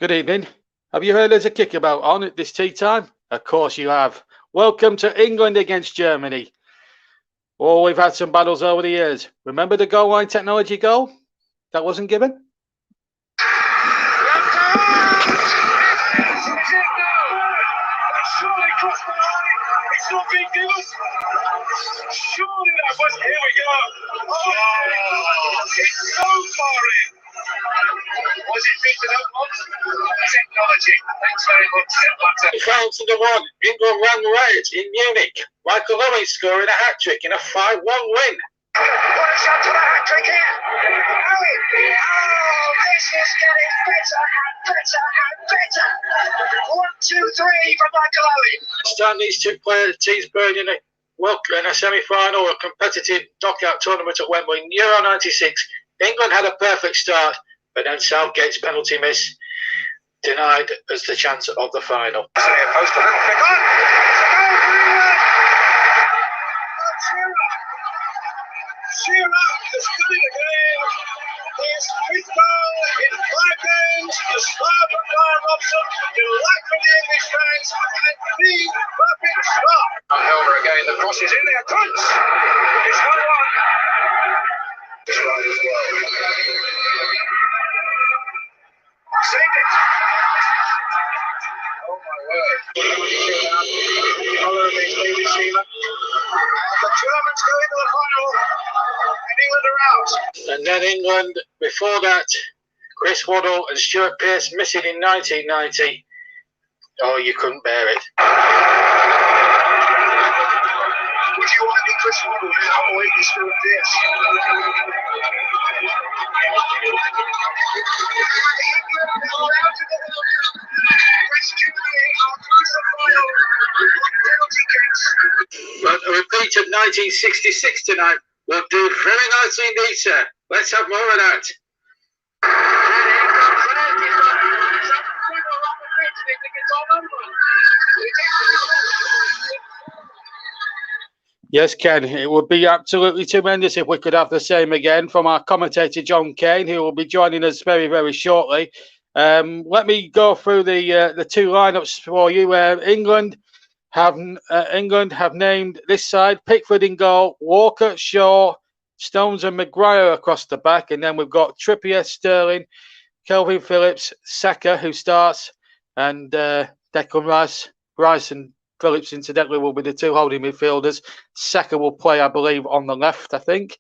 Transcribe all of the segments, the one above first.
Good evening. Have you heard there's a kickabout on at this tea time? Of course you have. Welcome to England against Germany. Oh, we've had some battles over the years. Remember the goal line technology goal? That wasn't given? Surely crossed the line. It's not been given. Surely that was. Here we go. Oh, it's so far in. Was it beaten up once? Technology. Thanks very much, Sepp Blatter. France under one. England ran riot in Munich. Michael Owen scoring a hat-trick in a 5-1 win. What a shot for the hat-trick here. Owen. Oh, this is getting better and better and better. 1, 2, 3 from Michael Owen. Stand these two teams playing in a semi-final or a competitive knockout tournament at Wembley in Euro 96. England had a perfect start, but then Southgate's penalty miss denied us the chance of the final. Post a little flick on. It's a goal for England. Shearer has done it again. His fifth goal in 5 games. The start from Brian Robson. Delight from the English fans. And the perfect start. Helder again. The cross is in there. Kuntz. It's 1-1. It's right as well. Saved it. Oh my word. Follow against David Seaman. The Germans go into the final. And England are out. And then England, before that, Chris Waddle and Stuart Pearce missing in 1990. Oh, you couldn't bear it. Would you want to be Chris Waddle now or even Stuart Pearce? But a repeat of 1966 tonight will do very nicely indeed, sir. Let's have more of that. Yes, Ken. It would be absolutely tremendous if we could have the same again from our commentator, John Kane, who will be joining us very, very shortly. Let me go through the two lineups for you. England have named this side Pickford in goal, Walker, Shaw, Stones and Maguire across the back, and then we've got Trippier, Sterling, Kelvin Phillips, Saka, who starts, and Declan Rice and Phillips, incidentally, will be the two holding midfielders. Saka will play, I believe, on the left, I think.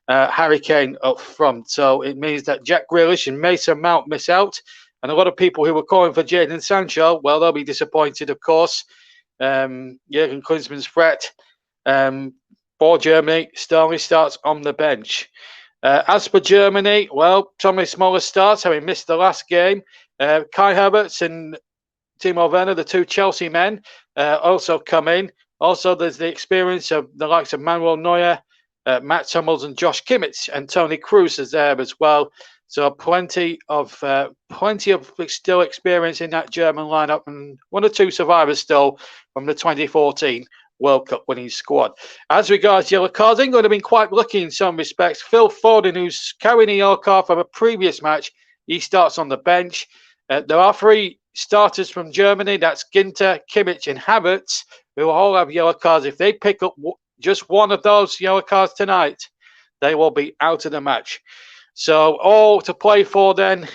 Harry Kane up front. So it means that Jack Grealish and Mason Mount miss out. And a lot of people who were calling for Jadon Sancho, well, they'll be disappointed, of course. Jurgen Klinsmann's threat for Germany. Sterling starts on the bench. As for Germany, well, Thomas Muller starts, having missed the last game. Kai Havertz and Timo Werner, the two Chelsea men, also come in. Also, there's the experience of the likes of Manuel Neuer, Mats Hummels and Josh Kimmich, and Toni Kroos is there as well. So plenty of still experience in that German lineup, and one or two survivors still from the 2014 World Cup winning squad. As regards yellow cards, England have been quite lucky in some respects. Phil Foden, who's carrying a yellow card from a previous match, he starts on the bench. There are three starters from Germany. That's Ginter, Kimmich and Havertz, who all have yellow cards. If they pick up just one of those yellow cards tonight, they will be out of the match. So all to play for then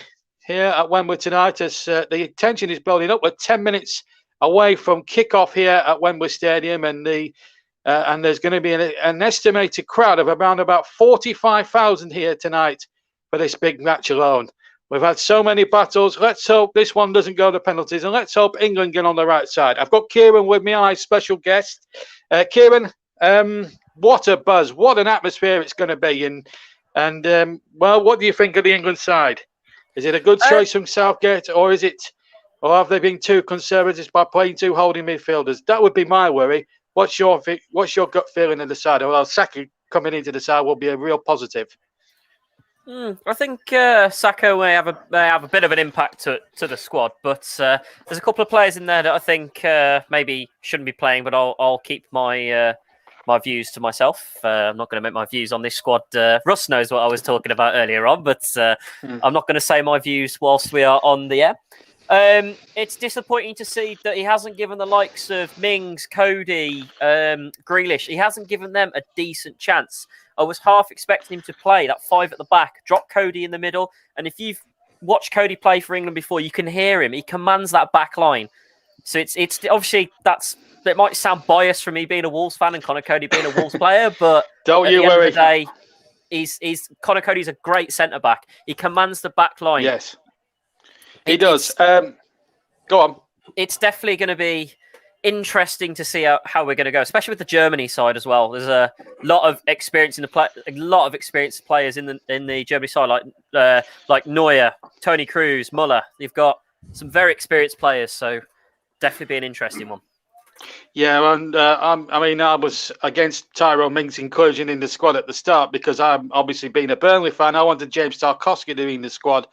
here at Wembley tonight, as the tension is building up. We're 10 minutes away from kickoff here at Wembley Stadium, and there's going to be an estimated crowd of around about 45,000 here tonight for this big match alone. We've had so many battles. Let's hope this one doesn't go to penalties, and let's hope England get on the right side. I've got Kieran with me, our special guest. Kieran, what a buzz, what an atmosphere it's going to be, and well, what do you think of the England side? Is it a good choice from Southgate, or have they been too conservative by playing two holding midfielders? That would be my worry. What's your gut feeling of the side? Well, Saka coming into the side will be a real positive. I think Saka may have a bit of an impact to the squad, but there's a couple of players in there that I think maybe shouldn't be playing, but I'll keep my views to myself. I'm not going to make my views on this squad. Russ knows what I was talking about earlier on, but I'm not going to say my views whilst we are on the air. It's disappointing to see that he hasn't given the likes of Mings, Cody, Grealish, he hasn't given them a decent chance. I was half expecting him to play that 5 at the back, drop Cody in the middle. And if you've watched Cody play for England before, you can hear him. He commands that back line. So it's obviously it might sound biased for me being a Wolves fan and Connor Cody being a Wolves player, but don't you worry. End of the day, Connor Cody's a great centre back. He commands the back line. Yes. He does. Go on. It's definitely going to be interesting to see how we're going to go, especially with the Germany side as well. There's a lot of experience experienced players in the Germany side, like Neuer, Toni Kroos, Muller. They've got some very experienced players, so definitely be an interesting one. Yeah, and I was against Tyrone Mings' inclusion in the squad at the start because I'm obviously being a Burnley fan. I wanted James Tarkowski to be in the squad.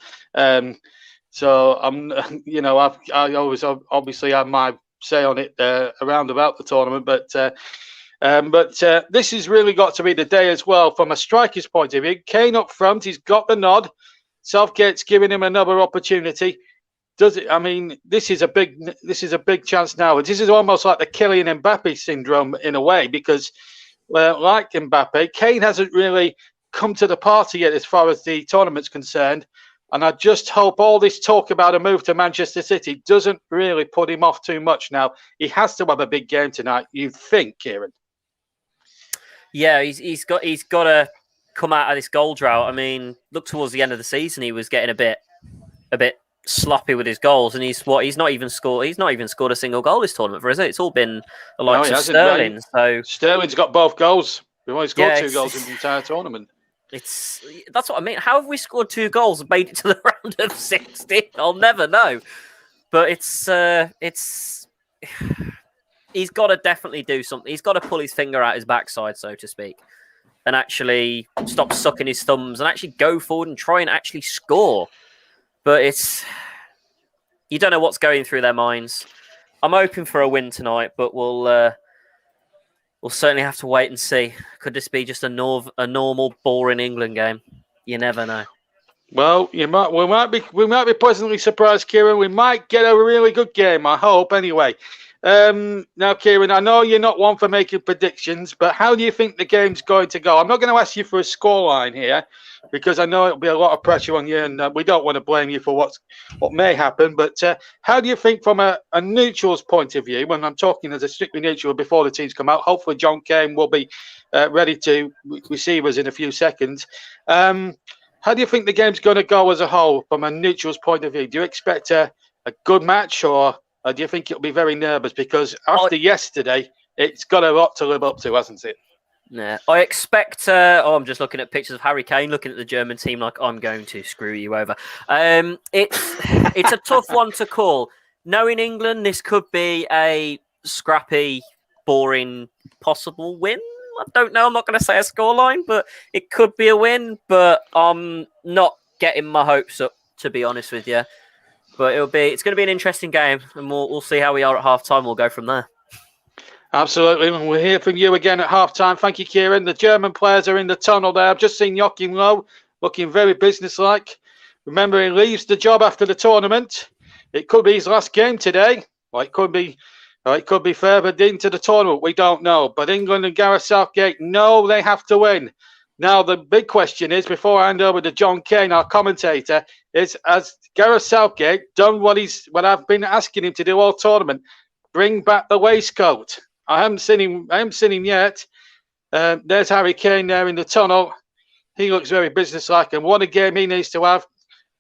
So I'm, I always obviously have my say on it around about the tournament, but this has really got to be the day as well from a striker's point of view. Kane up front, he's got the nod. Southgate's giving him another opportunity. Does it? I mean, this is a big chance now. This is almost like the Kylian Mbappe syndrome in a way because, like Mbappe, Kane hasn't really come to the party yet as far as the tournament's concerned. And I just hope all this talk about a move to Manchester City doesn't really put him off too much now. He has to have a big game tonight, you think, Kieran? Yeah, he's got to come out of this goal drought. I mean, look towards the end of the season, he was getting a bit sloppy with his goals, and he's not even scored a single goal this tournament for us. It's all been the likes of Sterling. So Sterling's got both goals. We've only scored 2 goals in the entire tournament. That's what I mean. How have we scored 2 goals and made it to the round of 16? I'll never know. But he's got to definitely do something. He's got to pull his finger out his backside, so to speak, and actually stop sucking his thumbs and actually go forward and try and actually score. But you don't know what's going through their minds. I'm hoping for a win tonight, but we'll certainly have to wait and see. Could this be just a normal, boring England game? You never know. Well, we might be pleasantly surprised, Kieran. We might get a really good game. I hope, anyway. Now, Kieran, I know you're not one for making predictions, but how do you think the game's going to go? I'm not going to ask you for a scoreline here because I know it'll be a lot of pressure on you, and we don't want to blame you for what may happen. But how do you think, from a neutral's point of view, when I'm talking as a strictly neutral before the teams come out, hopefully John Kane will be ready to receive us in a few seconds. How do you think the game's going to go as a whole, from a neutral's point of view? Do you expect a good match, or do you think it'll be very nervous? Because after yesterday, it's got a lot to live up to, hasn't it? Yeah, I expect. I'm just looking at pictures of Harry Kane looking at the German team like I'm going to screw you over. It's a tough one to call. Knowing England, this could be a scrappy, boring, possible win. I don't know. I'm not going to say a scoreline, but it could be a win. But I'm not getting my hopes up, to be honest with you. But it's going to be an interesting game, and we'll see how we are at half time. We'll go from there. Absolutely. We'll hear from you again at half time. Thank you, Kieran. The German players are in the tunnel there. I've just seen Joachim Low looking very businesslike. Remember, he leaves the job after the tournament. It could be his last game today, or it could be further into the tournament. We don't know. But England and Gareth Southgate know they have to win. Now, the big question is, before I hand over to John Kane, our commentator, is has Gareth Southgate done what I've been asking him to do all tournament? Bring back the waistcoat. I haven't seen him yet. There's Harry Kane there in the tunnel. He looks very businesslike, and what a game he needs to have.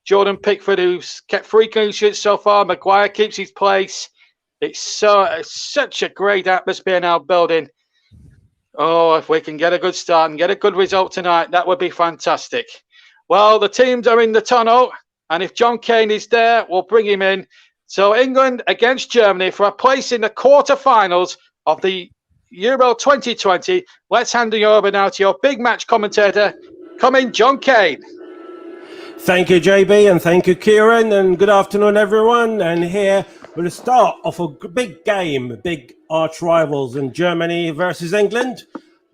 Jordan Pickford, who's kept 3 clean sheets so far. Maguire keeps his place. It's such a great atmosphere now building. Oh, if we can get a good start and get a good result tonight, that would be fantastic. Well, the teams are in the tunnel, and if John Kane is there, we'll bring him in. So England against Germany for a place in the quarterfinals of the Euro 2020. Let's hand you over now to your big match commentator. Come in, John Kane. Thank you, JB, and thank you, Kieran, and good afternoon, everyone. And here with the start of a big game, big arch rivals in Germany versus England.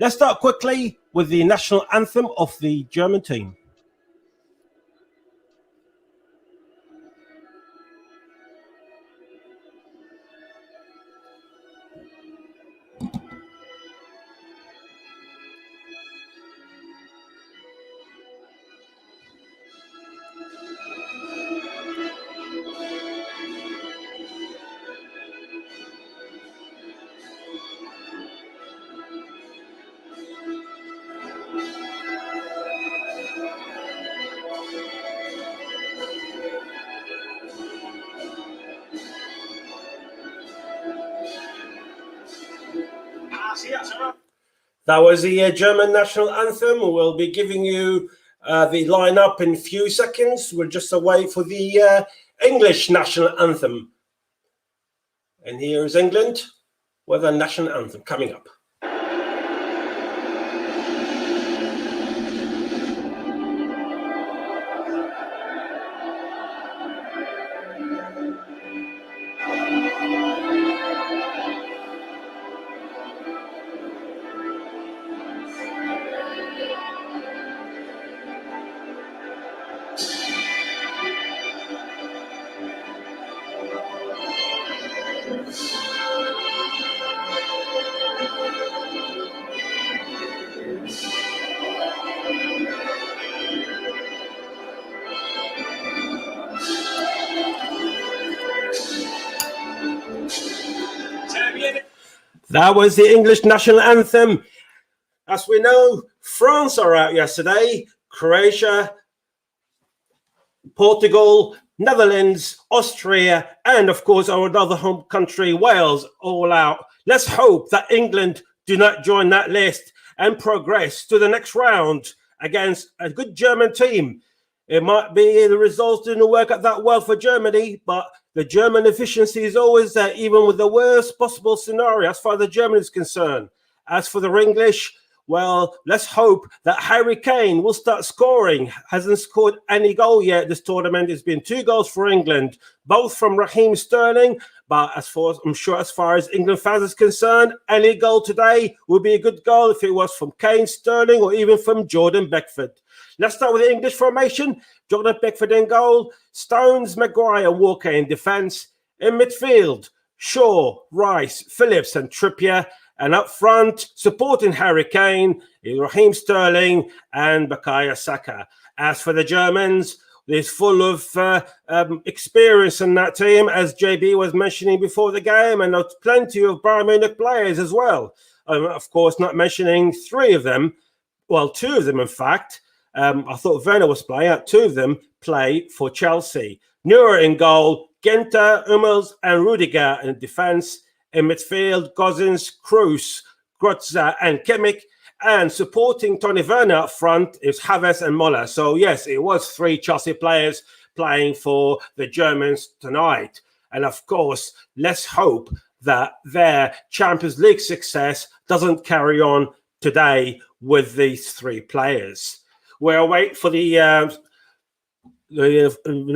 Let's start quickly with the national anthem of the German team. That was the German national anthem. We'll be giving you the lineup in a few seconds. We're just away for the English national anthem. And here is England with a national anthem coming up. That was the English national anthem. As we know, France are out yesterday, Croatia, Portugal, Netherlands, Austria, and of course our other home country, Wales, all out. Let's hope that England do not join that list and progress to the next round against a good German team. It might be the results didn't work out that well for Germany, but the German efficiency is always there, even with the worst possible scenario as far as the German is concerned. As for the English, well, let's hope that Harry Kane will start scoring. Hasn't scored any goal yet this tournament. It's been 2 goals for England, both from Raheem Sterling. But as far as England fans is concerned, any goal today would be a good goal if it was from Kane, Sterling, or even from Jordan Beckford. Let's start with the English formation. Jordan Beckford in goal, Stones, Maguire, Walker in defence. In midfield, Shaw, Rice, Phillips and Trippier. And up front, supporting Harry Kane, Raheem Sterling and Bukayo Saka. As for the Germans, they're full of experience in that team, as JB was mentioning before the game, and there's plenty of Bayern Munich players as well. Of course, not mentioning 3 of them, well, 2 of them, in fact. I thought Werner was playing. 2 of them play for Chelsea. Neuer in goal, Ginter, Hummels and Rudiger in defence. In midfield, Gosens, Kroos, Grotza and Kimmich. And supporting Tony Werner up front is Havertz and Müller. So yes, it was 3 Chelsea players playing for the Germans tonight. And of course, let's hope that their Champions League success doesn't carry on today with these 3 players. We'll wait for the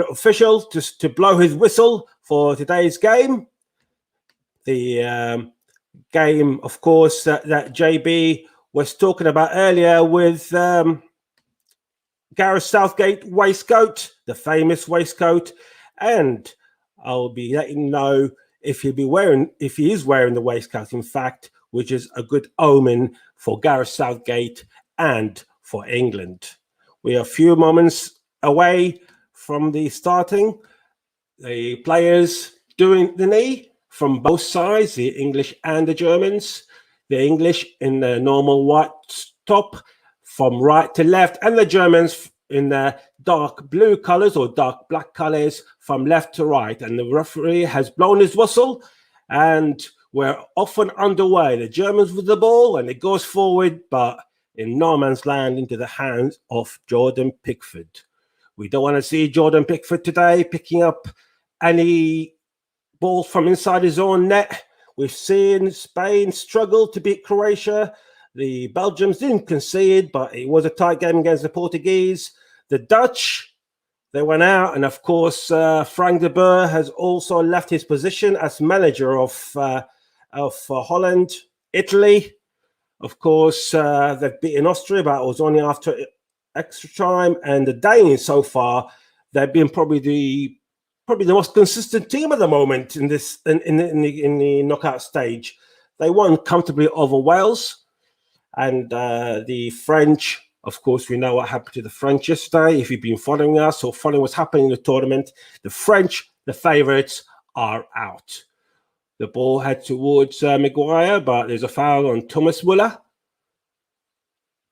official to blow his whistle for today's game. The game, of course, that JB was talking about earlier with Gareth Southgate waistcoat, the famous waistcoat, and I'll be letting you know if he is wearing the waistcoat, in fact, which is a good omen for Gareth Southgate and for England. We are a few moments away from the starting. The players doing the knee from both sides, the English and the Germans. The English in the normal white top from right to left, and the Germans in the dark blue colours or dark black colours from left to right. And the referee has blown his whistle, and we're off and underway. The Germans with the ball, and it goes forward, but in no man's land into the hands of Jordan Pickford. We don't want to see Jordan Pickford today picking up any ball from inside his own net. We've seen Spain struggle to beat Croatia. The Belgians didn't concede, but it was a tight game against the Portuguese. The Dutch, they went out. And of course, Frank de Boer has also left his position as manager of Holland. Italy, of course, they've beaten Austria, but it was only after extra time. And the Danes so far, they've been probably the most consistent team at the moment in this in the knockout stage. They won comfortably over Wales, and the French. Of course, we know what happened to the French yesterday. If you've been following us or following what's happening in the tournament, the French, the favourites, are out. The ball head towards Maguire, but there's a foul on Thomas Müller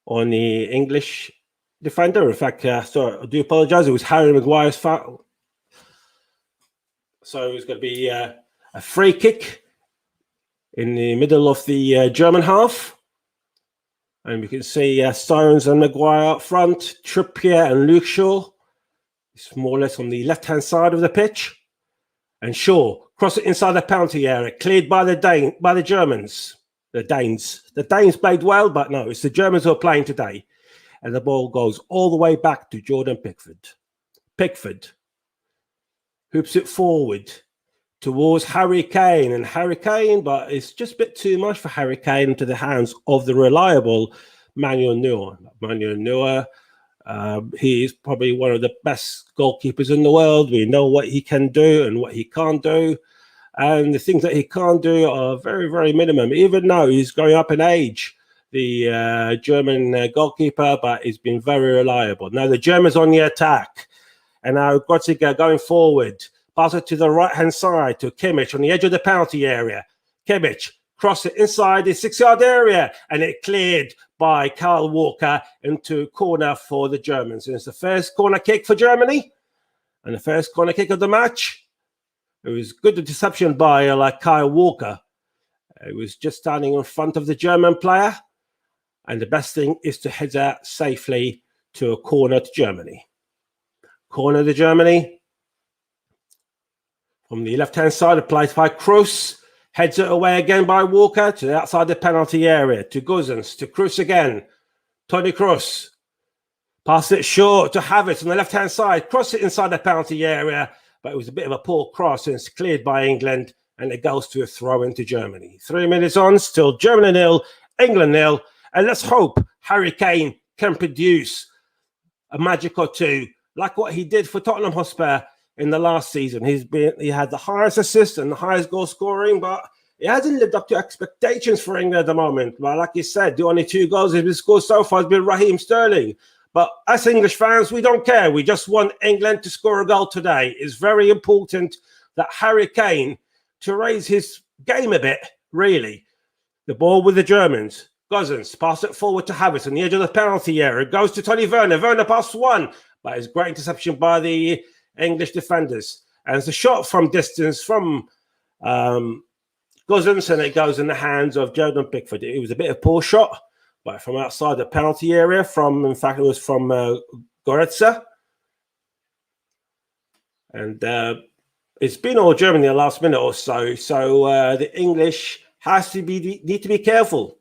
on the English defender. In fact, sorry, I do apologise. It was Harry Maguire's foul. So it's going to be a free kick in the middle of the German half. And we can see Stones and Maguire up front, Trippier and Luke Shaw. It's more or less on the left-hand side of the pitch. And Shaw cross it inside the penalty area, cleared by the Germans. The Danes. The Danes played well, but no, it's the Germans who are playing today. And the ball goes all the way back to Jordan Pickford. Pickford hoops it forward towards Harry Kane. And Harry Kane, but it's just a bit too much for Harry Kane into the hands of the reliable Manuel Neuer. Manuel Neuer, he is probably one of the best goalkeepers in the world. We know what he can do and what he can't do. And the things that he can't do are very, very minimum. Even though he's going up in age, the German goalkeeper, but he's been very reliable. Now the Germans on the attack. And now Götze going forward. Pass it to the right-hand side to Kimmich on the edge of the penalty area. Kimmich cross it inside the 6-yard area, and it cleared by Kyle Walker into corner for the Germans. And it's the first corner kick for Germany, and the first corner kick of the match. It was good interception by Kyle Walker. It was just standing in front of the German player, and the best thing is to head out safely to a corner to Germany. Corner to Germany. From the left-hand side, applied by Kroos. Heads it away again by Walker to the outside the penalty area. To Gosens, to Kroos again. Toni Kroos. Pass it short to Havertz on the left-hand side. Cross it inside the penalty area. But it was a bit of a poor cross and it's cleared by England. And it goes to a throw into Germany. 3 minutes on, still Germany 0, England 0. And let's hope Harry Kane can produce a magic or two, like what he did for Tottenham Hotspur in the last season. He had the highest assist and the highest goal scoring, but he hasn't lived up to expectations for England at the moment. Well, like you said, the only 2 goals he's scored so far has been Raheem Sterling. But as English fans, we don't care. We just want England to score a goal today. It's very important that Harry Kane to raise his game a bit, really. The ball with the Germans. Gosens pass it forward to Havertz on the edge of the penalty area. It goes to Tony Werner. Werner passes one, but it's great interception by the English defenders. And it's a shot from distance from Gosens, and it goes in the hands of Jordan Pickford. It was a bit of a poor shot, but from outside the penalty area, in fact, it was from Goretzka. And it's been all Germany the last minute or so. So the English need to be careful.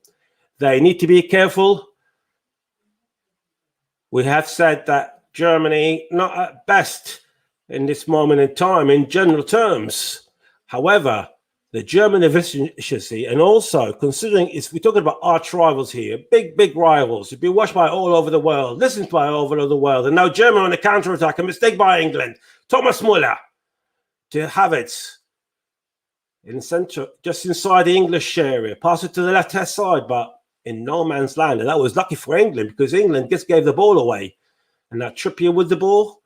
They need to be careful. We have said that Germany, not at best in this moment in time, in general terms. However, the German efficiency, and also considering we're talking about arch rivals here, big rivals, to be watched by all over the world, listened by all over the world, and now Germany on the counter-attack, a mistake by England. Thomas Müller to Havertz in the centre, just inside the English area, pass it to the left-hand side, but in no man's land. And that was lucky for England because England just gave the ball away. And now Trippier with the ball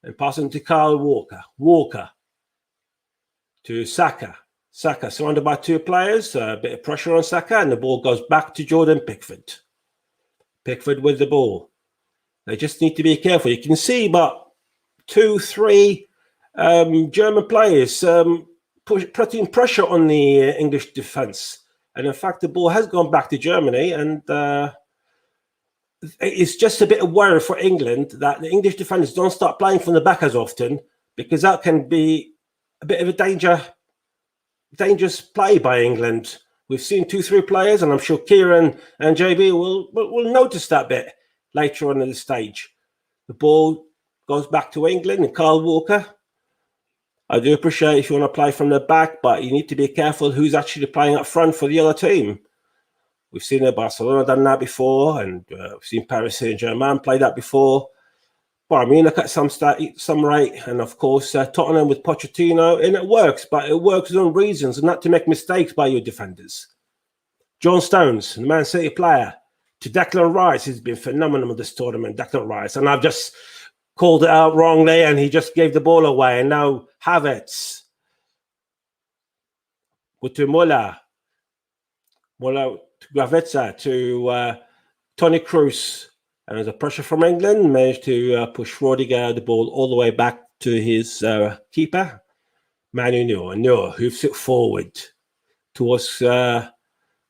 and passing to Kyle Walker. Walker to Saka. Saka surrounded by 2 players, a bit of pressure on Saka, and the ball goes back to Jordan Pickford. Pickford with the ball. They just need to be careful. You can see but 2-3 German players putting pressure on the English defence. And in fact, the ball has gone back to Germany, and it's just a bit of worry for England that the English defenders don't start playing from the back as often, because that can be a bit of a dangerous play by England. We've seen 2-3 players, and I'm sure Kieran and JB will notice that bit later on in the stage. The ball goes back to England and Kyle Walker. I do appreciate if you want to play from the back, but you need to be careful who's actually playing up front for the other team. We've seen Barcelona done that before, and we've seen Paris Saint-Germain play that before. Bayern Munich at some rate, and of course Tottenham with Pochettino, and it works, but it works on reasons and not to make mistakes by your defenders. John Stones, the Man City player, to Declan Rice, he's been phenomenal this tournament, Declan Rice, and I've just called it out wrongly, and he just gave the ball away. And now Havertz to Müller to Goretzka to Toni Kroos. And there's a pressure from England, managed to push Rudiger the ball all the way back to his keeper, Manuel Neuer. Neuer hoofs it forward. towards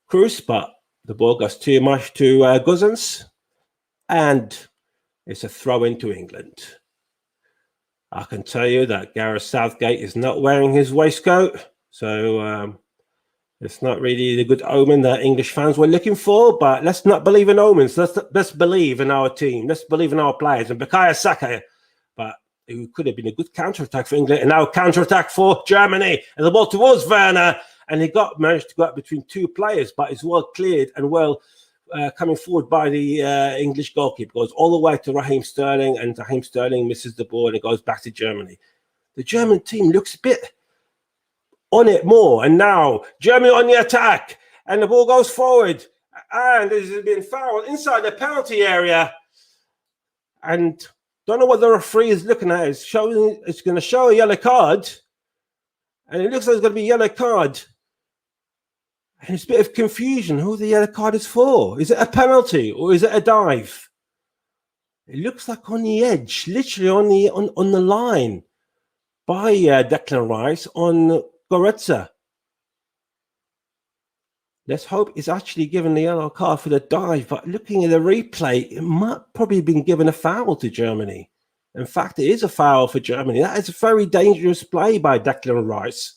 Cruz, but the ball goes too much to Guzans, and it's a throw into England. I can tell you that Gareth Southgate is not wearing his waistcoat, so it's not really the good omen that English fans were looking for. But let's not believe in omens. Let's believe in our team. Let's believe in our players. And Bukayo Saka, but it could have been a good counter-attack for England, and now counter-attack for Germany. And the ball towards Werner, and he managed to go up between two players, but it's well cleared and well coming forward by the English goalkeeper. Goes all the way to Raheem Sterling, and Raheem Sterling misses the ball, and it goes back to Germany. The German team looks a bit on it more, and now Germany on the attack, and the ball goes forward, and there's been fouled inside the penalty area, and don't know what the referee is looking at. It's going to show a yellow card, and it looks like it's going to be a yellow card. And it's a bit of confusion who the yellow card is for. Is it a penalty or is it a dive? It looks like on the edge, literally on the line by Declan Rice on Goretzka. Let's hope it's actually given the yellow card for the dive, but looking at the replay, it might probably been given a foul to Germany. In fact, it is a foul for Germany. That is a very dangerous play by Declan Rice.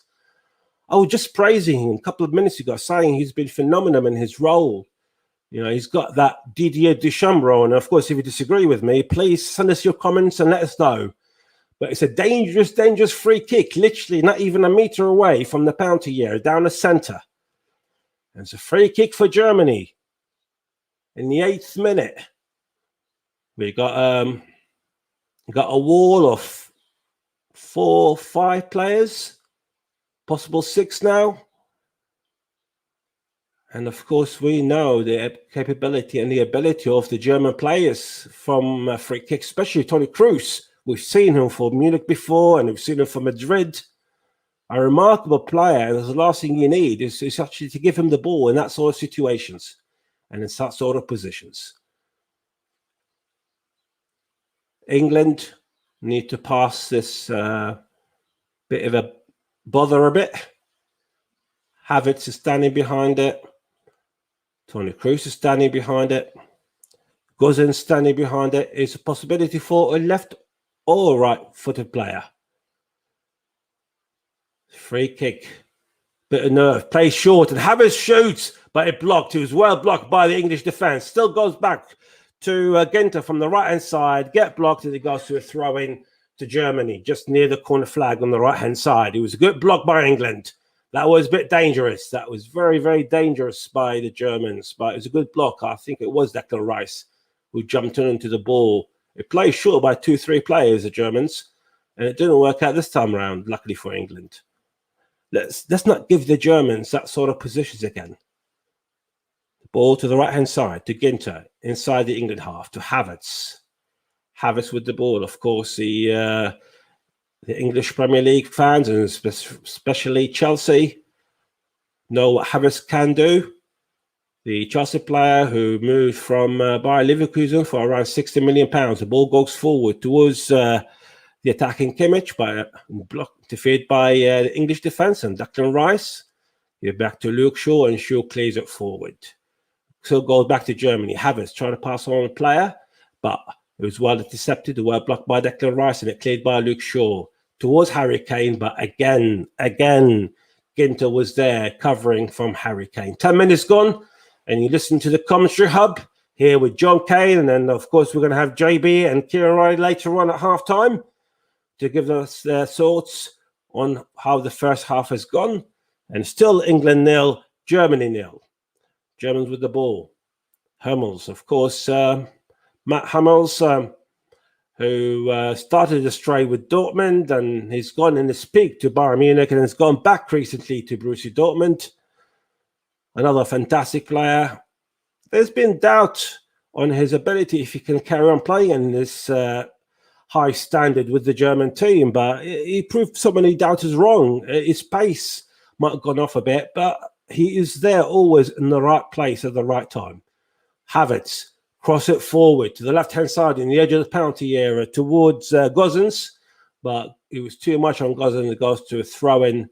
I was just praising him a couple of minutes ago, saying he's been phenomenal in his role. You know, he's got that Didier Deschamps role. And of course, if you disagree with me, please send us your comments and let us know. But it's a dangerous, dangerous free kick, literally not even a meter away from the penalty area, down the centre. And it's a free kick for Germany in the 8th minute. We got a wall of 4, 5 players. Possible 6 now. And of course, we know the capability and the ability of the German players from free kicks, especially Toni Kroos. We've seen him for Munich before, and we've seen him for Madrid. A remarkable player, and the last thing you need is actually to give him the ball in that sort of situations and in that sort of positions. England need to pass this bit of a bother a bit. Havertz is standing behind it. Toni Kroos is standing behind it. Guzan standing behind it. It's a possibility for a left or right-footed player. Free kick. Bit of nerve. Plays short, and Havertz shoots, but it blocked. It was well blocked by the English defence. Still goes back to Ginter from the right-hand side. Get blocked, and it goes to a throw-in to Germany, just near the corner flag on the right-hand side. It was a good block by England. That was a bit dangerous. That was very, very dangerous by the Germans, but it was a good block. I think it was Declan Rice who jumped into the ball. It played short by 2-3 players, the Germans, and it didn't work out this time around, luckily for England. Let's not give the Germans that sort of positions again. The ball to the right-hand side, to Ginter, inside the England half, to Havertz. Havertz with the ball. Of course, the English Premier League fans, and especially Chelsea, know what Havertz can do. The Chelsea player who moved from Bayer Leverkusen for around £60 million. The ball goes forward towards the attacking Kimmich, but defeated by the English defence and Declan Rice. You're back to Luke Shaw, and Shaw clears it forward. So goes back to Germany. Havertz trying to pass on a player, but it was well intercepted, well blocked by Declan Rice, and it cleared by Luke Shaw towards Harry Kane. But again, Ginter was there covering from Harry Kane. 10 minutes gone, and you listen to the commentary hub here with John Kane. And then, of course, we're going to have JB and Kieran Riley later on at halftime to give us their thoughts on how the first half has gone. And still England 0, Germany 0. Germans with the ball. Hummels, of course, Matt Hummels, who started astray with Dortmund, and he's gone in his peak to Bayern Munich, and has gone back recently to Borussia Dortmund. Another fantastic player. There's been doubt on his ability if he can carry on playing in this high standard with the German team, but he proved so many doubters wrong. His pace might have gone off a bit, but he is there always in the right place at the right time. Havertz, cross it forward to the left-hand side in the edge of the penalty area towards Gozens, but it was too much on Gozens. It goes to a throw-in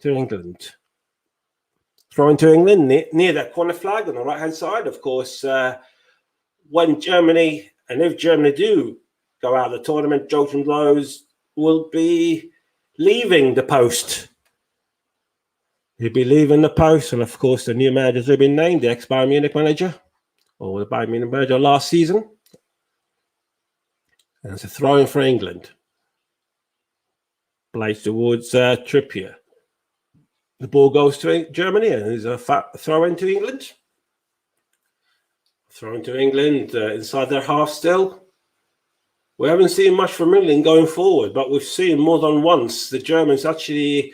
to England. thrown to England near that corner flag on the right-hand side. Of course, when Germany, and if Germany do go out of the tournament, Joachim Löw will be leaving the post. He'll be leaving the post, and of course, the new managers have been named, the ex-Bayern Munich manager, or the Bayern Munich manager last season. And it's a throw-in for England. Plays towards Trippier. The ball goes to Germany, and there's a throw-in to England. Throw into England inside their half still. We haven't seen much from England going forward, but we've seen more than once the Germans actually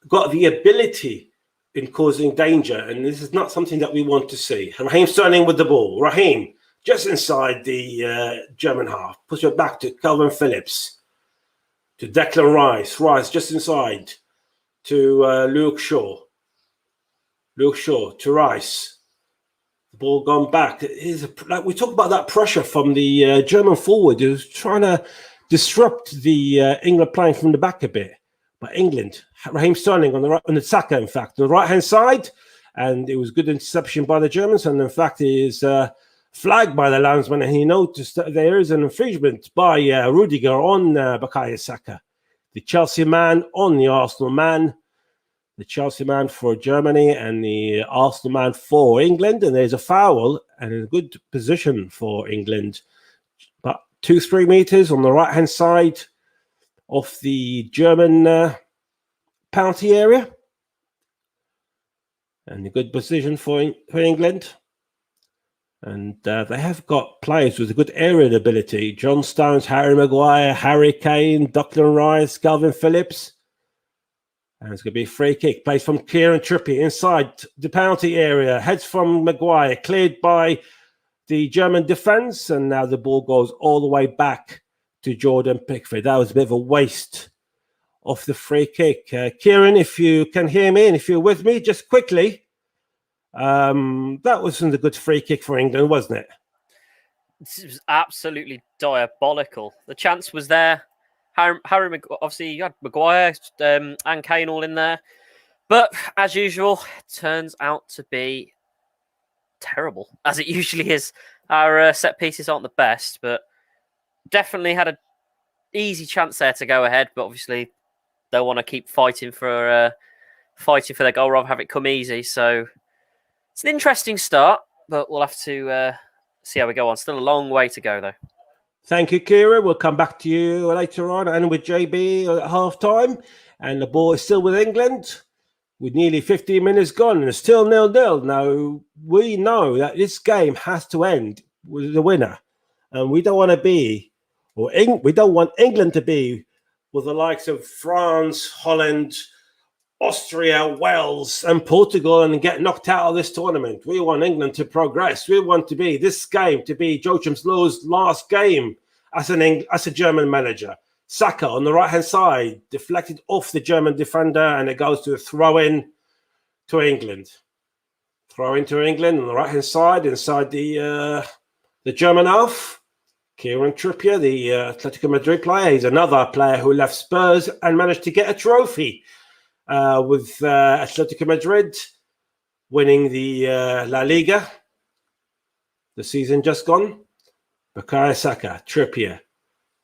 got the ability in causing danger, and this is not something that we want to see. Raheem Sterling with the ball. Raheem just inside the German half. Push it back to Calvin Phillips, to Declan Rice. Rice just inside to Luke Shaw. Luke Shaw to Rice. The ball gone back. Like we talk about that pressure from the German forward who's trying to disrupt the England playing from the back a bit. But England, Raheem Sterling on the Saka, in fact, on the right-hand side. And it was good interception by the Germans. And in fact, he is flagged by the linesman. And he noticed that there is an infringement by Rudiger on Bukayo Saka. The Chelsea man on the Arsenal man. The Chelsea man for Germany and the Arsenal man for England. And there's a foul and a good position for England. But 2-3 meters on the right-hand side of the German penalty area. And a good position for England. And they have got players with a good aerial ability. John Stones, Harry Maguire, Harry Kane, Declan Rice, Calvin Phillips. And it's going to be a free kick. Plays from Kieran Trippier inside the penalty area. Heads from Maguire. Cleared by the German defence. And now the ball goes all the way back to Jordan Pickford. That was a bit of a waste of the free kick. Kieran, if you can hear me and if you're with me, just quickly. That wasn't a good free kick for England, wasn't it? This was absolutely diabolical. The chance was there. Harry obviously, you had Maguire and Kane all in there. But as usual, it turns out to be terrible, as it usually is. Our set pieces aren't the best, but definitely had an easy chance there to go ahead. But obviously, they want to keep fighting for their goal rather than have it come easy. So it's an interesting start, but we'll have to see how we go on. Still a long way to go, though. Thank you, Kira. We'll come back to you later on and with JB at half-time. And the ball is still with England with nearly 15 minutes gone and it's still 0-0. Now, we know that this game has to end with the winner. And we don't want to be, we don't want England to be with the likes of France, Holland, Austria, Wales and Portugal and get knocked out of this tournament. We want England to progress. We want this game to be Joachim Löw's last game as a German manager. Saka on the right-hand side, deflected off the German defender and it goes to a throw-in to England. Throw-in to England on the right-hand side inside the German half. Kieran Trippier, the Atletico Madrid player. He's another player who left Spurs and managed to get a trophy with Atletico Madrid winning the La Liga. The season just gone. Bukayo Saka, Trippier.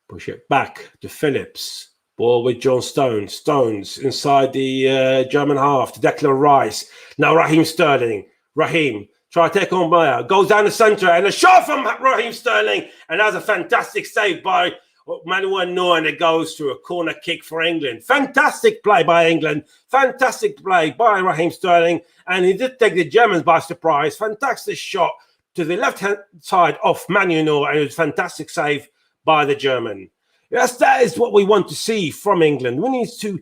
Push it back to Phillips. Ball with John Stones. Stones inside the German half to Declan Rice. Now Raheem Sterling. Raheem try to take on Bayer. Goes down the centre and a shot from Raheem Sterling. And that's a fantastic save by Manuel Neuer, and it goes to a corner kick for England. Fantastic play by England. Fantastic play by Raheem Sterling. And he did take the Germans by surprise. Fantastic shot to the left-hand side of Manuel Neuer. And it was a fantastic save by the German. Yes, that is what we want to see from England. We need to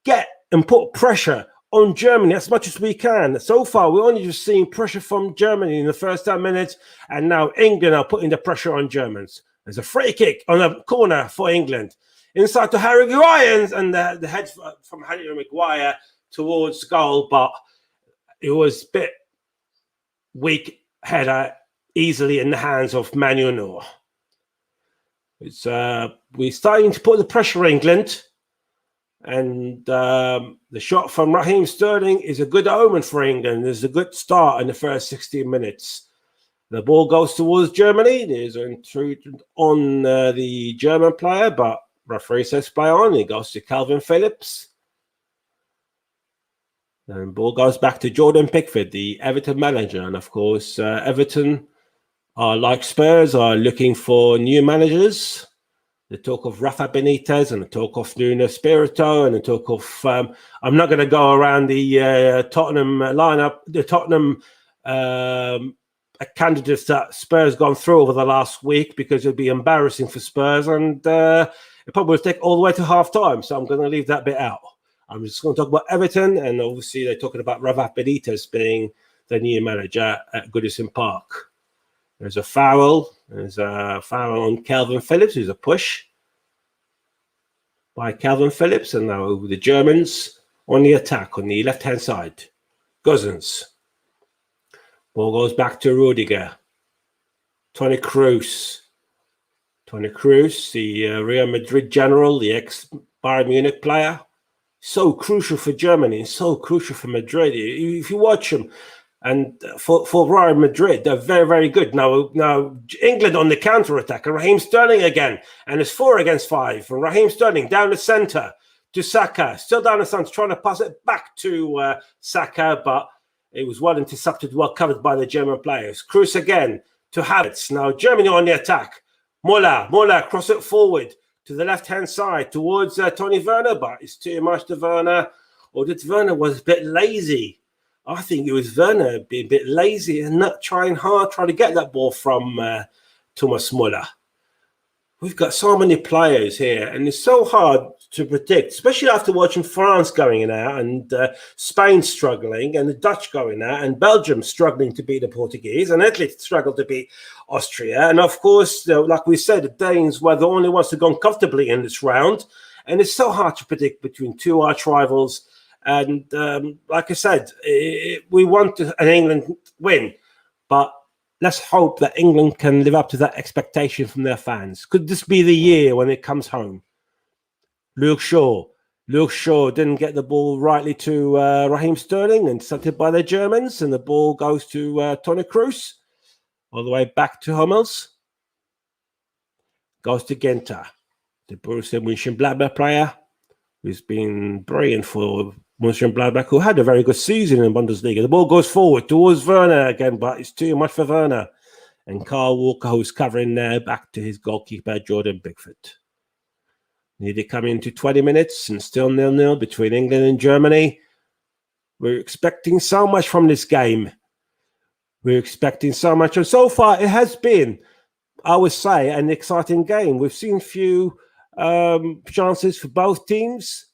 get and put pressure on Germany as much as we can. So far, we're only just seeing pressure from Germany in the first 10 minutes. And now England are putting the pressure on Germans. There's a free kick on a corner for England. Inside to Harry Maguire, and the head from Harry Maguire towards goal, but it was a bit weak header, easily in the hands of Manuel Neuer. We're starting to put the pressure on England, And the shot from Raheem Sterling is a good omen for England. There's a good start in the first 16 minutes. The ball goes towards Germany. There's an intrusion on the German player, but referee says play on. It goes to Calvin Phillips. And the ball goes back to Jordan Pickford, the Everton manager. And of course, Everton are like Spurs, are looking for new managers. The talk of Rafa Benitez and the talk of Nuno Espirito and the talk of I'm not going to go around the Tottenham lineup, the Tottenham candidates that Spurs gone through over the last week, because it'd be embarrassing for Spurs, and it probably will take all the way to half time. So I'm going to leave that bit out. I'm just going to talk about Everton, and obviously they're talking about Rafa Benitez being the new manager at Goodison Park. There's a foul. There's a foul on Calvin Phillips. There's a push by Calvin Phillips. And now the Germans on the attack on the left-hand side. Gosens. Ball goes back to Rudiger. Toni Kroos. Toni Kroos, the Real Madrid general, the ex-Bayern Munich player. So crucial for Germany, so crucial for Madrid. If you watch them, and for Real Madrid, they're very, very good. Now England on the counter-attack, and Raheem Sterling again. And it's 4 against 5. And Raheem Sterling down the centre to Saka. Still down the centre, trying to pass it back to Saka, but it was well intercepted, well covered by the German players. Kroos again to Havertz. Now Germany on the attack. Muller, cross it forward to the left-hand side towards Tony Werner, but it's too much to Werner. Or did Werner was a bit lazy? I think it was Werner being a bit lazy and not trying hard, trying to get that ball from Thomas Muller. We've got so many players here, and it's so hard to predict, especially after watching France going out and Spain struggling and the Dutch going out and Belgium struggling to beat the Portuguese and Italy struggled to beat Austria. And of course, like we said, the Danes were the only ones who gone comfortably in this round. And it's so hard to predict between two arch rivals. And like I said, we want an England win, but let's hope that England can live up to that expectation from their fans. Could this be the year when it comes home? Luke Shaw didn't get the ball rightly to Raheem Sterling, intercepted by the Germans, and the ball goes to Toni Kroos, all the way back to Hummels. Goes to Ginter, the Borussia Mönchengladbach player, who's been brilliant for Mönchengladbach, who had a very good season in Bundesliga. The ball goes forward towards Werner again, but it's too much for Werner. And Carl Walker, who's covering there, back to his goalkeeper, Jordan Pickford. Nearly coming into 20 minutes and still 0-0 between England and Germany. We're expecting so much from this game. We're expecting so much. And so far, it has been, I would say, an exciting game. We've seen few chances for both teams.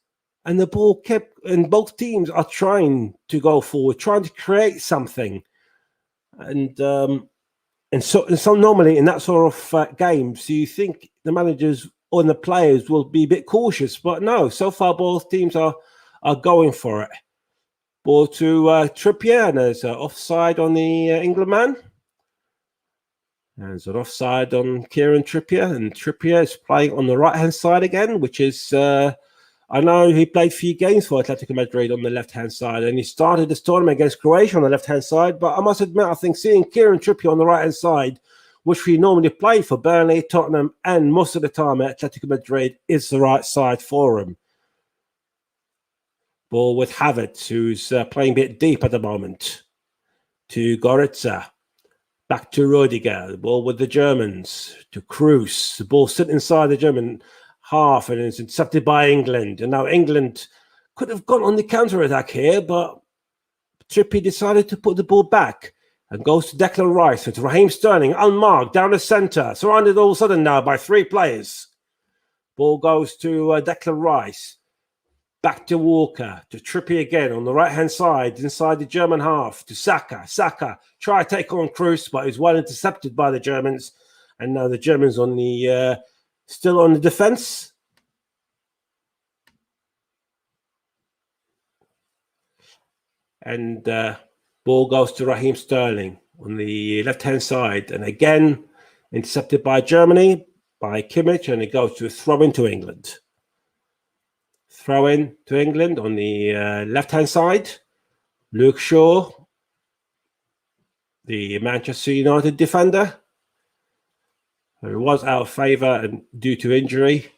And the ball kept, and both teams are trying to go forward, trying to create something. And so normally in that sort of games, you think the managers or the players will be a bit cautious, but no, so far both teams are going for it. Ball to Trippier, and there's an offside on the England man. There's an offside on Kieran Trippier, and Trippier is playing on the right-hand side again, which is, I know he played a few games for Atletico Madrid on the left-hand side, and he started this tournament against Croatia on the left-hand side, but I must admit, I think seeing Kieran Trippier on the right-hand side, which we normally play for Burnley, Tottenham, and most of the time at Atletico Madrid, is the right side for him. Ball with Havertz, who's playing a bit deep at the moment. To Goretzka. Back to Rudiger. The ball with the Germans. To Kroos. The ball sitting inside the German half and it's intercepted by England. And now England could have gone on the counter-attack here, but Trippier decided to put the ball back. And goes to Declan Rice, and to Raheem Sterling, unmarked, down the centre, surrounded all of a sudden now by 3 players. Ball goes to Declan Rice, back to Walker, to Trippier again on the right-hand side, inside the German half, to Saka. Saka try to take on Kroos, but he's well intercepted by the Germans. And now the Germans on the still on the defence. And ball goes to Raheem Sterling on the left-hand side. And again, intercepted by Germany, by Kimmich, and it goes to a throw into England. throw in to England on the left-hand side. Luke Shaw, the Manchester United defender, who was out of favour and due to injury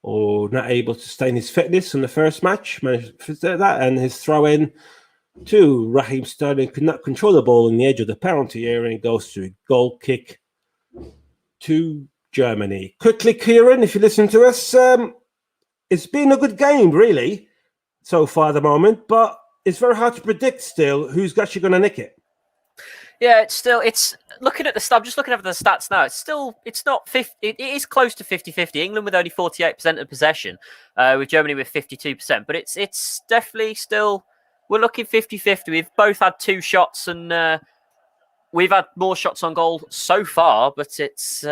or not able to sustain his fitness in the first match, managed to do that, and his throw-in to Raheem Sterling could not control the ball in the edge of the penalty area and goes to a goal kick to Germany. Quickly, Kieran, if you listen to us, it's been a good game, really, so far at the moment, but it's very hard to predict still who's actually going to nick it. Yeah, it's looking at I'm just looking over the stats now. It's not 50. It is close to 50-50. England with only 48% of possession, with Germany with 52%. But it's definitely still, we're looking 50-50. We've both had 2 shots and we've had more shots on goal so far. But it's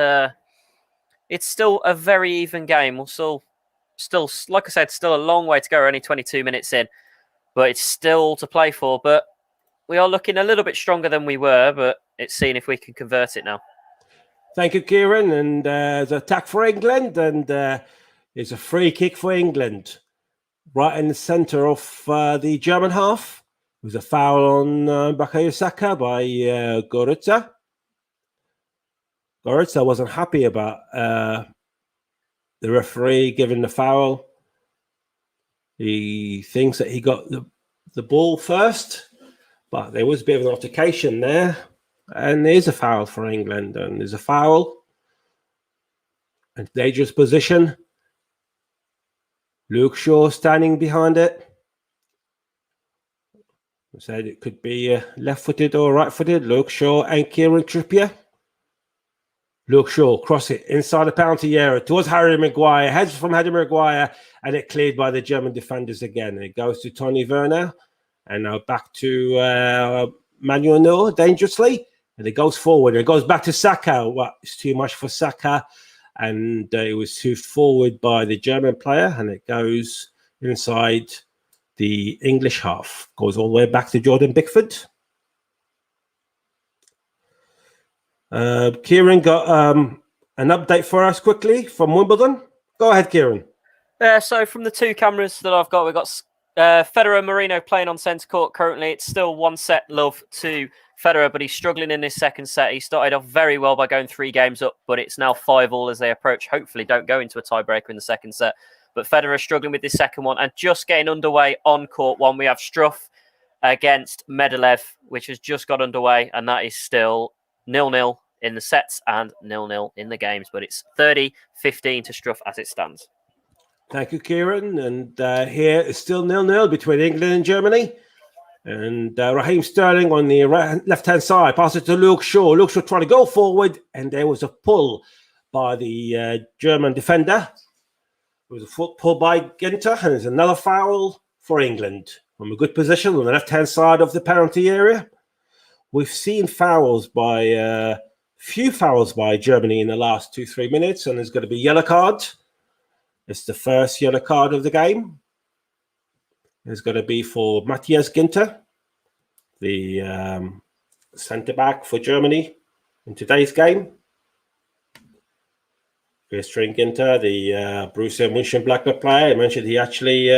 still a very even game. We're still, like I said, still a long way to go. We're only 22 minutes in, but it's still to play for. But we are looking a little bit stronger than we were, but it's seeing if we can convert it now. Thank you, Kieran. And the attack for England, and it's a free kick for England. Right in the centre of the German half. It was a foul on Bukayo Saka by Goretzka. Goretzka wasn't happy about the referee giving the foul. He thinks that he got the ball first. But there was a bit of an altercation there. And there's a foul for England. And there's a foul. A dangerous position. Luke Shaw standing behind it. I said it could be left-footed or right-footed. Luke Shaw and Kieran Trippier. Luke Shaw cross it inside the penalty area towards Harry Maguire. Heads from Harry Maguire. And it cleared by the German defenders again. It goes to Tony Werner. And now back to Manuel Neuer, dangerously. And it goes forward. It goes back to Saka. Well, it's too much for Saka. And it was too forward by the German player. And it goes inside the English half. Goes all the way back to Jordan Pickford. Kieran got an update for us quickly from Wimbledon. Go ahead, Kieran. So from the 2 cameras that I've got, we've got Federer Marino playing on centre court currently. It's still 1-set love to Federer, but he's struggling in his second set. He started off very well by going 3 games up, but it's now 5-all as they approach. Hopefully don't go into a tiebreaker in the second set. But Federer struggling with this second one and just getting underway on court 1. We have Struff against Medvedev, which has just got underway, and that is still 0-0 in the sets and 0-0 in the games. But it's 30-15 to Struff as it stands. Thank you, Kieran. And here it's still 0-0 between England and Germany. And Raheem Sterling on the left-hand side. Pass it to Luke Shaw. Luke Shaw trying to go forward. And there was a pull by the German defender. It was a foot pull by Ginter. And there's another foul for England. From a good position on the left-hand side of the penalty area. We've seen fouls by few fouls by Germany in the last 2-3 minutes. And there's going to be yellow card. It's the first yellow card of the game. It's going to be for Matthias Ginter, the centre-back for Germany in today's game. Christian Ginter, the Borussia Mönchengladbach player. I mentioned he actually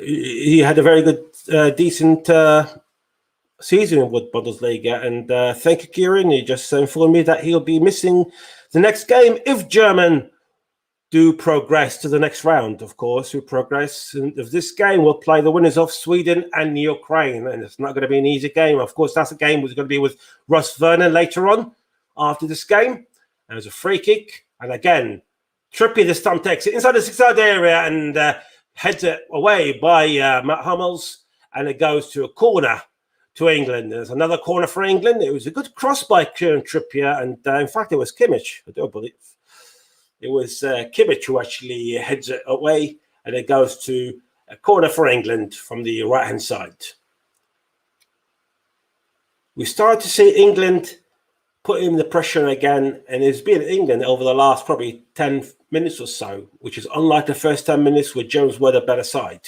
he had a very good, decent season with Bundesliga. And thank you, Kieran. He just informed me that he'll be missing the next game if German do progress to the next round, of course, who progress. And if this game will play the winners of Sweden and Ukraine, and it's not going to be an easy game. Of course, that's a game that's going to be with Russ Vernon later on after this game. There's a free kick. And again, Trippier this time takes it inside the 6-yard area and heads it away by Matt Hummels. And it goes to a corner to England. There's another corner for England. It was a good cross by Kieran Trippier. And in fact, it was Kimmich, I do believe. It was Kimmich who actually heads it away, and it goes to a corner for England from the right-hand side. We start to see England put in the pressure again, and it's been England over the last probably 10 minutes or so, which is unlike the first 10 minutes where Jones were the better side.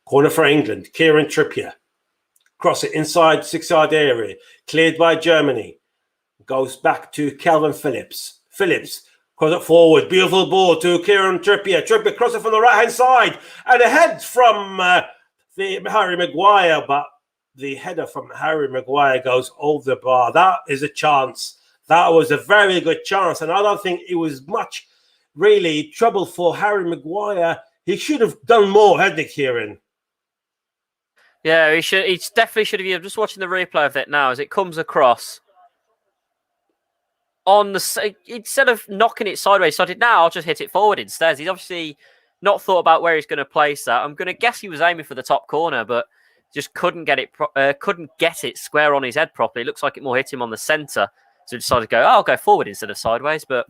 Corner for England, Kieran Trippier. Cross it inside 6-yard area, cleared by Germany. Goes back to Calvin Phillips. Phillips Cross it forward. Beautiful ball to Kieran Trippier. Trippier cross it from the right-hand side. And a head from the Harry Maguire. But the header from Harry Maguire goes over the bar. That is a chance. That was a very good chance. And I don't think it was much really trouble for Harry Maguire. He should have done more, hadn't he, Kieran? Yeah, he should. He definitely should have. I'm just watching the replay of it now as it comes across. On the instead of knocking it sideways, so I did now. I'll just hit it forward instead. He's obviously not thought about where he's going to place that. I'm going to guess he was aiming for the top corner, but just couldn't get it square on his head properly. It looks like it more hit him on the centre, so he decided to go. Oh, I'll go forward instead of sideways. But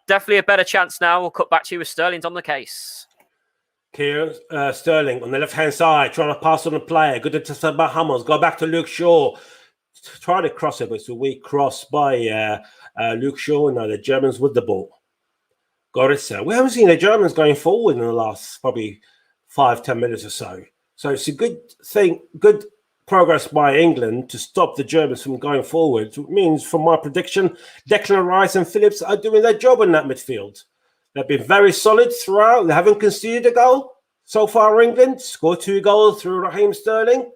definitely a better chance now. We'll cut back to you with Sterling's on the case. Kieran Sterling on the left-hand side, trying to pass on the player. Good to Sabah Hummels. Go back to Luke Shaw. Try to cross it, but it's a weak cross by Luke Shaw. Now the Germans with the ball. Goretzka. We haven't seen the Germans going forward in the last probably 5-10 minutes or so. So it's a good thing, good progress by England to stop the Germans from going forward. It means, from my prediction, Declan Rice and Phillips are doing their job in that midfield. They've been very solid throughout. They haven't conceded a goal so far. England scored 2 goals through Raheem Sterling.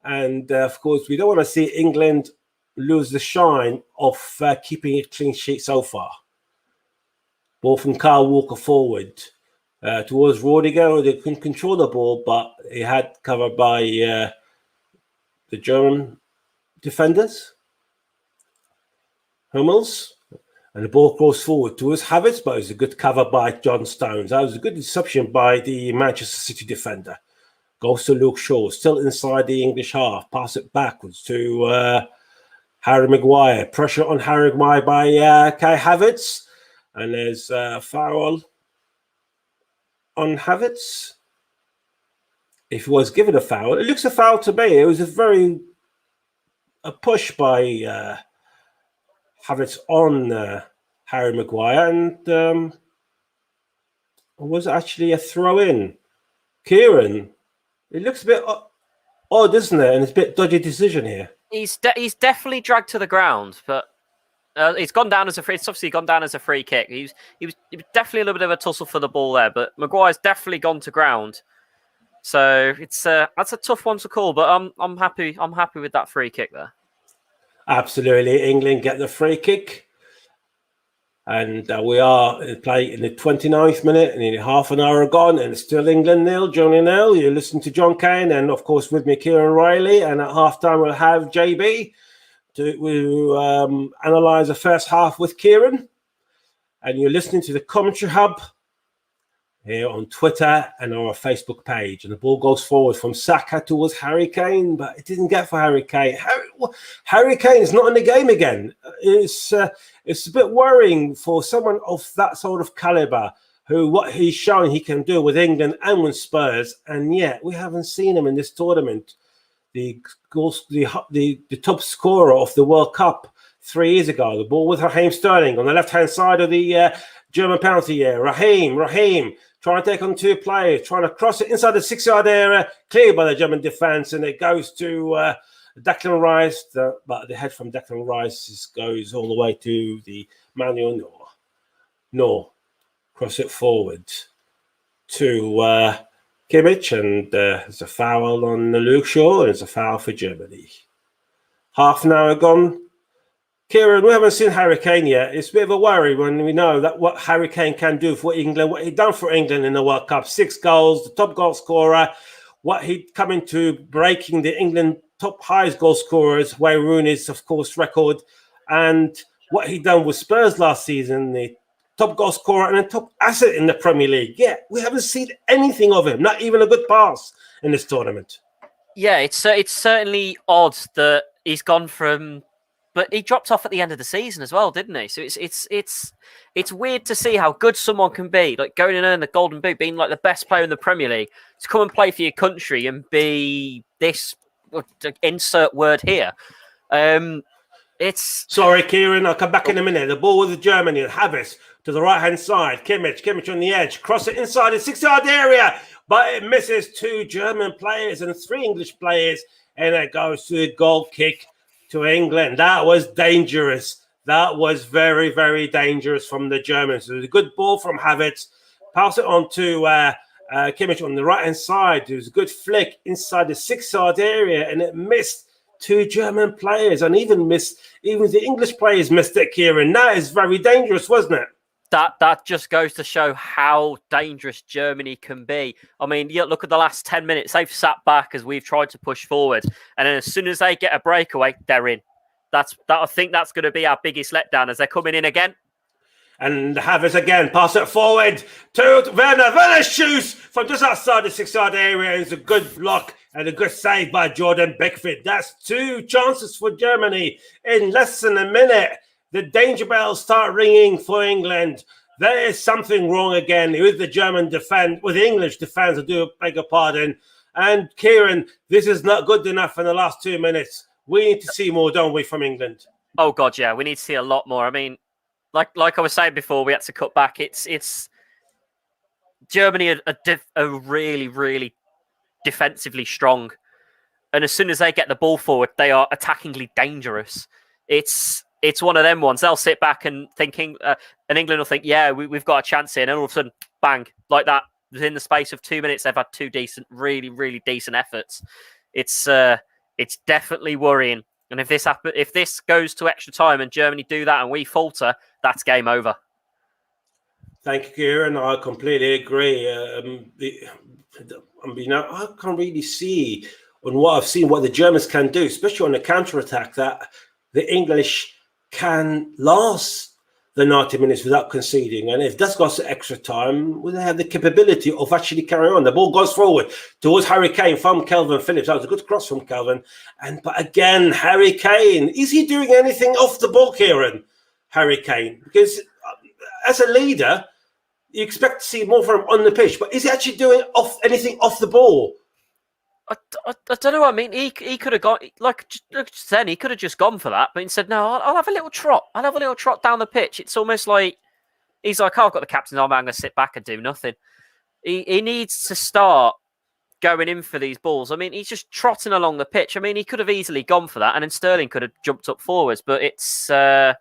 And, of course, we don't want to see England lose the shine of keeping a clean sheet so far. Ball from Kyle Walker forward towards Rudiger. They couldn't control the ball, but he had covered by the German defenders. Hummels. And the ball goes forward towards Havertz, but it was a good cover by John Stones. That was a good interception by the Manchester City defender. Goes to Luke Shaw, still inside the English half. Pass it backwards to Harry Maguire. Pressure on Harry Maguire by Kai Havertz. And there's a foul on Havertz. If he was given a foul, it looks a foul to me. It was a push by Havertz on Harry Maguire, and it was actually a throw-in. Kieran, it looks a bit odd, isn't it? And it's a bit dodgy decision here. He's definitely dragged to the ground, but it's gone down as a free. It's obviously gone down as a free kick. He was definitely a little bit of a tussle for the ball there, but Maguire's definitely gone to ground. So it's that's a tough one to call, but I'm happy. I'm happy with that free kick there. Absolutely, England get the free kick. And we are playing in the 29th minute, and nearly half an hour gone, and it's still England 0, Johnny 0. You're listening to John Kane, and of course with me, Kieran Riley. And at halftime, we'll have JB to analyse the first half with Kieran. And you're listening to the Commentary Hub here on Twitter and our Facebook page. And the ball goes forward from Saka towards Harry Kane, but it didn't get for Harry Kane. Harry Kane is not in the game again. It's a bit worrying for someone of that sort of calibre, who what he's shown he can do with England and with Spurs, and yet we haven't seen him in this tournament. The top scorer of the World Cup 3 years ago, the ball with Raheem Sterling on the left-hand side of the German penalty area. Raheem trying to take on 2 players, trying to cross it inside the 6-yard area, cleared by the German defence, and it goes to Declan Rice, but the head from Declan Rice goes all the way to the Manuel Neuer. Neuer cross it forward to Kimmich, and there's a foul on Luke Shaw, and it's a foul for Germany. Half an hour gone. Kieran, we haven't seen Harry Kane yet. It's a bit of a worry when we know that what Harry Kane can do for England, what he'd done for England in the World Cup. 6 goals, the top goal scorer, what he'd come into breaking the England top highest goal scorers, Wayne Rooney's, of course, record, and what he'd done with Spurs last season, the top goal scorer and a top asset in the Premier League. Yeah, we haven't seen anything of him, not even a good pass in this tournament. Yeah, it's certainly odd that he's gone from... But he dropped off at the end of the season as well, didn't he? So it's weird to see how good someone can be, like going and earn the Golden Boot, being like the best player in the Premier League, to come and play for your country and be this, insert word here. It's sorry, Kieran. I'll come back in a minute. The ball with Germany and Havertz to the right-hand side. Kimmich on the edge. Cross it inside the 6-yard area, but it misses 2 German players and 3 English players, and it goes to a goal kick to England. That was dangerous. That was very, very dangerous from the Germans. It was a good ball from Havertz. Pass it on to Kimmich on the right-hand side. There was a good flick inside the 6-yard area, and it missed 2 German players, and even the English players missed it, Kieran. That is very dangerous, wasn't it? That just goes to show how dangerous Germany can be. I mean, you look at the last 10 minutes. They've sat back as we've tried to push forward. And then as soon as they get a breakaway, they're in. I think that's going to be our biggest letdown as they're coming in again. And Havertz again, pass it forward to Werner. Werner shoots from just outside the 6-yard area. It's a good block and a good save by Jordan Pickford. That's 2 chances for Germany in less than a minute. The danger bells start ringing for England. There is something wrong again with the German defense, with the English defense, I do beg your pardon. And Kieran, this is not good enough in the last 2 minutes. We need to see more, don't we, from England? Oh, God, yeah. We need to see a lot more. I mean, like I was saying before, we had to cut back. It's Germany are really, really defensively strong. And as soon as they get the ball forward, they are attackingly dangerous. It's one of them ones. They'll sit back and thinking, and England will think, yeah, we've got a chance here. And all of a sudden, bang, like that. Within the space of 2 minutes, they've had 2 decent, really, really decent efforts. It's definitely worrying. And if this goes to extra time and Germany do that and we falter, that's game over. Thank you, Kieran. I completely agree. I can't really see on what I've seen what the Germans can do, especially on the counter-attack, that the English can last the 90 minutes without conceding. And if that's got extra time, well, they have the capability of actually carrying on. The ball goes forward towards Harry Kane from Calvin Phillips. That was a good cross from Calvin. But again, Harry Kane, is he doing anything off the ball, Kieran? Harry Kane? Because as a leader, you expect to see more from him on the pitch, but is he actually doing anything off the ball? I don't know. I mean, he could have gone, like then he could have just gone for that, but he said, no, I'll have a little trot. I'll have a little trot down the pitch. It's almost like he's like, oh, I've got the captain's arm. I'm going to sit back and do nothing. He needs to start going in for these balls. I mean, he's just trotting along the pitch. I mean, he could have easily gone for that, and then Sterling could have jumped up forwards, but it's one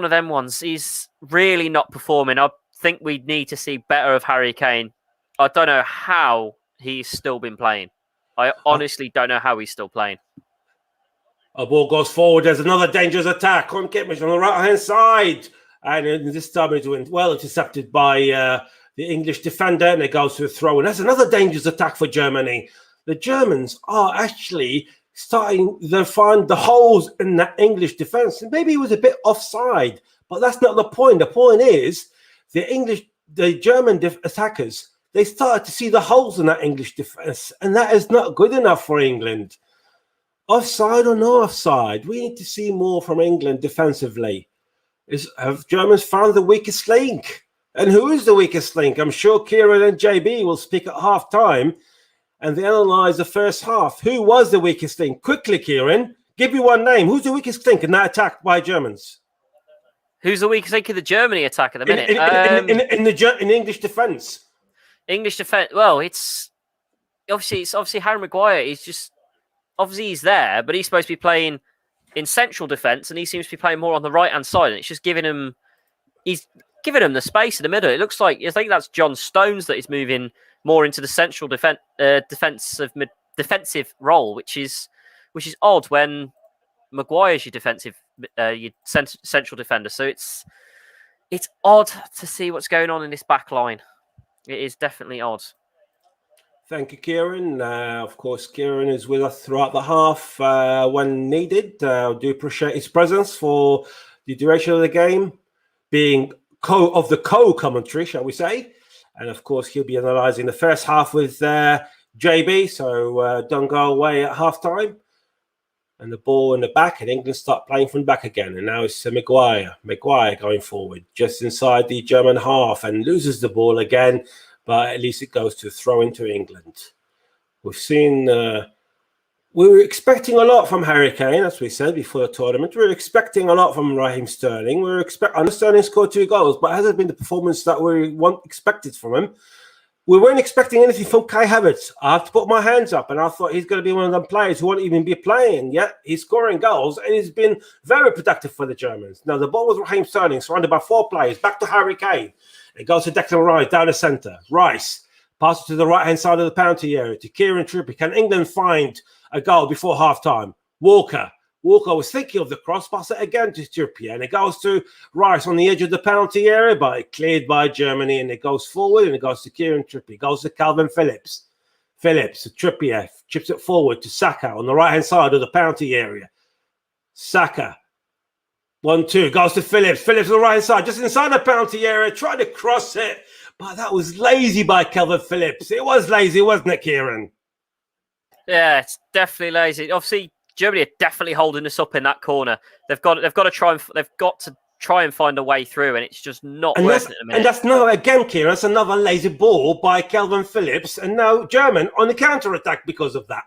of them ones. He's really not performing. I think we need to see better of Harry Kane. I don't know how he's still been playing. I honestly don't know how he's still playing. A ball goes forward. There's another dangerous attack on Kimmich on the right-hand side. And this time it's well intercepted by the English defender, and it goes to a throw. And that's another dangerous attack for Germany. The Germans are actually starting to find the holes in that English defence. And maybe it was a bit offside, but that's not the point. The point is the German attackers, they started to see the holes in that English defence, and that is not good enough for England. Offside or no offside, we need to see more from England defensively. Have Germans found the weakest link? And who is the weakest link? I'm sure Kieran and JB will speak at half-time, and they analyse the first half. Who was the weakest link? Quickly, Kieran, give me one name. Who's the weakest link in that attack by Germans? Who's the weakest link in the Germany attack at the minute? In English defence. English defence. Well, it's obviously Harry Maguire. He's there, but he's supposed to be playing in central defence, and he seems to be playing more on the right hand side. And it's just giving him the space in the middle. It looks like I think that's John Stones that is moving more into the central defensive role, which is odd when Maguire's your central defender. So it's odd to see what's going on in this back line. It is definitely odd. Thank you, Kieran. Of course, Kieran is with us throughout the half when needed. I do appreciate his presence for the duration of the game, being co-commentary, shall we say. And, of course, he'll be analysing the first half with JB, so don't go away at half-time. And the ball in the back, and England start playing from the back again. And now it's Maguire going forward, just inside the German half, and loses the ball again. But at least it goes to throw into England. We've seen, we were expecting a lot from Harry Kane, as we said before the tournament. We were expecting a lot from Raheem Sterling. I know Sterling scored 2 goals, but it hasn't been the performance that we expected from him. we weren't expecting anything from Kai Havertz. I have to put my hands up, and I thought he's going to be one of them players who won't even be playing. Yet he's scoring goals, and he's been very productive for the Germans. Now, the ball was Raheem Sterling, surrounded by 4 players, back to Harry Kane. It goes to Declan Rice down the centre. Rice passes to the right-hand side of the penalty area to Kieran Trippier. Can England find a goal before half-time? Walker was thinking of the cross, pass it again to Trippier, and it goes to Rice on the edge of the penalty area, but it cleared by Germany, and it goes forward, and it goes to Kieran Trippier. It goes to Calvin Phillips. Trippier chips it forward to Saka on the right-hand side of the penalty area. Saka, 1-2, goes to Phillips. Phillips on the right-hand side, just inside the penalty area, tried to cross it, but that was lazy by Calvin Phillips. It was lazy, wasn't it, Kieran? Yeah, it's definitely lazy. Obviously, Germany are definitely holding us up in that corner. They've got to try and find a way through, and it's just not working at the minute. And that's now again, Kieran. That's another lazy ball by Calvin Phillips, and now German on the counter attack because of that.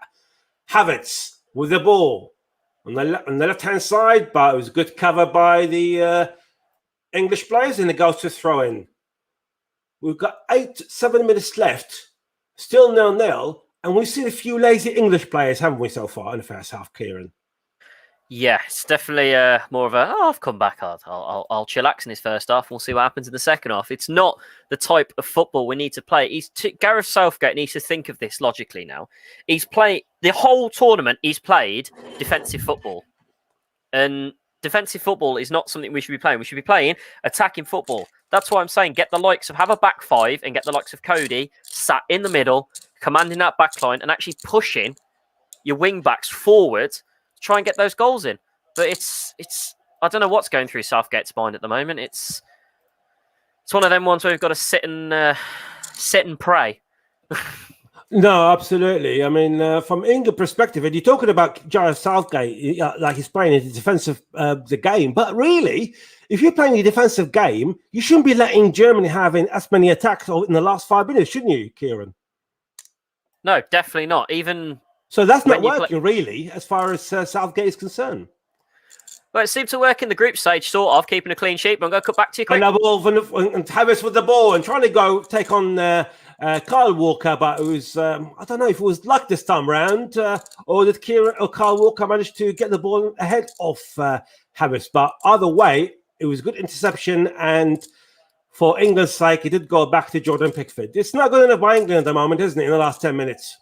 Havertz with the ball on the left hand side, but it was a good cover by the English players, and it goes to throw in. We've got 7 minutes left, still 0-0. And we've seen a few lazy English players, haven't we, so far in the first half, Kieran? Yeah, it's definitely more of I've come back. I'll chillax in his first half. We'll see what happens in the second half. It's not the type of football we need to play. Gareth Southgate needs to think of this logically now. He's played the whole tournament. He's played defensive football, and defensive football is not something we should be playing. We should be playing attacking football. That's why I'm saying get the likes of have a back 5 and get the likes of Cody sat in the middle, commanding that back line and actually pushing your wing backs forward to try and get those goals in. But it's I don't know what's going through Southgate's mind at the moment. It's one of them ones where we've got to sit and pray. No, absolutely. I mean, from England perspective, and you're talking about Gareth Southgate, like he's playing in the defensive the game, but really, if you're playing a defensive game, you shouldn't be letting Germany have as many attacks in the last 5 minutes, shouldn't you, Kieran? No, definitely not. Even so, that's not working really, as far as Southgate is concerned. Well, it seemed to work in the group stage, sort of, keeping a clean sheet. But I'm going to cut back to you quick. And Havertz with the ball and trying to go take on Kyle Walker, but it was I don't know if it was luck this time round, or did Kyle Walker manage to get the ball ahead of Havertz? But either way, it was a good interception, and for England's sake, it did go back to Jordan Pickford. It's not good enough by England at the moment, isn't it? In the last 10 minutes.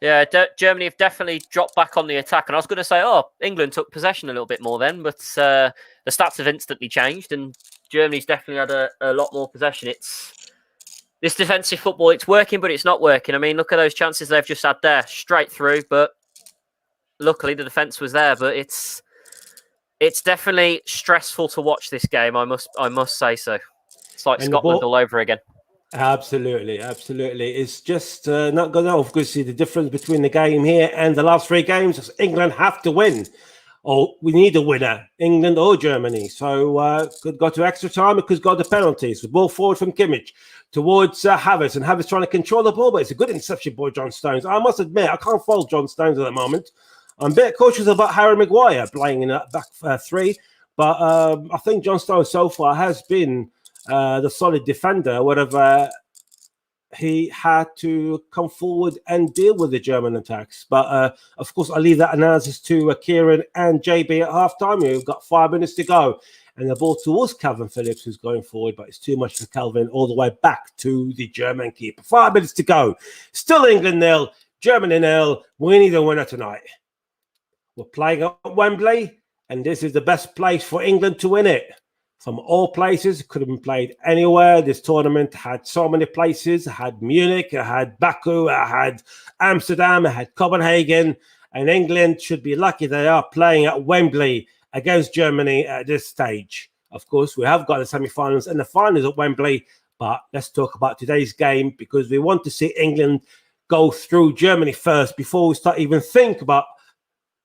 Yeah, Germany have definitely dropped back on the attack. And I was going to say, England took possession a little bit more then, but the stats have instantly changed, and Germany's definitely had a lot more possession. It's this defensive football, it's working, but it's not working. I mean, look at those chances they've just had there, straight through, but luckily the defence was there. But it's definitely stressful to watch this game, I must say so. It's like Scotland all over again. Absolutely. It's just not going to, of course, see the difference between the game here and the last 3 games. England have to win. Or we need a winner, England or Germany. So could go to extra time. It could go to penalties. The ball forward from Kimmich towards Havertz. And Havertz trying to control the ball, but it's a good interception by John Stones. I must admit, I can't fault John Stones at the moment. I'm a bit cautious about Harry Maguire playing in that back 3. But I think John Stones so far has been the solid defender, whatever he had to come forward and deal with the German attacks. But of course, I'll leave that analysis to Kieran and JB at halftime. We've got 5 minutes to go, and the ball towards Calvin Phillips, who's going forward, but it's too much for Calvin, all the way back to the German keeper. 5 minutes to go. Still England 0, Germany 0. We need a winner tonight. We're playing at Wembley, and this is the best place for England to win it. From all places, it could have been played anywhere. This tournament had so many places. It had Munich, it had Baku, it had Amsterdam, it had Copenhagen. And England should be lucky they are playing at Wembley against Germany at this stage. Of course, we have got the semi-finals and the finals at Wembley. But let's talk about today's game, because we want to see England go through Germany first before we start even think about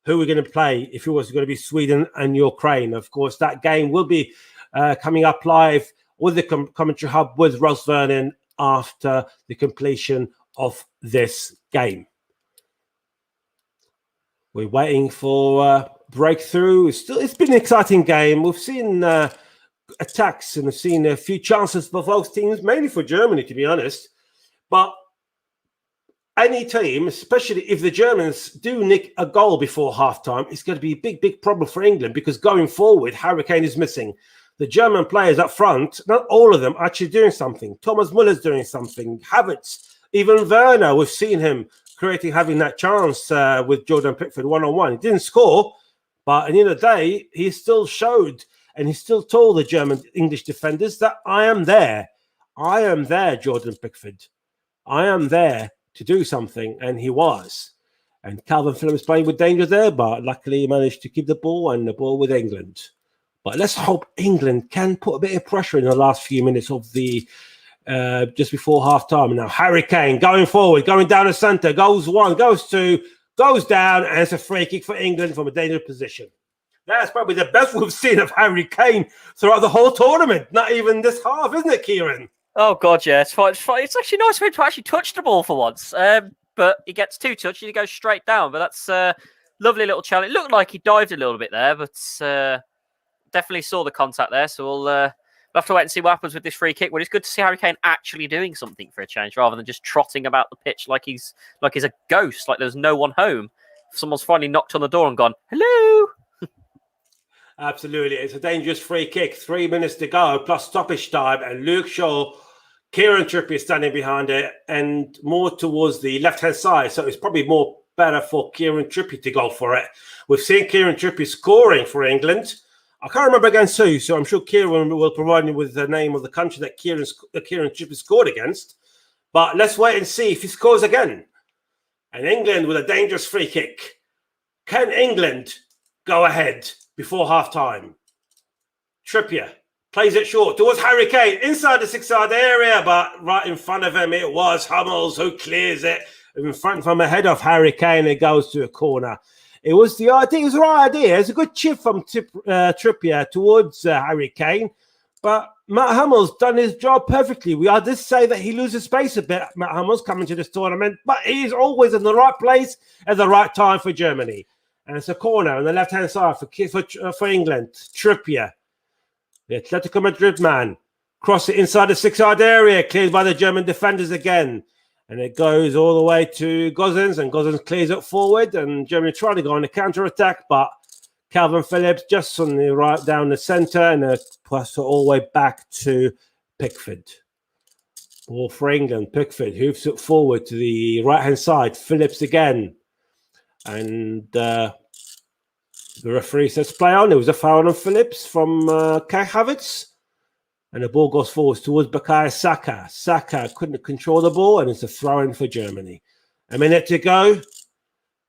who we're going to play. If it was going to be Sweden and Ukraine, of course, that game will be coming up live with the commentary hub with Ross Vernon after the completion of this game. We're waiting for breakthrough. It's been an exciting game. We've seen attacks and we've seen a few chances for both teams, mainly for Germany, to be honest. But any team, especially if the Germans do nick a goal before halftime, it's going to be a big, big problem for England because going forward, Harry Kane is missing. The German players up front, not all of them, are actually doing something. Thomas Muller's doing something. Havertz, even Werner, we've seen him having that chance with Jordan Pickford one-on-one. He didn't score, but at the end of the day, he still showed and he still told the German English defenders that I am there. I am there, Jordan Pickford. I am there to do something, and he was. And Calvin Phillips playing with danger there, but luckily he managed to keep the ball and the ball with England. But let's hope England can put a bit of pressure in the last few minutes of the just before half time. Now Harry Kane going forward, going down the centre, goes one, goes two, goes down, and it's a free kick for England from a dangerous position. That's probably the best we've seen of Harry Kane throughout the whole tournament. Not even this half, isn't it, Kieran? Oh God, yeah, it's fine. It's actually nice for him to actually touch the ball for once. But he gets two touches, he goes straight down. But that's a lovely little challenge. It looked like he dived a little bit there, but definitely saw the contact there. So we'll have to wait and see what happens with this free kick. But it's good to see Harry Kane actually doing something for a change, rather than just trotting about the pitch like he's a ghost, like there's no one home. Someone's finally knocked on the door and gone, "Hello." Absolutely. It's a dangerous free kick. 3 minutes to go, plus stoppage time. And Luke Shaw, Kieran Trippier standing behind it and more towards the left-hand side. So it's probably more better for Kieran Trippier to go for it. We've seen Kieran Trippier scoring for England. I can't remember against who, so I'm sure Kieran will provide me with the name of the country that Kieran Trippier scored against. But let's wait and see if he scores again. And England with a dangerous free kick. Can England go ahead before half-time? Trippier plays it short towards Harry Kane inside the 6-yard area, but right in front of him it was Hummels who clears it in front from ahead of Harry Kane. It goes to a corner. It was the idea. It was the right idea. It's a good chip from Trippier towards Harry Kane, but Matt Hummels done his job perfectly. We did say that he loses space a bit, Matt Hummels, coming to this tournament, but he's always in the right place at the right time for Germany. And it's a corner on the left-hand side for England. Trippier, the Atletico Madrid man, cross it inside the 6-yard area, cleared by the German defenders again. And it goes all the way to Gosens, and Gosens clears it forward. And Germany trying to go on a counter-attack, but Calvin Phillips just on the right down the centre, and a pass all the way back to Pickford. Ball for England. Pickford hooves it forward to the right-hand side. Phillips again. And the referee says play on. There was a foul on Phillips from Kai Havertz. And the ball goes forward towards Bukayo Saka. Saka couldn't control the ball, and it's a throw-in for Germany. A minute to go.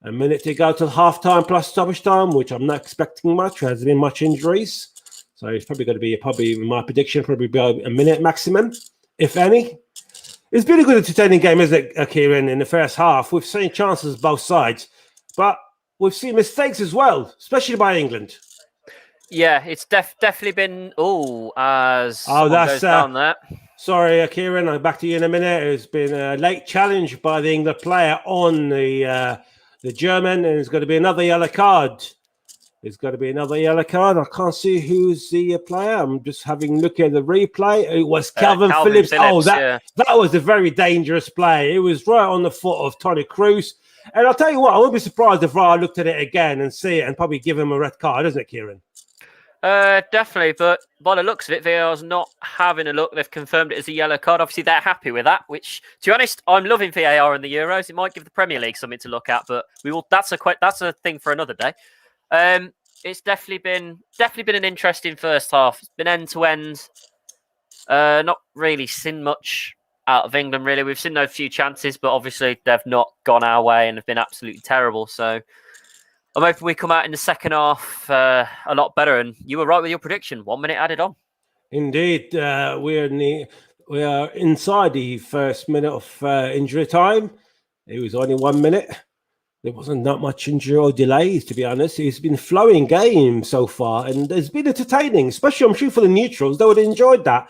A minute to go till half-time plus stoppage time, which I'm not expecting much. There hasn't been much injuries. So it's probably going to be, my prediction, probably be a minute maximum, if any. It's been a good entertaining game, isn't it, Kieran, in the first half? We've seen chances both sides, but we've seen mistakes as well, especially by England. Yeah, it's definitely been that's goes down there. Sorry, Kieran. I'm back to you in a minute. It's been a late challenge by the England player on the German, and there's going to be another yellow card. There's going to be another yellow card. I can't see who's the player. I'm just having a look at the replay. It was Calvin Phillips. That was a very dangerous play. It was right on the foot of Toni Kroos. And I'll tell you what, I wouldn't be surprised if I looked at it again and see it and probably give him a red card, isn't it, Kieran? Definitely, but by the looks of it, VAR's not having a look. They've confirmed it as a yellow card. Obviously, they're happy with that. Which, to be honest, I'm loving VAR in the Euros. It might give the Premier League something to look at, but we will. That's a thing for another day. It's definitely been an interesting first half. It's been end to end. Not really seen much out of England. Really, we've seen no few chances, but obviously they've not gone our way and have been absolutely terrible. So I'm hoping we come out in the second half a lot better. And you were right with your prediction. 1 minute added on. Indeed, we are inside the first minute of injury time. It was only 1 minute. There wasn't that much injury or delays, to be honest. It's been a flowing game so far, and it's been entertaining, especially, I'm sure, for the neutrals. They would have enjoyed that.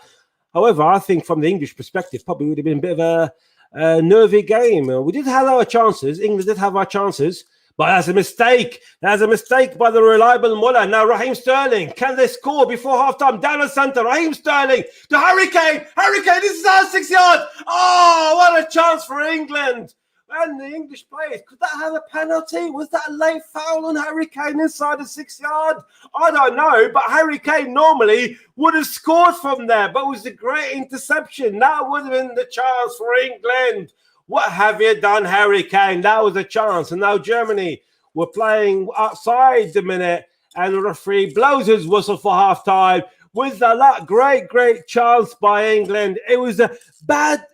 However, I think from the English perspective, probably would have been a bit of a nervy game. We did have our chances. England did have our chances, But that's a mistake. That's a mistake by the reliable Muller. Now Raheem Sterling. Can they score before halftime? Down the centre. Raheem Sterling to Harry Kane. Harry Kane. This is our 6 yard. Oh, what a chance for England. And the English players, could that have a penalty? Was that a late foul on Harry Kane inside the 6 yard? I don't know, but Harry Kane normally would have scored from there, but it was a great interception. That would have been the chance for England. What have you done, Harry Kane? That was a chance. And now Germany were playing outside the minute, and the referee blows his whistle for half-time with a great chance by England. It was a bad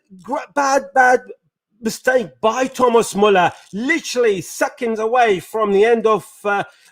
mistake by Thomas Muller, literally seconds away from the end of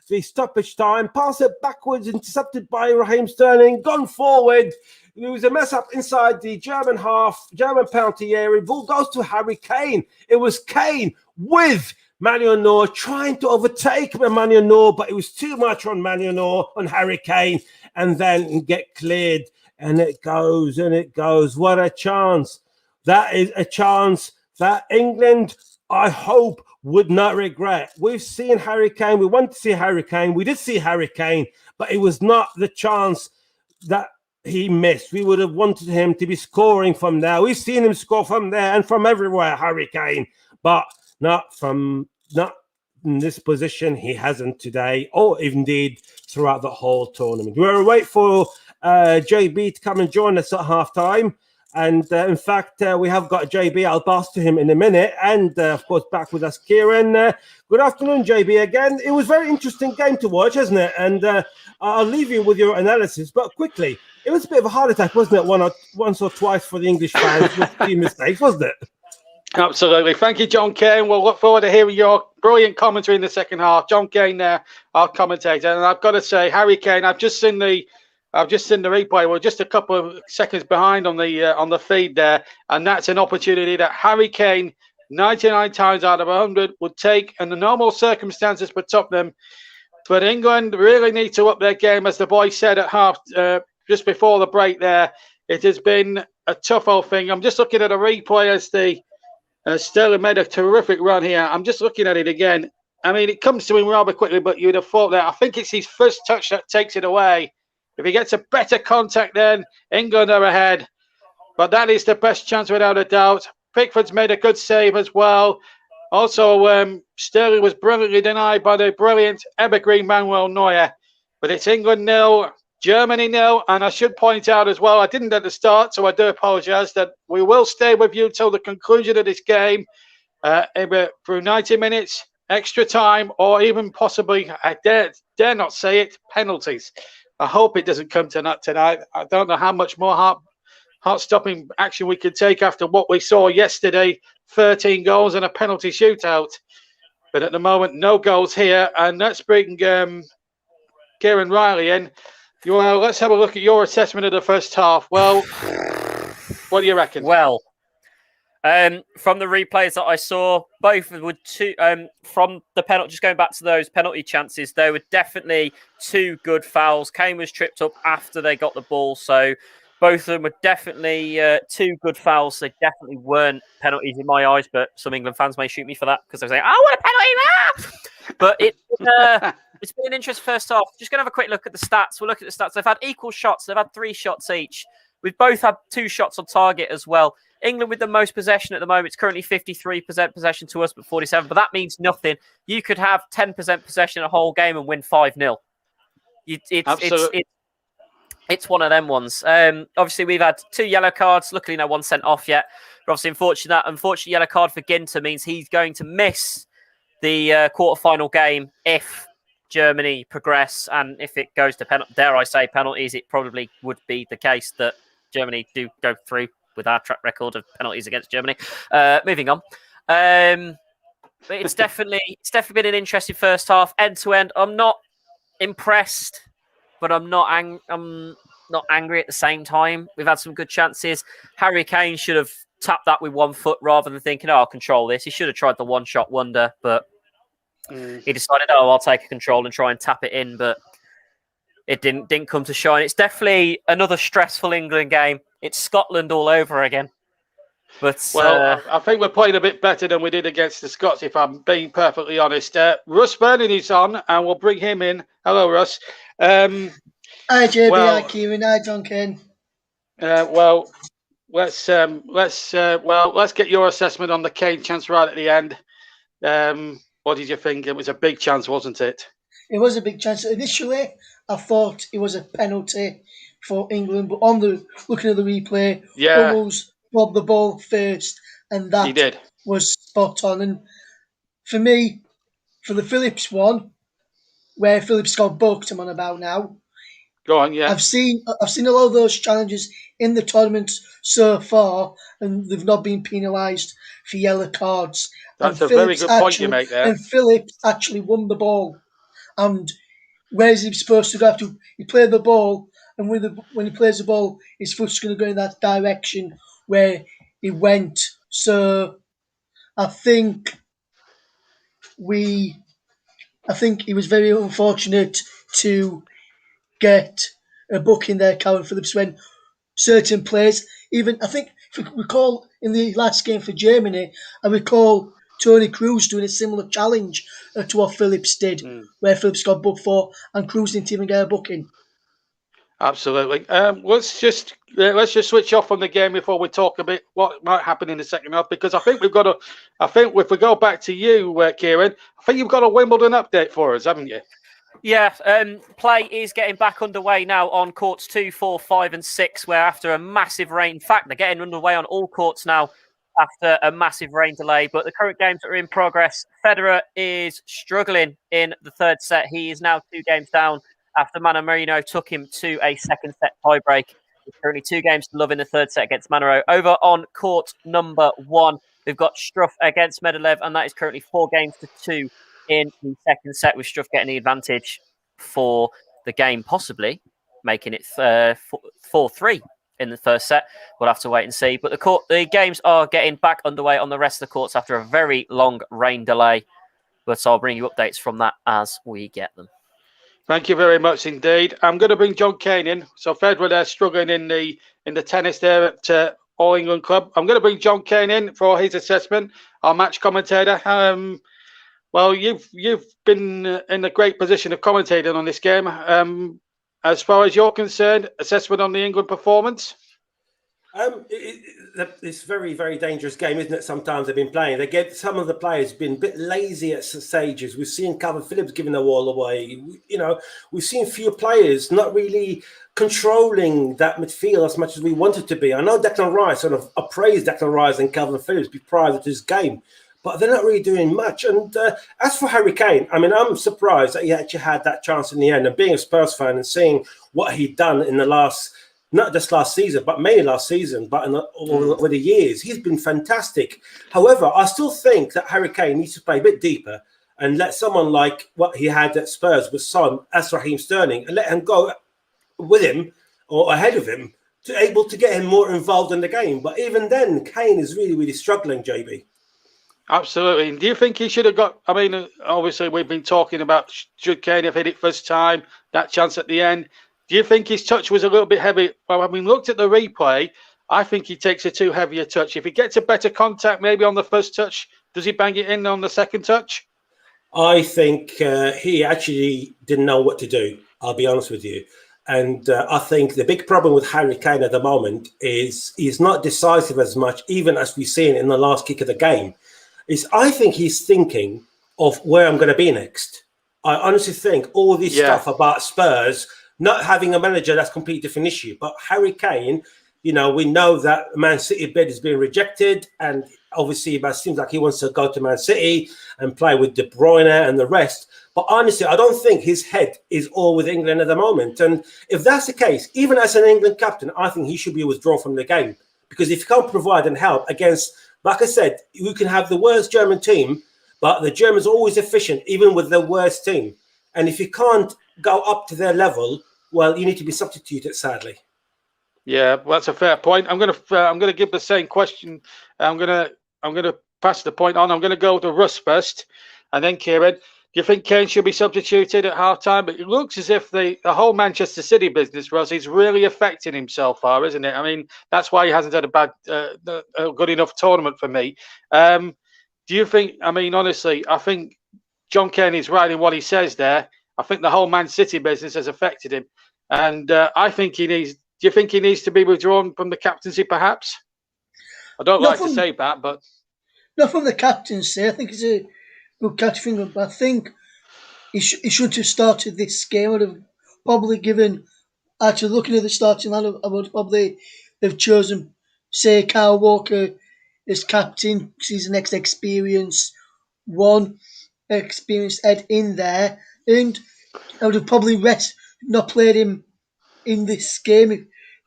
the stoppage time. Pass it backwards, intercepted by Raheem Sterling, gone forward. There was a mess up inside the German half, German penalty area. Ball goes to Harry Kane. It was Kane with Manuel Neuer trying to overtake Manuel Neuer, but it was too much on Manuel Neuer, on Harry Kane, and then get cleared. And it goes, and it goes. What a chance. That is a chance that England, I hope, would not regret. We've seen Harry Kane. We want to see Harry Kane. We did see Harry Kane, but it was not the chance that he missed. We would have wanted him to be scoring from there. We've seen him score from there and from everywhere, Harry Kane, but not in this position. He hasn't today, or indeed throughout the whole tournament. We're waiting for JB to come and join us at halftime. And in fact, we have got JB. I'll pass to him in a minute. And of course, back with us, Kieran. Good afternoon, JB, again. It was a very interesting game to watch, hasn't it? And I'll leave you with your analysis. But quickly, it was a bit of a heart attack, wasn't it? Once or twice for the English fans with a few mistakes, wasn't it? Absolutely. Thank you, John Kane. We'll look forward to hearing your brilliant commentary in the second half. John Kane there, our commentator. And I've got to say, Harry Kane, I've just seen the replay. We're just a couple of seconds behind on the feed there, and that's an opportunity that Harry Kane, 99 times out of 100, would take in the normal circumstances for Tottenham. But England really need to up their game, as the boy said at half, just before the break. There, it has been a tough old thing. I'm just looking at a replay as the Sterling made a terrific run here. I'm just looking at it again. I mean, it comes to him rather quickly, but you'd have thought that. I think it's his first touch that takes it away. If he gets a better contact, then England are ahead. But that is the best chance without a doubt. Pickford's made a good save as well. Also, Sterling was brilliantly denied by the brilliant evergreen Manuel Neuer. But it's England 0, Germany 0. And I should point out as well, I didn't at the start, so I do apologise, that we will stay with you till the conclusion of this game, through 90 minutes, extra time, or even possibly, I dare not say it, penalties. I hope it doesn't come to that tonight. I don't know how much more heart-stopping action we could take after what we saw yesterday, 13 goals and a penalty shootout. But at the moment, no goals here. And let's bring Kieran Riley in. Let's have a look at your assessment of the first half. Well, what do you reckon? Well, from the replays that I saw, both were two. From the penalty, just going back to those penalty chances, there were definitely two good fouls. Kane was tripped up after they got the ball, so both of them were definitely two good fouls. They definitely weren't penalties in my eyes, but some England fans may shoot me for that because they're saying, "Oh, what a penalty!" But it's been an interesting first half. Just going to have a quick look at the stats. We'll look at the stats. They've had equal shots. They've had 3 shots each. We've both had 2 shots on target as well. England with the most possession at the moment. It's currently 53% possession to us, but 47%. But that means nothing. You could have 10% possession a whole game and win 5-0. It's one of them ones. Obviously, we've had 2 yellow cards. Luckily, no one sent off yet. But obviously, unfortunate yellow card for Ginter means he's going to miss the quarter-final game if Germany progress. And if it goes to penalties, it probably would be the case that Germany do go through with our track record of penalties against Germany. Moving on. But it's definitely been an interesting first half, end to end. I'm not impressed, but I'm not angry at the same time. We've had some good chances. Harry Kane should have tapped that with 1 foot rather than thinking, "Oh, I'll control this." He should have tried the one-shot wonder, but he decided, "Oh, I'll take a control and try and tap it in." But it didn't come to shine. It's definitely another stressful England game. It's Scotland all over again. But Well, I think we're playing a bit better than we did against the Scots, if I'm being perfectly honest. Russ Vernon is on, and we'll bring him in. Hello, Russ. Hi, JB. well- Hi, Kieran. Hi, John Kane. Well, let's get your assessment on the Kane chance right at the end. What did you think? It was a big chance, wasn't it? It was a big chance. Initially, I thought it was a penalty for England, but looking at the replay, Yeah, almost robbed the ball first, and he that did. was spot on. And for me, for the Phillips one, where Phillips got booked, I'm on about now. Go on, yeah. I've seen a lot of those challenges in the tournament so far, and they've not been penalised for yellow cards. That's and a very Phillips good point you make there. And Phillips actually won the ball. And where's he supposed to go? He played the ball, and when he plays the ball, his foot's going to go in that direction where he went. So I think he was very unfortunate to get a booking there, Karen Phillips, when certain players, even I think if you recall in the last game for Germany, I recall Tony Cruz doing a similar challenge to what Phillips did, where Phillips got booked for and Cruz didn't even get a booking. Absolutely. Let's just switch off on the game before we talk a bit what might happen in the second half, because I think if we go back to you, Kieran, I think you've got a Wimbledon update for us, haven't you? Yeah, play is getting back underway now on courts 2, 4, 5 and 6, where after a massive rain, in fact, they're getting underway on all courts now after a massive rain delay. But the current games that are in progress, Federer is struggling in the third set. He is now 2 games down after Mannarino took him to a second set tiebreak. He's currently 2 games to love in the third set against Mannarino. Over on court number 1, we've got Struff against Medvedev, and that is currently 4 games to 2 in the second set, with Struff getting the advantage for the game, possibly making it 4-3 in the first set. We'll have to wait and see. But the games are getting back underway on the rest of the courts after a very long rain delay. But I'll bring you updates from that as we get them. Thank you very much indeed. I'm going to bring John Kane in. So Federer there struggling in the tennis there at All England Club. I'm going to bring John Kane in for his assessment, our match commentator. Well, you've been in a great position of commentating on this game. As far as you're concerned, assessment on the England performance? It's a very, very dangerous game, isn't it? Sometimes they've been playing. Some of the players been a bit lazy at stages. We've seen Calvin Phillips giving the wall away. We've seen few players not really controlling that midfield as much as we wanted to be. I know Declan Rice, sort of appraised Declan Rice and Calvin Phillips prior to this game, but they're not really doing much. And as for Harry Kane, I mean, I'm surprised that he actually had that chance in the end. And being a Spurs fan and seeing what he'd done in the not just last season, but mainly last season, but over the years, he's been fantastic. However, I still think that Harry Kane needs to play a bit deeper and let someone like what he had at Spurs with Son, as Raheem Sterling, and let him go with him or ahead of him to able to get him more involved in the game. But even then, Kane is really, really struggling, JB. Absolutely. And do you think he should have got, I mean, obviously we've been talking about should Kane have hit it first time, that chance at the end. Do you think his touch was a little bit heavy? Well, I mean, looked at the replay, I think he takes a too heavy a touch. If he gets a better contact maybe on the first touch, does he bang it in on the second touch? I think he actually didn't know what to do, I'll be honest with you. And I think the big problem with Harry Kane at the moment is he's not decisive as much, even as we've seen in the last kick of the game. I think he's thinking of where I'm going to be next. I honestly think all this stuff about Spurs not having a manager, that's a completely different issue. But Harry Kane, we know that Man City bid is being rejected, and obviously it seems like he wants to go to Man City and play with De Bruyne and the rest. But honestly, I don't think his head is all with England at the moment. And if that's the case, even as an England captain, I think he should be withdrawn from the game. Because if you can't provide and help against, like I said, we can have the worst German team, but the Germans are always efficient, even with the worst team. And if you can't go up to their level, well, you need to be substituted, sadly. Yeah, well, that's a fair point. I'm gonna give the same question. I'm gonna pass the point on. I'm gonna go to Russ first, and then Kieran. Do you think Kane should be substituted at half-time? But it looks as if the whole Manchester City business, Ross, is really affecting him so far, isn't it? I mean, that's why he hasn't had a good enough tournament for me. Do you think, I mean, honestly, I think John Kane is right in what he says there. I think the whole Man City business has affected him. And I think he needs, do you think he needs to be withdrawn from the captaincy, perhaps? I don't like to say that, but... Not from the captaincy. I think he's a good captain, but I think he shouldn't have started this game. I would have probably given, actually looking at the starting lineup, I would probably have chosen, say, Kyle Walker as captain, because he's the next experienced head in there. And I would have probably not played him in this game if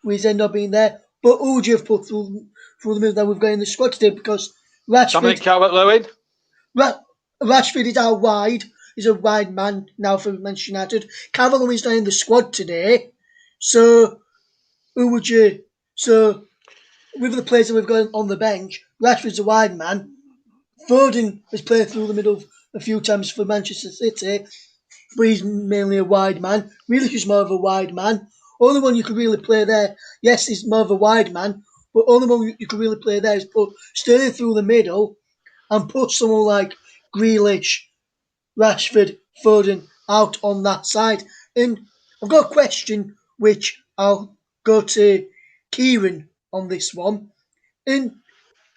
he's ended up being there. But who would you have put through the middle that we've got in the squad today? Because Dominic Calvert-Lewin? Rashford is our wide. He's a wide man now for Manchester United. Calvert-Lewin's not in the squad today. So, who would you... So, with the players that we've got on the bench, Rashford's a wide man. Foden has played through the middle a few times for Manchester City, but he's mainly a wide man. Really, he's more of a wide man. Only one you could really play there, yes, he's more of a wide man, but only one you could really play there is put Sterling through the middle and put someone like Grealish, Rashford, Foden out on that side. And I've got a question which I'll go to Kieran on this one. And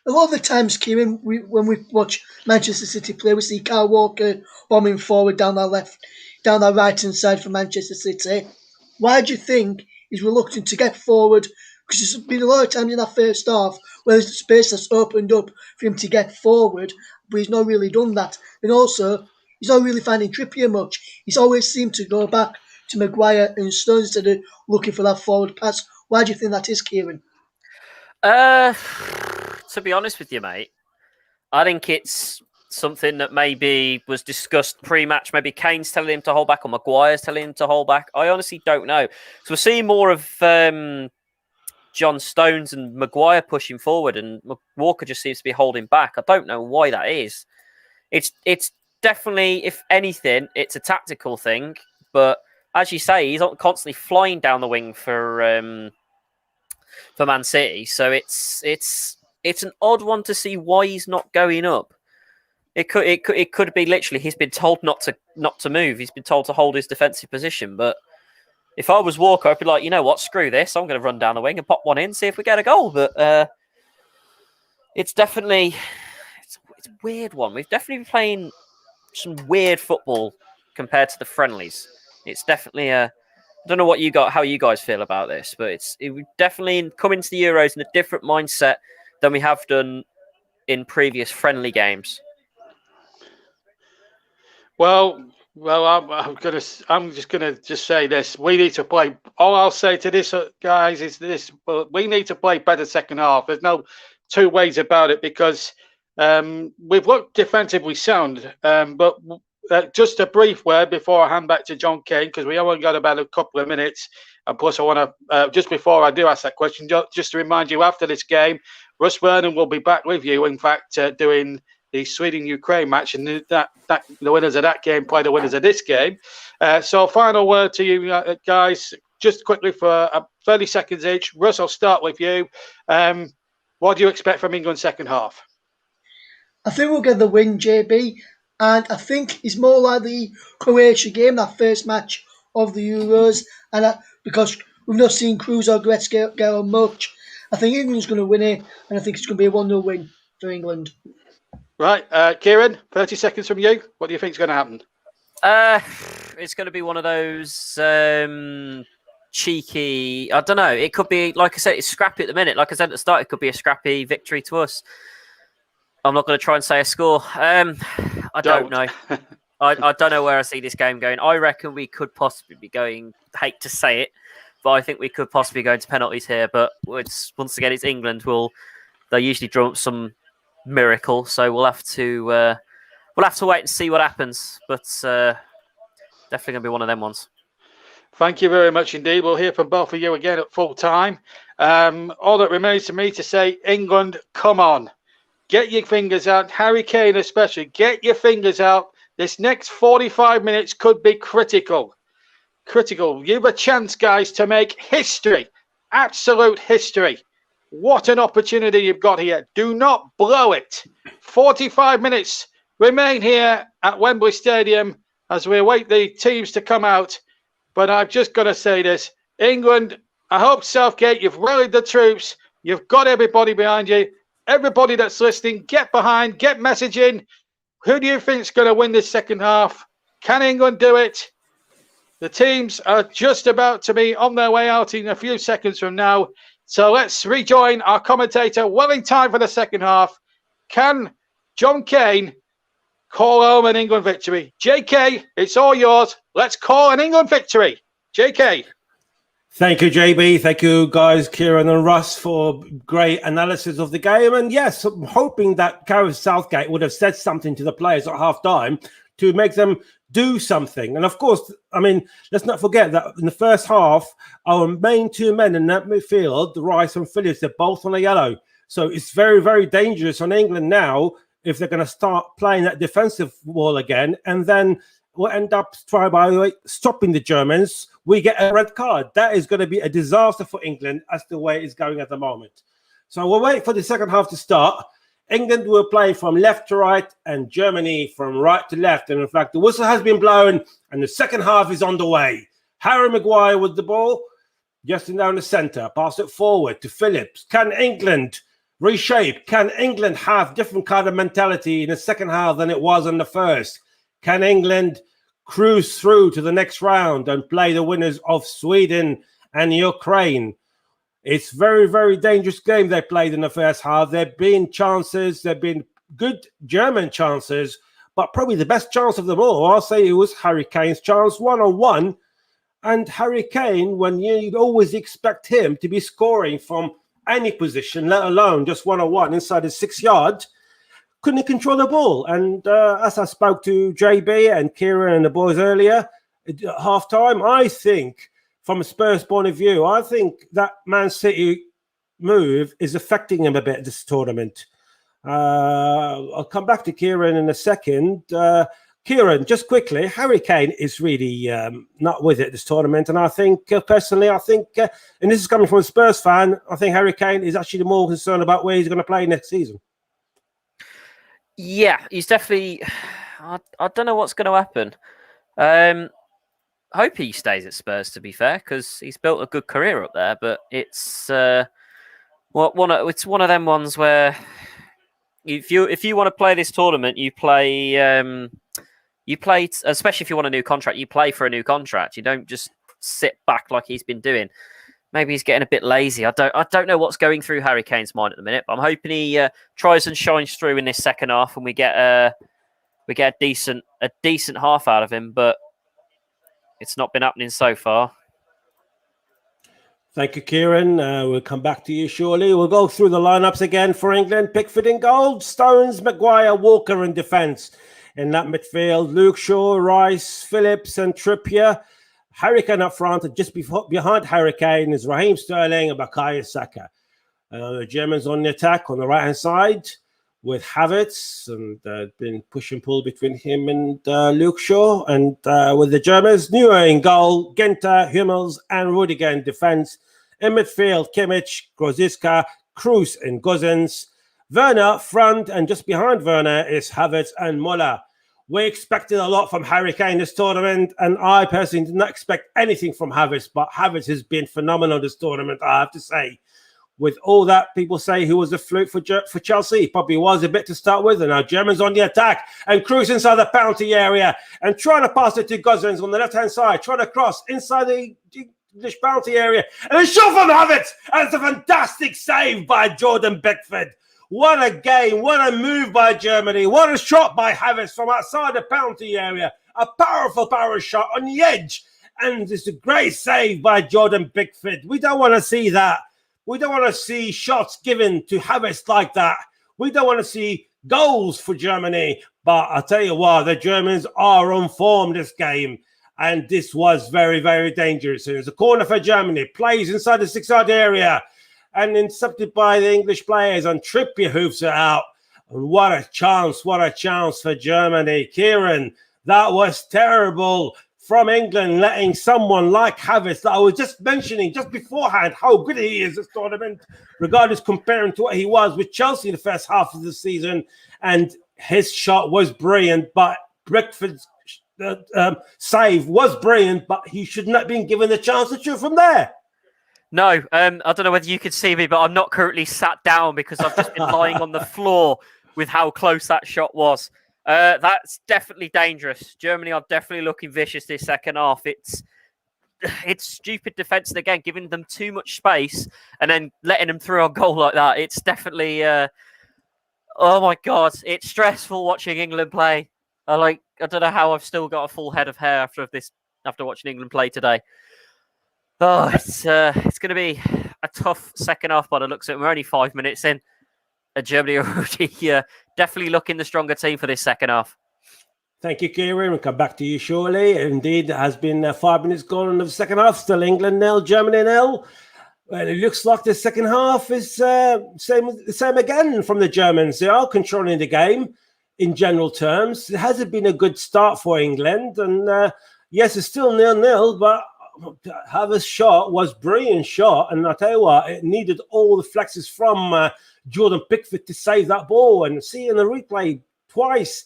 a lot of the times, Kieran, when we watch Manchester City play, we see Kyle Walker bombing forward down that right-hand side for Manchester City. Why do you think he's reluctant to get forward? Because there's been a lot of times in that first half where there's space that's opened up for him to get forward, but he's not really done that. And also, he's not really finding Trippier much. He's always seemed to go back to Maguire and Stones instead of looking for that forward pass. Why do you think that is, Kieran? To be honest with you, mate, I think it's something that maybe was discussed pre-match. Maybe Kane's telling him to hold back or Maguire's telling him to hold back. I honestly don't know. So we're seeing more of John Stones and Maguire pushing forward, and Walker just seems to be holding back. I don't know why that is. It's definitely, if anything, it's a tactical thing. But as you say, he's constantly flying down the wing for Man City. So it's an odd one to see why he's not going up. It could be literally he's been told not to move. He's been told to hold his defensive position. But if I was Walker, I'd be like, you know what, screw this. I'm going to run down the wing and pop one in, see if we get a goal. But it's definitely it's a weird one. We've definitely been playing some weird football compared to the friendlies. It's definitely I don't know how you guys feel about this, but we definitely come into the Euros in a different mindset than we have done in previous friendly games. Well, I'm just gonna say this. We need to play. All I'll say to this, guys, is this: we need to play better second half. There's no two ways about it because we've looked defensively sound. But just a brief word before I hand back to John Kane, because we only got about a couple of minutes. And plus, I want to just before I do ask that question, just to remind you, after this game, Russ Vernon will be back with you. In fact, doing the Sweden-Ukraine match, and the winners of that game play the winners of this game. So final word to you guys, just quickly for 30 seconds each. Russ, I'll start with you. What do you expect from England second half? I think we'll get the win, JB, and I think it's more like the Croatia game, that first match of the Euros, and because we've not seen Cruz or Goretzka get on much, I think England's going to win it, and I think it's going to be a 1-0 win for England. Right, Kieran, 30 seconds from you. What do you think is going to happen? It's going to be one of those cheeky... I don't know. It could be, like I said, it's scrappy at the minute. Like I said at the start, it could be a scrappy victory to us. I'm not going to try and say a score. I don't know. I don't know where I see this game going. I reckon we could possibly be going, hate to say it, but I think we could possibly go into penalties here. But once again, it's England. They'll usually draw up some miracle, so we'll have to wait and see what happens. But definitely going to be one of them ones. Thank you very much indeed. We'll hear from both of you again at full time. All that remains to me to say, England, come on. Get your fingers out. Harry Kane especially. Get your fingers out. This next 45 minutes could be critical. Critical. You have a chance, guys, to make history. Absolute history. What an opportunity you've got here. Do not blow it. 45 minutes remain here at Wembley Stadium as we await the teams to come out. But I've just got to say this. England, I hope, Southgate, you've rallied the troops. You've got everybody behind you. Everybody that's listening, get behind, get messaging. Who do you think is going to win this second half? Can England do it? The teams are just about to be on their way out in a few seconds from now. So let's rejoin our commentator well in time for the second half. Can John Kane call home an England victory? JK, it's all yours. Let's call an England victory. JK. Thank you, JB. Thank you, guys, Kieran and Russ, for great analysis of the game. And yes, I'm hoping that Gareth Southgate would have said something to the players at half-time to make them do something. And of course, I mean, let's not forget that in the first half, our main two men in that midfield, Rice and Phillips, they're both on a yellow. So it's very, very dangerous on England now if they're going to start playing that defensive wall again. And then we'll end up stopping the Germans. We get a red card. That is going to be a disaster for England as the way it's going at the moment. So we'll wait for the second half to start. England will play from left to right and Germany from right to left. And in fact, the whistle has been blown and the second half is on the way. Harry Maguire with the ball, just down the centre. Pass it forward to Phillips. Can England reshape? Can England have different kind of mentality in the second half than it was in the first? Can England cruise through to the next round and play the winners of Sweden and Ukraine? It's very, very dangerous game they played in the first half. There have been chances. There have been good German chances, but probably the best chance of them all, I'll say, it was Harry Kane's chance, one-on-one. And Harry Kane, when you'd always expect him to be scoring from any position, let alone just one-on-one inside the 6 yard, couldn't control the ball. And as I spoke to JB and Kieran and the boys earlier, at half-time, I think, from a Spurs point of view, I think that Man City move is affecting him a bit this tournament. I'll come back to Kieran in a second. Kieran, just quickly, Harry Kane is really not with it this tournament. And I think, personally, and this is coming from a Spurs fan, I think Harry Kane is actually more concerned about where he's going to play next season. Yeah, he's definitely... I don't know what's going to happen. I hope he stays at Spurs, to be fair, because he's built a good career up there. But it's one of them ones where if you want to play this tournament, you play, especially if you want a new contract, you play for a new contract. You don't just sit back like he's been doing. Maybe he's getting a bit lazy. I don't know what's going through Harry Kane's mind at the minute, but I'm hoping he tries and shines through in this second half, and we get a decent half out of him. But it's not been happening so far. Thank you, Kieran. We'll come back to you shortly. We'll go through the lineups again for England. Pickford in goal, Stones, Maguire, Walker in defence. In that midfield, Luke Shaw, Rice, Phillips and Trippier. Harry Kane up front, and just behind Harry Kane is Raheem Sterling and Bukayo Saka. The Germans on the attack on the right-hand side with Havertz, and been push and pull between him and Luke Shaw. And with the Germans, Neuer in goal, Ginter, Hummels, and Rudiger in defence. In midfield, Kimmich, Grosicka, Kroos and Gosens. Werner front, and just behind Werner is Havertz and Muller. We expected a lot from Harry Kane this tournament, and I personally did not expect anything from Havertz, but Havertz has been phenomenal this tournament, I have to say. With all that, people say he was a fluke for Chelsea. He probably was a bit to start with. And now Germans on the attack. And Kroos inside the penalty area. And trying to pass it to Gosens on the left-hand side. Trying to cross inside the English penalty area. And a shot from Havertz. And it's a fantastic save by Jordan Pickford. What a game. What a move by Germany. What a shot by Havertz from outside the penalty area. A powerful shot on the edge. And it's a great save by Jordan Pickford. We don't want to see that. We don't want to see shots given to Havertz like that. We don't want to see goals for Germany. But I'll tell you what, the Germans are on form this game. And this was very, very dangerous. It's a corner for Germany. Plays inside the 6 yard area. And intercepted by the English players. And Trippier hoofs it out. And what a chance for Germany. Kieran, That was terrible from England, letting someone like Havertz, that I was just mentioning just beforehand, how good he is this tournament, regardless comparing to what he was with Chelsea in the first half of the season. And his shot was brilliant, but Brentford's save was brilliant, but he should not have been given the chance to shoot from there. No, I don't know whether you could see me, but I'm not currently sat down because I've just been lying on the floor with how close that shot was. That's definitely dangerous. Germany are definitely looking vicious this second half. It's stupid defence again, giving them too much space and then letting them through a goal like that. It's definitely, oh my God, it's stressful watching England play. I don't know how I've still got a full head of hair after watching England play today. Oh, it's going to be a tough second half by the looks of it. We're only 5 minutes in. Germany are already definitely looking the stronger team for this second half. Thank you, Kieran. We'll come back to you shortly. Indeed, it has been 5 minutes gone in the second half. Still England 0, Germany 0. Well, it looks like the second half is same again from the Germans. They are controlling the game in general terms. It hasn't been a good start for England. And yes, it's still 0-0, but Havertz's shot was brilliant shot. And I tell you what, it needed all the flexes from Jordan Pickford to save that ball. And see in the replay twice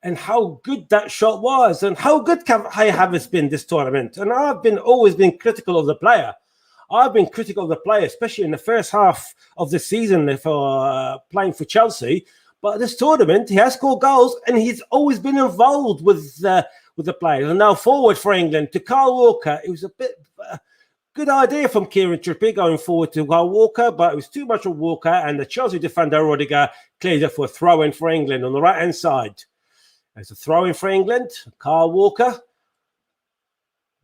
and how good that shot was and how good Havertz been this tournament. And I've always been critical of the player. I've been critical of the player, especially in the first half of the season for playing for Chelsea. But this tournament, he has scored goals and he's always been involved with the players. And now forward for England to Kyle Walker. It was a bit good idea from Kieran Trippier going forward to Kyle Walker, but it was too much of Walker, and the Chelsea defender Rudiger cleared it for a throw-in for England on the right-hand side. There's a throw-in for England, Kyle Walker.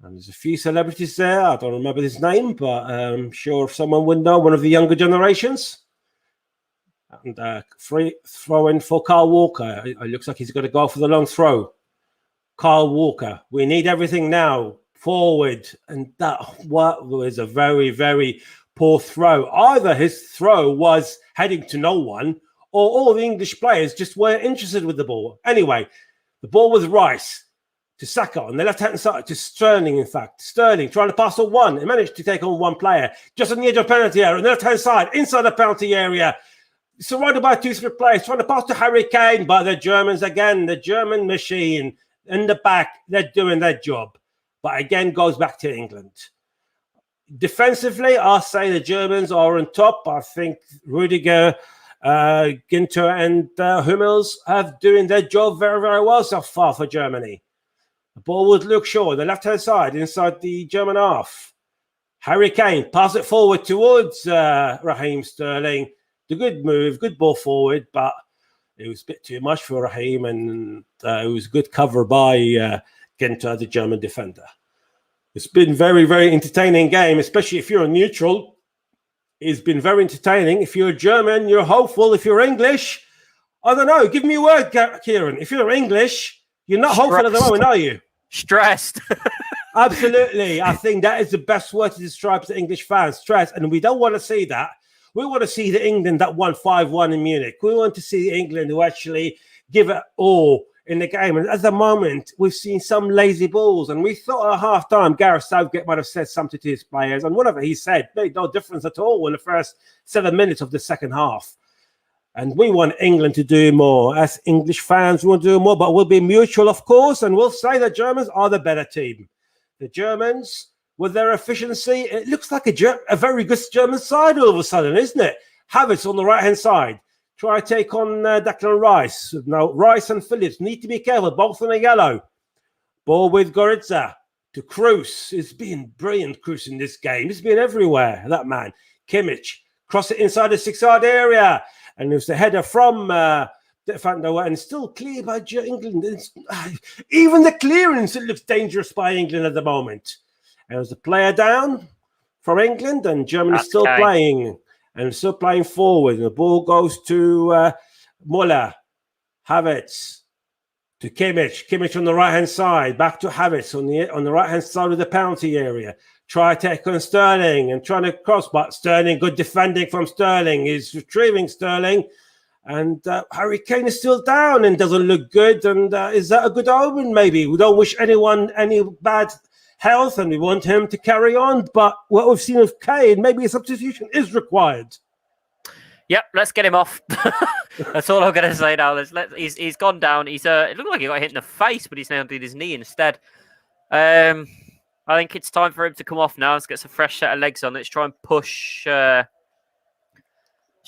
And there's a few celebrities there. I don't remember his name, but I'm sure someone would know, one of the younger generations. And free throw-in for Kyle Walker. It looks like he's going to go for the long throw. Kyle Walker, we need everything now. Forward. And that was a very, very poor throw. Either his throw was heading to no one, or all the English players just weren't interested with the ball. Anyway, the ball was Rice to Saka on the left-hand side, to Sterling, in fact. Sterling trying to pass on one. He managed to take on one player just on the edge of the penalty area. On the left-hand side, inside the penalty area. Surrounded by 2-3 players, trying to pass to Harry Kane. But the Germans, again, the German machine in the back, they're doing their job. But again, goes back to England. Defensively, I'll say the Germans are on top. I think Rudiger, Ginter and Hummels have doing their job very, very well so far for Germany. The ball with Luke Shaw, the left-hand side, inside the German half. Harry Kane, pass it forward towards Raheem Sterling. The good move, good ball forward, but it was a bit too much for Raheem, and it was good cover by Ginter, the German defender. It's been very, very entertaining game, especially if you're a neutral. It's been very entertaining. If you're a German, you're hopeful. If you're English, I don't know. Give me a word, Kieran. If you're English, you're not hopeful at the moment, are you? Stressed. Absolutely. I think that is the best word to describe the English fans. Stress. And we don't want to see that. We want to see the England that won 5-1 in Munich. We want to see England who actually give it all in the game. And at the moment, we've seen some lazy balls. And we thought at half-time, Gareth Southgate might have said something to his players. And whatever he said made no difference at all in the first 7 minutes of the second half. And we want England to do more. As English fans, we want to do more. But we'll be mutual, of course. And we'll say the Germans are the better team. The Germans, with their efficiency, it looks like a very good German side all of a sudden, isn't it? Havertz on the right-hand side. Try to take on Declan Rice. Now, Rice and Phillips need to be careful. Both on a yellow. Ball with Goretzka to Kroos. It's been brilliant, Kroos, in this game. He's been everywhere, that man. Kimmich. Cross it inside the 6-yard area. And it was the header from defender, and still clear by England. Even the clearance, it looks dangerous by England at the moment. And there's a player down from England, and Germany is still playing. And still playing forward. And the ball goes to Muller. Havertz to Kimmich. Kimmich on the right-hand side. Back to Havertz on the right-hand side of the penalty area. Try to take on Sterling and trying to cross. But Sterling, good defending from Sterling. He's retrieving Sterling. And Harry Kane is still down and doesn't look good. And is that a good omen? Maybe we don't wish anyone any bad health, and we want him to carry on. But what we've seen of Kane, maybe a substitution is required. Yep, let's get him off. That's all I'm going to say now. He's gone down. It looked like he got hit in the face, but he's now did his knee instead. I think it's time for him to come off now. Let's get some fresh set of legs on. Let's try and push.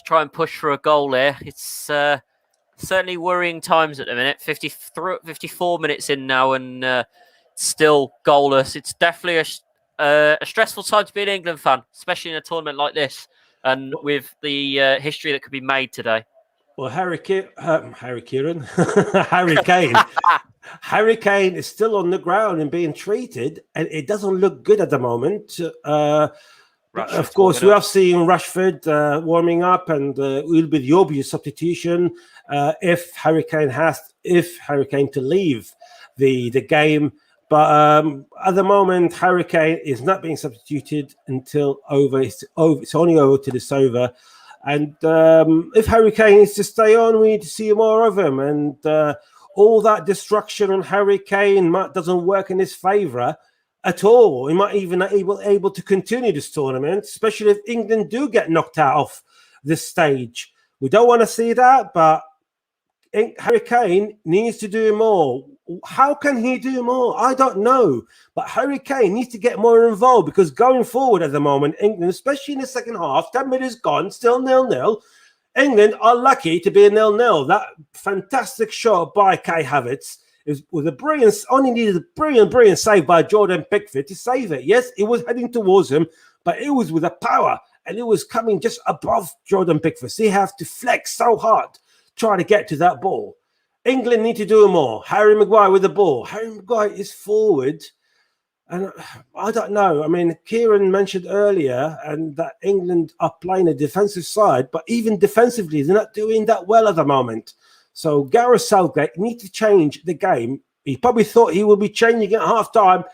Try and push for a goal here. It's certainly worrying times at the minute. 54 minutes in now and still goalless. It's definitely a stressful time to be an England fan, especially in a tournament like this and with the history that could be made today. Well, Harry Kane. Harry Kane is still on the ground and being treated, and it doesn't look good at the moment. Of course, we have seen Rashford warming up, and will be the obvious substitution if Harry Kane to leave the game. But at the moment, Harry Kane is not being substituted until It's only over till it's over. And if Harry Kane is to stay on, we need to see more of him. And all that destruction on Harry Kane doesn't work in his favour at all. He might even not able to continue this tournament, especially if England do get knocked out of this stage. We don't want to see that, but Harry Kane needs to do more. How can he do more? I don't know. But Harry Kane needs to get more involved, because going forward at the moment, England, especially in the second half, 10 minutes gone, still 0-0. England are lucky to be a 0-0. That fantastic shot by Kai Havertz was a brilliant, only needed a brilliant save by Jordan Pickford to save it. Yes, it was heading towards him, but it was with a power, and it was coming just above Jordan Pickford. So he have to flex so hard, try to get to that ball. England need to do more. Harry Maguire with the ball. Harry Maguire is forward, and I don't know. I mean, Kieran mentioned earlier and that England are playing a defensive side, but even defensively, they're not doing that well at the moment. So Gareth Southgate needs to change the game. He probably thought he would be changing at half-time.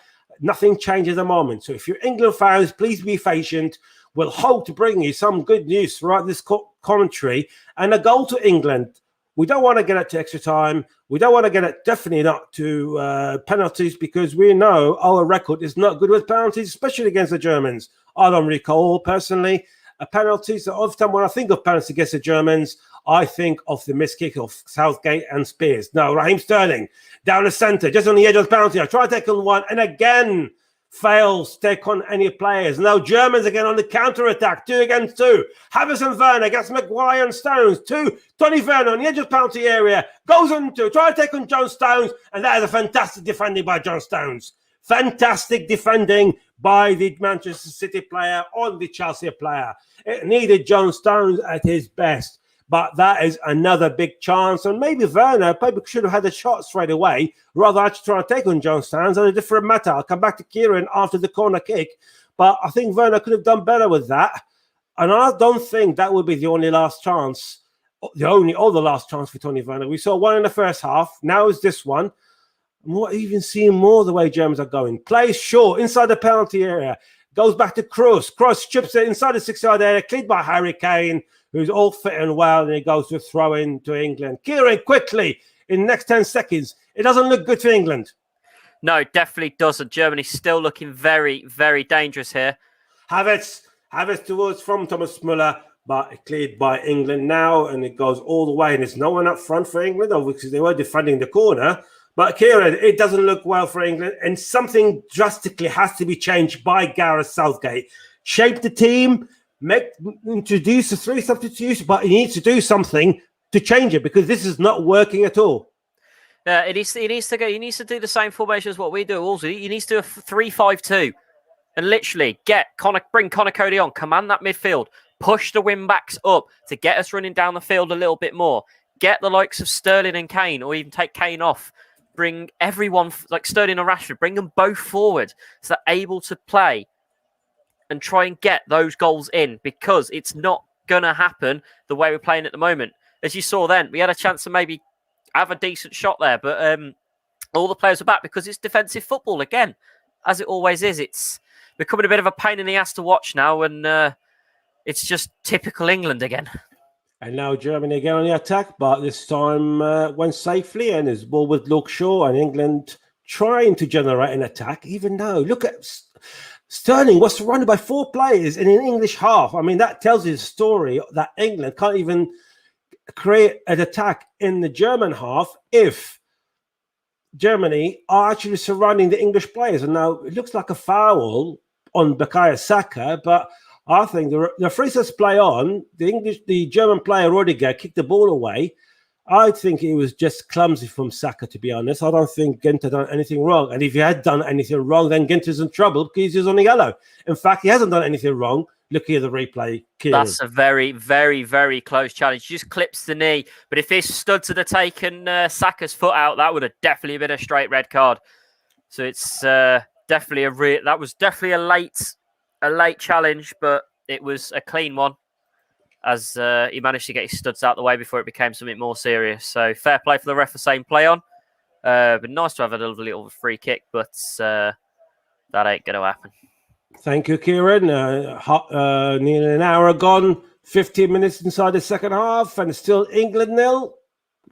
Nothing changes at the moment. So if you're England fans, please be patient. We'll hope to bring you some good news throughout this commentary and a goal to England. We don't want to get it to extra time. We don't want to get it definitely not to penalties, because we know our record is not good with penalties, especially against the Germans. I don't recall personally penalties. So often when I think of penalties against the Germans, I think of the missed kick of Southgate and Spears. No, Raheem Sterling down the centre, just on the edge of the penalty. I tried to take on one and again fails to take on any players. Now Germans again on the counter-attack, 2 against 2. Havertz and Werner against Maguire and Stones. 2, Tony Werner on the edge of the penalty area. Goes on to try to take on John Stones, and that is a fantastic defending by John Stones. Fantastic defending by the Manchester City player on the Chelsea player. It needed John Stones at his best. But that is another big chance. And maybe Werner probably should have had a shot straight away, rather actually trying to take on John Stones on a different matter. I'll come back to Kieran after the corner kick. But I think Werner could have done better with that. And I don't think that would be the only last chance, the last chance for Tony Werner. We saw one in the first half. Now is this one. And we're even seeing more the way Germans are going. Plays short inside the penalty area. Goes back to Kroos. Kroos chips it inside the 6-yard area, cleared by Harry Kane, who's all fit and well, and he goes to throw in to England. Kieran, quickly, in the next 10 seconds. It doesn't look good for England. No, definitely doesn't. Germany's still looking very, very dangerous here. Havertz towards from Thomas Müller, but cleared by England now, and it goes all the way, and there's no one up front for England, obviously they were defending the corner. But Kieran, it doesn't look well for England, and something drastically has to be changed by Gareth Southgate. Shape the team, introduce the 3 substitutes, but he needs to do something to change it, because this is not working at all. He needs to do the same formation as what we do. Also, he needs to do a 3-5-2, and literally bring Conor Cody on, command that midfield, push the wing backs up to get us running down the field a little bit more. Get the likes of Sterling and Kane, or even take Kane off. Bring everyone like Sterling and Rashford. Bring them both forward so they're able to play and try and get those goals in, because it's not going to happen the way we're playing at the moment. As you saw then, we had a chance to maybe have a decent shot there, but all the players are back because it's defensive football again, as it always is. It's becoming a bit of a pain in the ass to watch now, and it's just typical England again. And now Germany again on the attack, but this time went safely and is ball with Luke Shaw, and England trying to generate an attack, even though, look at Sterling was surrounded by 4 players in an English half. I mean, that tells you the story that England can't even create an attack in the German half if Germany are actually surrounding the English players. And now it looks like a foul on Bukayo Saka, but I think the free sets play on. The German player Rudiger kicked the ball away. I think it was just clumsy from Saka, to be honest. I don't think Ginter done anything wrong. And if he had done anything wrong, then Ginter's in trouble because he's on the yellow. In fact, he hasn't done anything wrong. Looking at the replay, Kieran. That's a very, very, very close challenge. Just clips the knee. But if his studs had taken Saka's foot out, that would have definitely been a straight red card. So it's definitely that was definitely a late challenge, but it was a clean one, as he managed to get his studs out the way before it became something more serious. So fair play for the ref for saying play on. But nice to have a little free kick, but that ain't going to happen. Thank you, Kieran. Nearly an hour gone, 15 minutes inside the second half, and still England 0,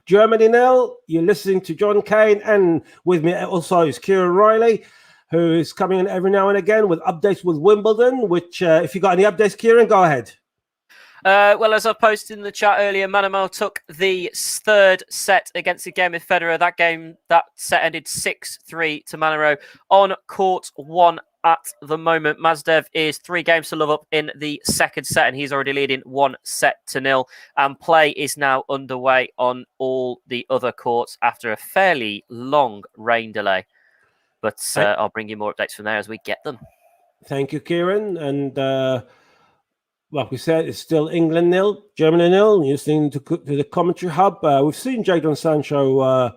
Germany 0. You're listening to John Kane, and with me also is Kieran Riley, who is coming in every now and again with updates with Wimbledon, which if you got any updates, Kieran, go ahead. Well, as I posted in the chat earlier, Manamo took the third set against the game with Federer. That set ended 6-3 to Manaro on court 1 at the moment. Mazdev is 3 games to love up in the second set, and he's already leading 1-0. And play is now underway on all the other courts after a fairly long rain delay. But I'll bring you more updates from there as we get them. Thank you, Kieran. And like we said, it's still England 0, Germany 0. You're listening to the commentary hub. We've seen Jadon Sancho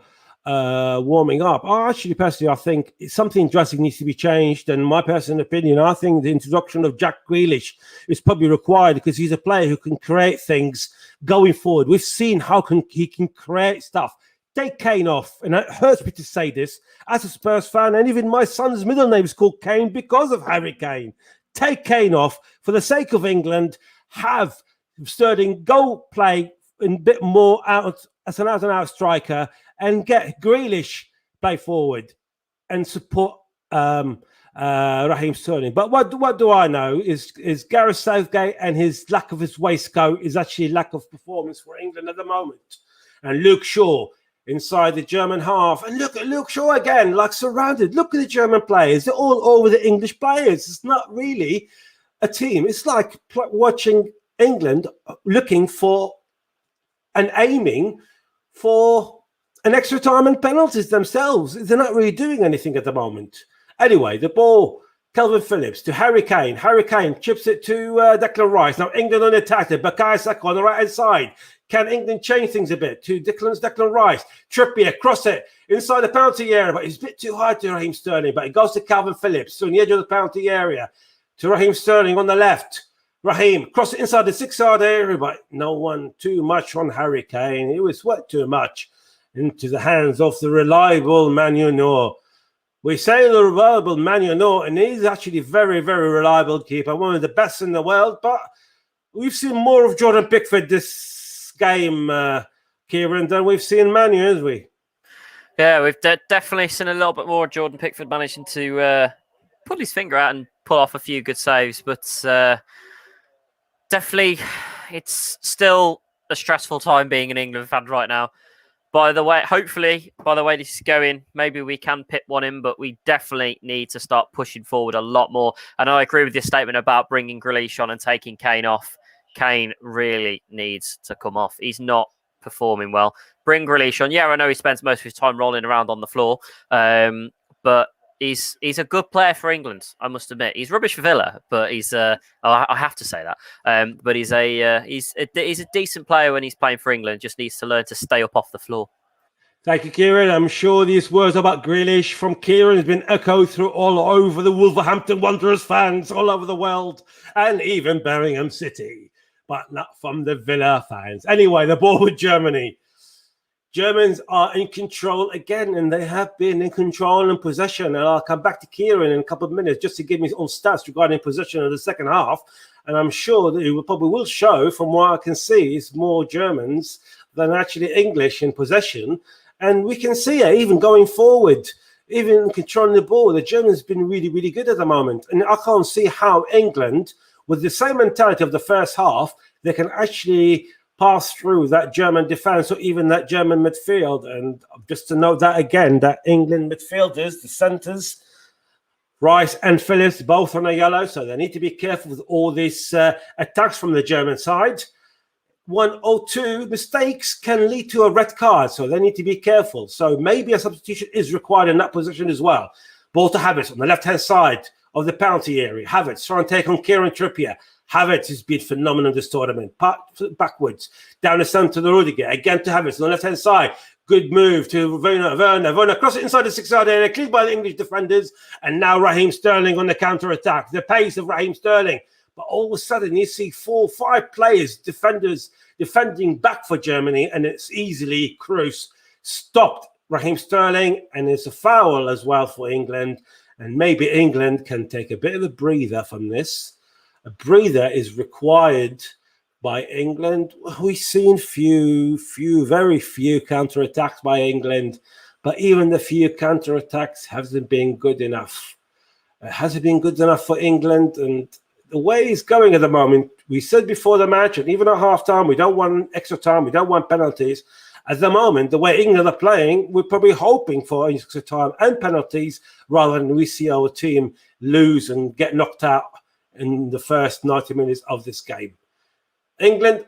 warming up. Personally, I think something drastic needs to be changed. And my personal opinion, I think the introduction of Jack Grealish is probably required because he's a player who can create things going forward. We've seen how he can create stuff. Take Kane off, and it hurts me to say this as a Spurs fan, and even my son's middle name is called Kane because of Harry Kane. Take Kane off for the sake of England. Have Sterling go play a bit more out as an out-and-out striker, and get Grealish play forward and support Raheem Sterling. But what do I know is Gareth Southgate and his lack of his waistcoat is actually lack of performance for England at the moment. And Luke Shaw inside the German half. And look at Luke Shaw again, like surrounded. Look at the German players. They're all over the English players. It's not really a team. It's like watching England looking for and aiming for an extra time and penalties themselves. They're not really doing anything at the moment. Anyway, the ball, Calvin Phillips to Harry Kane. Harry Kane chips it to Declan Rice. Now England on attack. Bukayo Saka on the right-hand side. Can England change things a bit to Declan Rice? Trippier, cross it inside the penalty area, but it's a bit too hard to Raheem Sterling. But it goes to Calvin Phillips on the edge of the penalty area to Raheem Sterling on the left. Raheem, cross it inside the 6-yard area, but no one too much on Harry Kane. It was way too much into the hands of the reliable Manuel Neuer. We say the reliable Manuel Neuer, and he's actually very, very reliable keeper, one of the best in the world. But we've seen more of Jordan Pickford this game, Kieran, than we've seen Manu, haven't we? Yeah, we've definitely seen a little bit more Jordan Pickford managing to pull his finger out and pull off a few good saves, but definitely it's still a stressful time being an England fan right now. Hopefully, by the way this is going, maybe we can pit one in, but we definitely need to start pushing forward a lot more. And I agree with your statement about bringing Grealish on and taking Kane off. Kane really needs to come off. He's not performing well. Bring Grealish on. Yeah, I know he spends most of his time rolling around on the floor, but he's a good player for England, I must admit. He's rubbish for Villa, but I have to say that. But he's a decent player when he's playing for England. Just needs to learn to stay up off the floor. Thank you, Kieran. I'm sure these words about Grealish from Kieran has been echoed through all over the Wolverhampton Wanderers fans all over the world, and even Birmingham City, but not from the Villa fans. Anyway, the ball with Germany. Germans are in control again, and they have been in control and possession. And I'll come back to Kieran in a couple of minutes just to give me all stats regarding possession of the second half. And I'm sure that it probably will show, from what I can see, it's more Germans than actually English in possession. And we can see it even going forward, even controlling the ball. The Germans have been really, really good at the moment. And I can't see how England, with the same mentality of the first half, they can actually pass through that German defense or even that German midfield. And just to note that again, that England midfielders, the centres, Rice and Phillips, both on a yellow, so they need to be careful with all these attacks from the German side. 1 or 2 mistakes can lead to a red card, so they need to be careful. So maybe a substitution is required in that position as well. Ball to Havertz on the left-hand side of the penalty area. Havertz trying to take on Kieran Trippier. Havertz has been phenomenal this tournament. Backwards, down the centre to the Rudiger. Again to Havertz on the left-hand side. Good move to Werner. Werner cross it inside the 6-yard area, cleared by the English defenders. And now Raheem Sterling on the counter-attack. The pace of Raheem Sterling. But all of a sudden, you see 4 or 5 players, defenders, defending back for Germany. And it's easily Kroos stopped Raheem Sterling. And it's a foul as well for England. And maybe England can take a bit of a breather from this. A breather is required by England. We've seen very few counterattacks by England, but even the few counterattacks hasn't been good enough. It hasn't been good enough for England, and the way it's going at the moment, we said before the match, and even at halftime, we don't want extra time, we don't want penalties. At the moment, the way England are playing, we're probably hoping for extra time and penalties rather than we see our team lose and get knocked out in the first 90 minutes of this game. England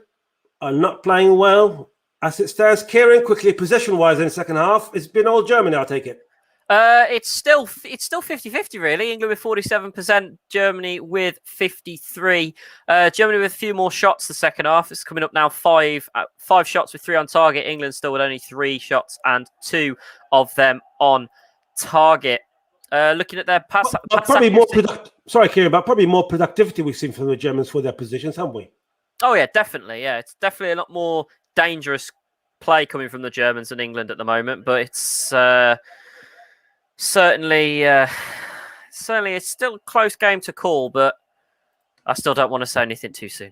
are not playing well as it stands. Kieran, quickly, possession-wise in the second half, it's been all Germany, I'll take it. It's still 50-50 really. England with 47%, Germany with 53%. Germany with a few more shots the second half. It's coming up now 5 shots with 3 on target. England still with only 3 shots and 2 of them on target. Looking at their pass, probably more sorry, Kieran, but probably more productivity we've seen from the Germans for their positions, haven't we? Oh yeah, definitely. Yeah, it's definitely a lot more dangerous play coming from the Germans than England at the moment. But it's certainly it's still a close game to call. But I still don't want to say anything too soon.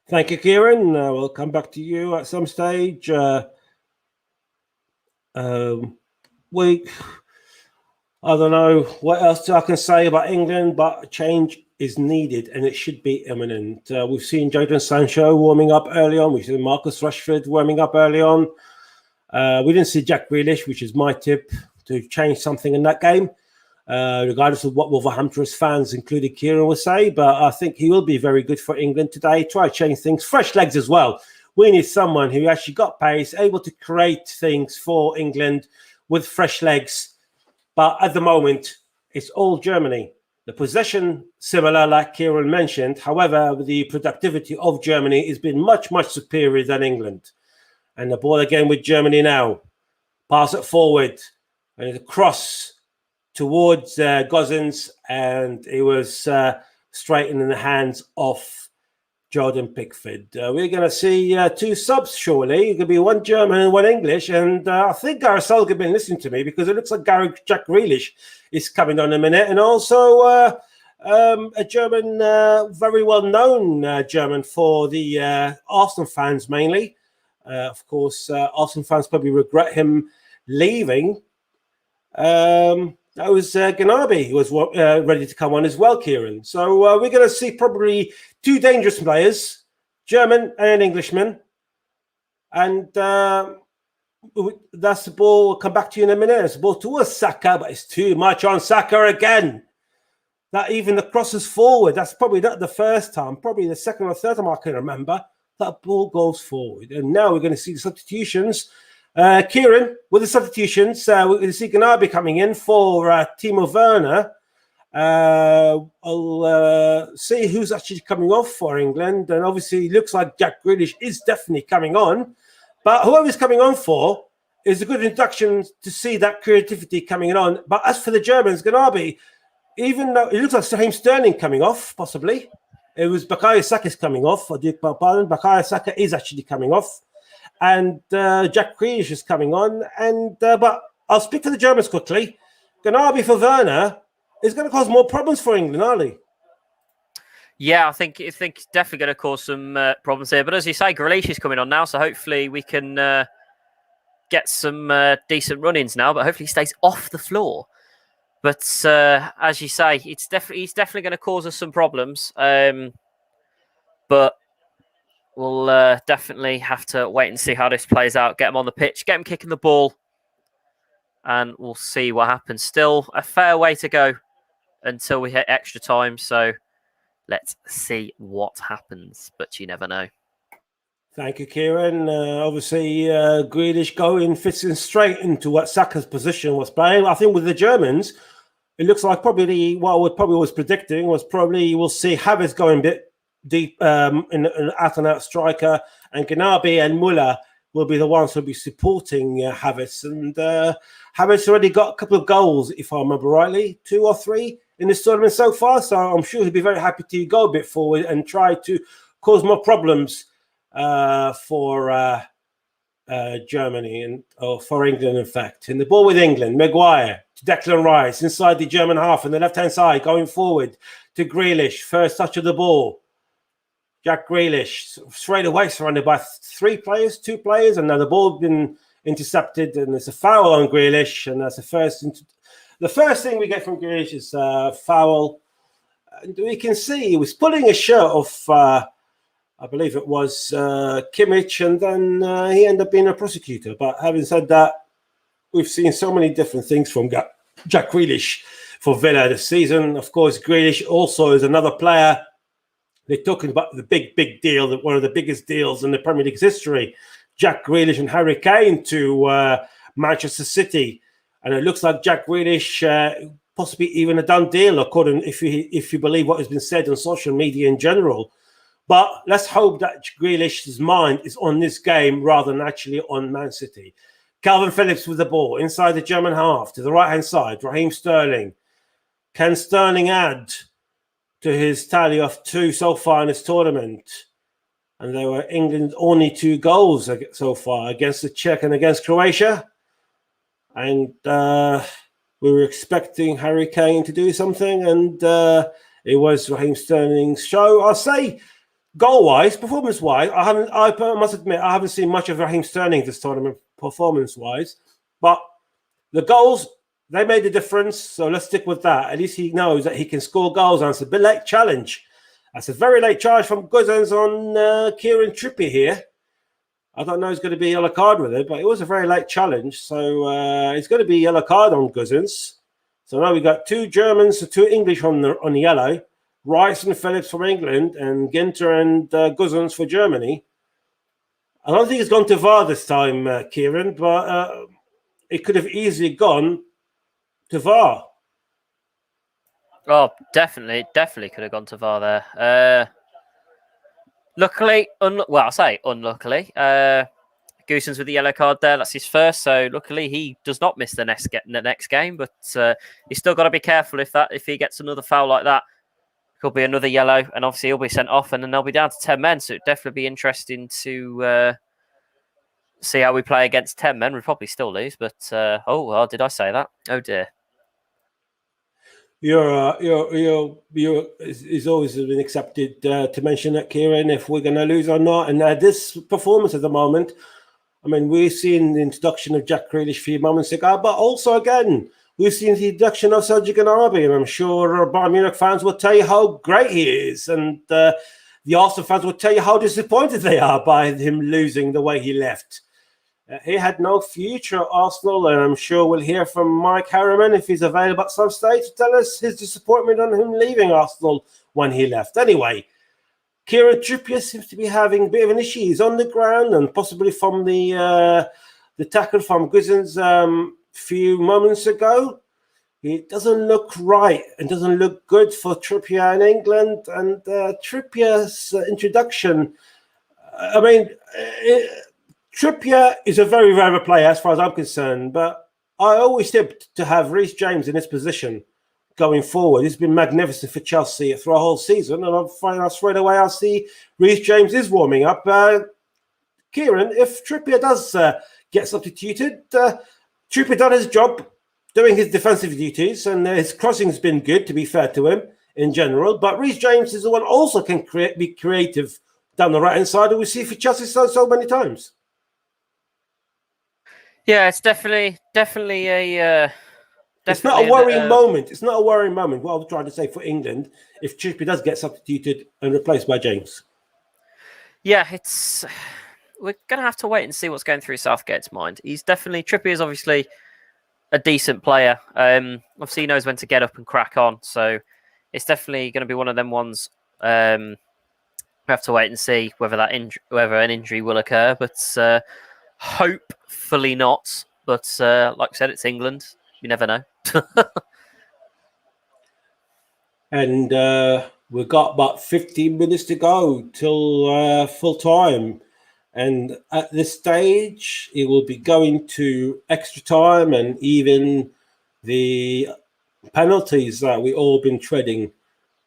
Thank you, Kieran. We'll come back to you at some stage. I don't know what else I can say about England, but change is needed and it should be imminent. We've seen Jadon Sancho warming up early on. We've seen Marcus Rashford warming up early on. We didn't see Jack Grealish, which is my tip, to change something in that game, regardless of what Wolverhampton's fans, including Kieran, will say. But I think he will be very good for England today. Try to change things. Fresh legs as well. We need someone who actually got pace, able to create things for England with fresh legs. But at the moment, it's all Germany. The possession, similar, like Kieran mentioned. However, the productivity of Germany has been much, much superior than England. And the ball again with Germany now. Pass it forward. And a cross towards Gosens. And it was straight in the hands of Jordan Pickford. We're going to see 2 subs shortly. It could be 1 German and 1 English. And I think Gareth Southgate has been listening to me because it looks like Jack Grealish is coming on in a minute. And also a German, very well-known German for the Arsenal fans mainly. Of course, Arsenal fans probably regret him leaving. That was Gnabry who was ready to come on as well, Kieran. So we're going to see probably 2 dangerous players, German and an Englishman. And that's the ball. We'll come back to you in a minute. It's the ball towards Saka, but it's too much on Saka again. That even the crosses forward, that's probably not the first time, probably the second or third time I can remember, that ball goes forward. And now we're going to see the substitutions. Kieran, with the substitutions, we're going to see Gnabry coming in for Timo Werner. I'll see who's actually coming off for England. And obviously, it looks like Jack Grealish is definitely coming on. But whoever's coming on for is a good introduction to see that creativity coming on. But as for the Germans, Gnabry, even though it looks like Raheem Sterling coming off, possibly, it was Bukayo Saka's coming off. I do pardon. Bukayo Saka is actually coming off. and Jack Grealish is coming on. And but I'll speak to the Germans quickly. Gnabry for Werner is going to cause more problems for England, aren't he? Yeah, I think it's definitely going to cause some problems here. But as you say, Grealish is coming on now, so hopefully we can get some decent run-ins now. But hopefully he stays off the floor. But as you say, he's definitely going to cause us some problems. But we'll definitely have to wait and see how this plays out. Get him on the pitch, get him kicking the ball, and we'll see what happens. Still a fair way to go until we hit extra time. So let's see what happens. But you never know. Thank you, Kieran. Obviously, Grealish fits in straight into what Saka's position was playing. I think with the Germans, it looks like probably what I probably was predicting was probably we'll see Havertz going a bit deep in an out-and-out striker, and Gnabry and Müller will be the ones who'll be supporting Havertz. And Havertz already got a couple of goals, if I remember rightly, 2 or 3 in this tournament so far. So I'm sure he'll be very happy to go a bit forward and try to cause more problems for Germany or for England, in fact. In the ball with England, Maguire to Declan Rice inside the German half on the left-hand side, going forward to Grealish. First touch of the ball. Jack Grealish straight away surrounded by 2 players, and now the ball been intercepted, and there's a foul on Grealish, and that's the first thing we get from Grealish is a foul. And we can see he was pulling a shirt off. I believe it was Kimmich, and then he ended up being a prosecutor. But having said that, we've seen so many different things from Jack Grealish for Villa this season. Of course, Grealish also is another player. They're talking about the big deal, one of the biggest deals in the Premier League's history. Jack Grealish and Harry Kane to Manchester City. And it looks like Jack Grealish, possibly even a done deal, according if you believe what has been said on social media in general. But let's hope that Grealish's mind is on this game rather than actually on Man City. Calvin Phillips with the ball inside the German half to the right-hand side. Raheem Sterling. Can Sterling add to his tally of 2 so far in this tournament? And there were England only 2 goals so far against the Czech and against Croatia. And we were expecting Harry Kane to do something, and it was Raheem Sterling's show. I'll say, goal-wise, performance-wise, I must admit, I haven't seen much of Raheem Sterling this tournament, performance-wise. But the goals, they made a difference, so let's stick with that. At least he knows that he can score goals, and it's a bit late challenge. That's a very late charge from Guzans on Kieran Trippier here. I don't know if it's going to be a yellow card with it, but it was a very late challenge. So it's going to be a yellow card on Guzans. So now we've got 2 Germans, 2 English on the yellow. Rice and Phillips from England, and Ginter and Guzans for Germany. I don't think it's gone to VAR this time, Kieran, but it could have easily gone to VAR. Oh, definitely could have gone to VAR there. Luckily, I say unluckily, Goosens with the yellow card there. That's his first, so luckily he does not miss the next game. But he's still got to be careful if he gets another foul like that. Could be another yellow, and obviously he'll be sent off, and then they'll be down to 10 men. So it'd definitely be interesting to see how we play against 10 men. We'd probably still lose, but did I say that? Oh dear. It's always been accepted to mention that, Kieran, if we're going to lose or not. And this performance at the moment, I mean, we've seen the introduction of Jack Grealish a few moments ago, but also again, we've seen the introduction of Serge Gnabry, and I'm sure Bayern Munich fans will tell you how great he is, and the Arsenal fans will tell you how disappointed they are by him losing the way he left. He had no future at Arsenal, and I'm sure we'll hear from Mike Harriman if he's available at some stage to tell us his disappointment on him leaving Arsenal when he left. Anyway, Kieran Trippier seems to be having a bit of an issue. He's on the ground, and possibly from the tackle from Guzans few moments ago. It doesn't look right and doesn't look good for Trippier in England. And Trippier's introduction, Trippier is a very rare player as far as I'm concerned, but I always tipped to have Reece James in this position going forward. He's been magnificent for Chelsea through a whole season, and I find out straight away I see Reece James is warming up. Kieran, if Trippier does get substituted, Trippier done his job doing his defensive duties, and his crossing's been good, to be fair to him, in general. But Reece James is the one also can be creative down the right-hand side, and we see for Chelsea so many times. Yeah, it's definitely a... It's not a worrying moment. It's not a worrying moment. What I'm trying to say for England, if Trippier does get substituted and replaced by James. Yeah, we're going to have to wait and see what's going through Southgate's mind. Trippier is obviously a decent player. Obviously, he knows when to get up and crack on. So it's definitely going to be one of them ones. We have to wait and see whether an injury will occur. But hopefully not. But like I said, it's England. You never know. And we've got about 15 minutes to go till full time. And at this stage, it will be going to extra time and even the penalties that we've all been treading.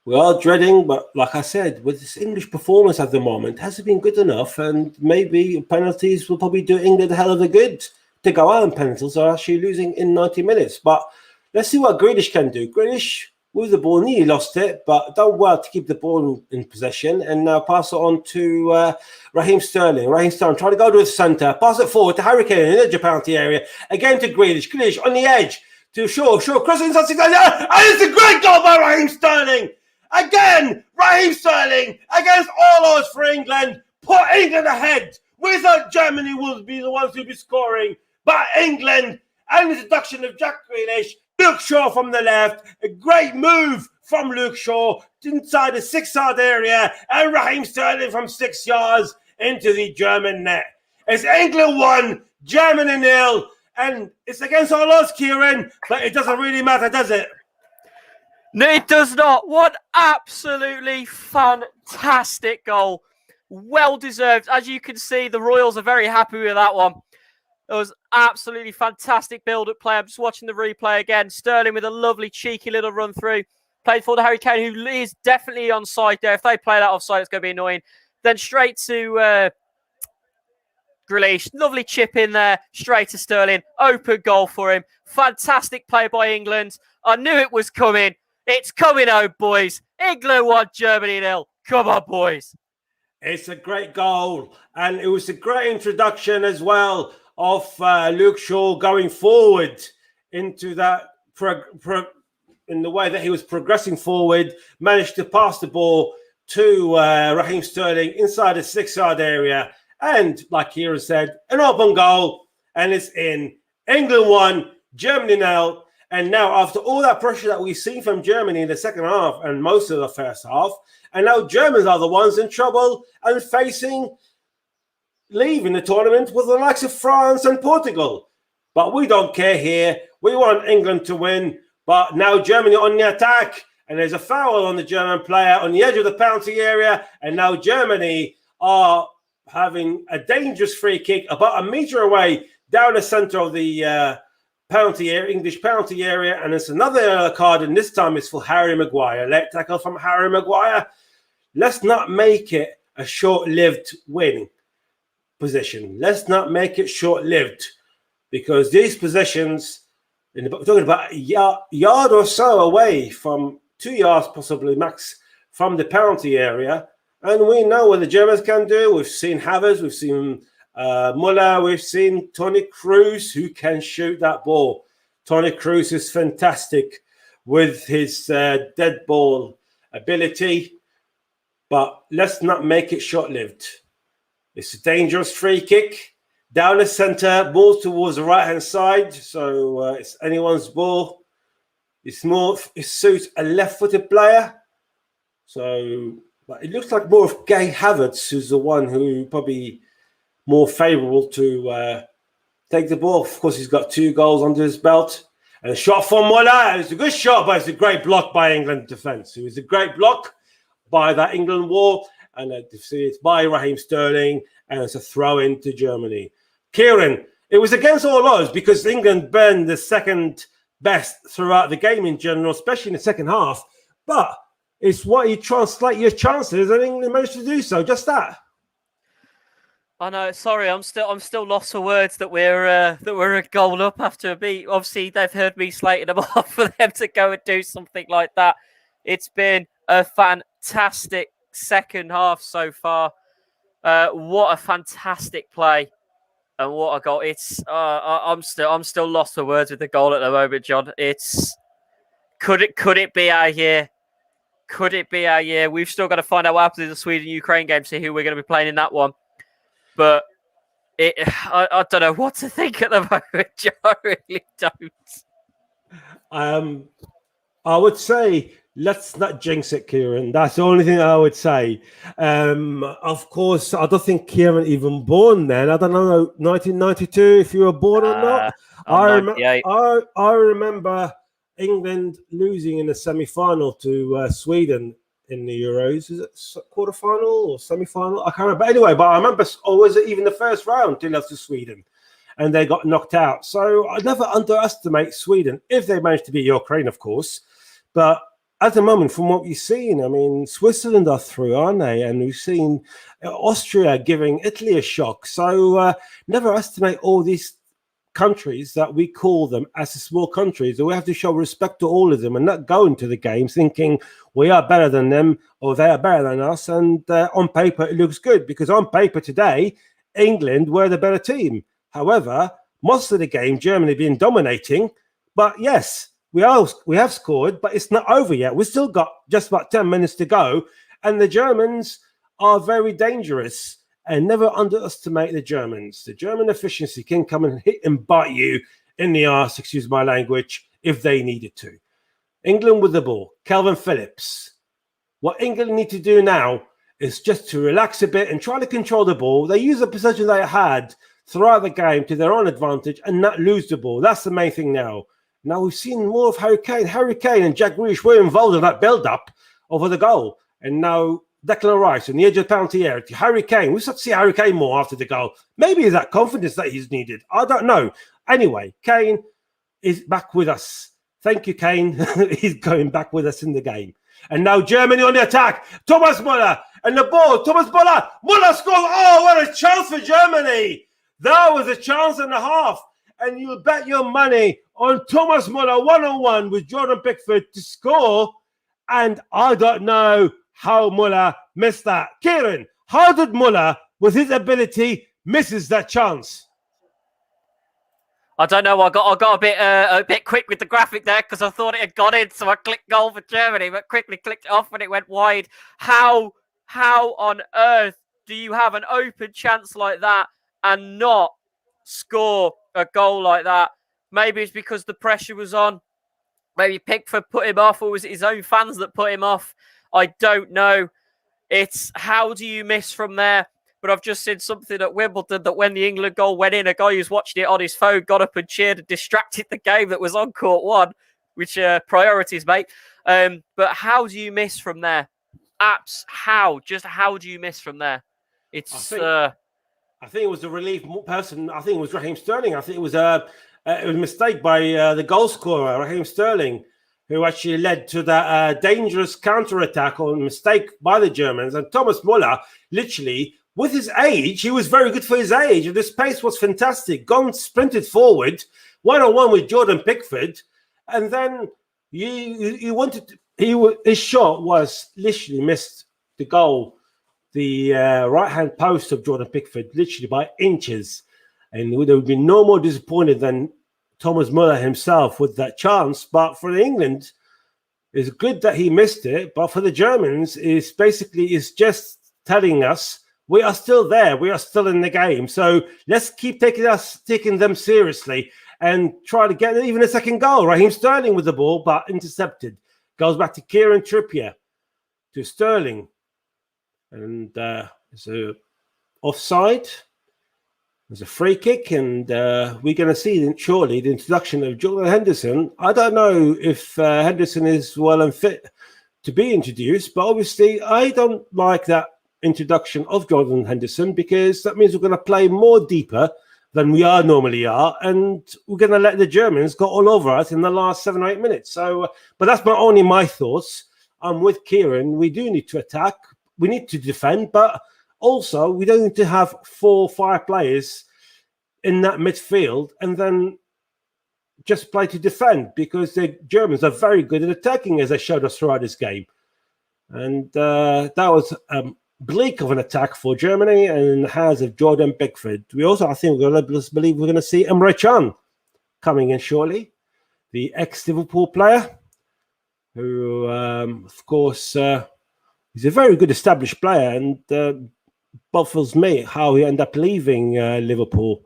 We are dreading, but like I said, with this English performance at the moment, hasn't been good enough. And maybe penalties will probably do England a hell of a good to go out, and penalties are actually losing in 90 minutes. But let's see what Grealish can do. Grealish with the ball, nearly lost it, but done well to keep the ball in possession. And now pass it on to Raheem Sterling. Raheem Sterling trying to go to the centre. Pass it forward to Harry Kane in the edge of penalty area. Again to Grealish. Grealish on the edge to Shaw. Shaw crossing inside 6. And it's a great goal by Raheem Sterling. Again, Raheem Sterling against all odds for England. Put England ahead. We thought Germany would be the ones who'd be scoring. But England, and the introduction of Jack Grealish, Luke Shaw from the left, a great move from Luke Shaw inside the 6-yard area, and Raheem Sterling from 6 yards into the German net. It's England 1, Germany 0, and it's against all odds, Kieran, but it doesn't really matter, does it? No, it does not. What absolutely fantastic goal. Well deserved. As you can see, the Royals are very happy with that one. It was absolutely fantastic build-up play. I'm just watching the replay again. Sterling with a lovely, cheeky little run through. Played for the Harry Kane, who is definitely onside there. If they play that offside, it's going to be annoying. Then straight to Grealish. Lovely chip in there. Straight to Sterling. Open goal for him. Fantastic play by England. I knew it was coming. It's coming home, boys. England 1, Germany 0. Come on, boys. It's a great goal. And it was a great introduction as well of Luke Shaw going forward into that in the way that he was progressing forward, managed to pass the ball to Raheem Sterling inside the 6-yard area. And like Kieran said, an open goal, and it's in. England 1, Germany 0. And now after all that pressure that we've seen from Germany in the second half and most of the first half, and now Germans are the ones in trouble and leaving the tournament with the likes of France and Portugal. But we don't care here. We want England to win. But now Germany on the attack. And there's a foul on the German player on the edge of the penalty area. And now Germany are having a dangerous free kick about a metre away down the centre of the penalty area, English penalty area. And it's another card. And this time it's for Harry Maguire. Late tackle from Harry Maguire. Let's not make it a short-lived win position. Let's not make it short-lived, because these positions, we're talking about a yard or so away from 2 yards, possibly max, from the penalty area. And we know what the Germans can do. We've seen Havertz, we've seen Muller, we've seen Toni Kroos, who can shoot that ball. Toni Kroos is fantastic with his dead ball ability, but let's not make it short-lived. It's a dangerous free kick down the centre, ball towards the right-hand side. So it's anyone's ball. It suits a left-footed player. So but it looks like more of Kai Havertz, who's the one who probably more favourable to take the ball. Of course, he's got 2 goals under his belt. And a shot from Muller. It's a good shot, but it's a great block by England defence. It was a great block by that England wall. And it's by Raheem Sterling, and it's a throw-in to Germany. Kieran, it was against all odds because England burned the second best throughout the game in general, especially in the second half. But it's what you translate your chances, and England managed to do so. Just that. I know. Sorry, I'm still lost for words that we're a goal up after a beat. Obviously, they've heard me slating them off for them to go and do something like that. It's been a fantastic second half so far. What a fantastic play, and what a goal! It's I'm still lost for words with the goal at the moment, John. It's could it be our year? Could it be our year? We've still got to find out what happens in the Sweden-Ukraine game, see who we're going to be playing in that one. But I don't know what to think at the moment, Joe. I really don't. I would say let's not jinx it, Kieran. That's the only thing I would say. Of course, I don't think Kieran even born then. I don't know, 1992, if you were born or not. I remember England losing in the semi-final to Sweden in the Euros. Is it quarter-final or semi-final? I can't remember. Anyway, but I remember, or was it even the first round they lost to Sweden and they got knocked out. So I never underestimate Sweden, if they manage to beat Ukraine, of course. But at the moment, from what we've seen, I mean, Switzerland are through, aren't they? And we've seen Austria giving Italy a shock. So never estimate all these countries that we call them as small countries. We have to show respect to all of them and not go into the games thinking we are better than them or they are better than us. And on paper, it looks good because on paper today, England were the better team. However, most of the game, Germany been dominating. But yes, we have scored, but it's not over yet. We've still got just about 10 minutes to go. And the Germans are very dangerous. And never underestimate the Germans. The German efficiency can come and hit and bite you in the arse, excuse my language, if they needed to. England with the ball. Calvin Phillips. What England need to do now is just to relax a bit and try to control the ball. They use the possession they had throughout the game to their own advantage and not lose the ball. That's the main thing now. Now we've seen more of Harry Kane. Harry Kane and Jack Grealish were involved in that build-up over the goal. And now Declan Rice on the edge of the penalty area. Harry Kane. We start to see Harry Kane more after the goal. Maybe it's that confidence that he's needed. I don't know. Anyway, Kane is back with us. Thank you, Kane. He's going back with us in the game. And now Germany on the attack. Thomas Müller and the ball. Thomas Müller. Müller scores. Oh, what a chance for Germany. That was a chance and a half. And you bet your money on Thomas Müller one-on-one with Jordan Pickford to score. And I don't know how Müller missed that. Kieran, how did Müller, with his ability, misses that chance? I don't know. I got a bit quick with the graphic there because I thought it had gone in, so I clicked goal for Germany, but quickly clicked it off when it went wide. How on earth do you have an open chance like that and not score a goal like that? Maybe it's because the pressure was on. Maybe Pickford put him off, or was it his own fans that put him off? I don't know. It's how do you miss from there? But I've just seen something at Wimbledon that when the England goal went in, a guy who's watching it on his phone got up and cheered and distracted the game that was on court one, which priorities, mate. But how do you miss from there? How do you miss from there? It's. I think it was the relief person. I think it was Raheem Sterling. I think it was a mistake by the goal scorer, Raheem Sterling, who actually led to that dangerous counter-attack or mistake by the Germans. And Thomas Müller, literally, with his age, he was very good for his age. This pace was fantastic. Gone, sprinted forward, one-on-one with Jordan Pickford. And then his shot was literally missed the goal, the right-hand post of Jordan Pickford, literally by inches. And he would have been no more disappointed than Thomas Müller himself with that chance. But for England, it's good that he missed it. But for the Germans, it's just telling us we are still there. We are still in the game. So let's keep taking them seriously and try to get even a second goal. Raheem Sterling with the ball, but intercepted. Goes back to Kieran Trippier, to Sterling. And it's a offside. There's a free kick, and we're going to see surely the introduction of Jordan Henderson. I don't know if Henderson is well and fit to be introduced, but obviously I don't like that introduction of Jordan Henderson because that means we're going to play more deeper than we normally are, and we're going to let the Germans go all over us in the last 7 or 8 minutes. So, but that's not only my thoughts. I'm with Kieran. We do need to attack. We need to defend, but Also, we don't need to have 4 or 5 players in that midfield and then just play to defend, because the Germans are very good at attacking, as they showed us throughout this game. And that was bleak of an attack for Germany, and in the hands of Jordan Pickford. We also, I think, we're going to believe we're going to see Emre Can coming in shortly, the ex-Liverpool player, who, of course, he's a very good established player, and baffles me how he ended up leaving Liverpool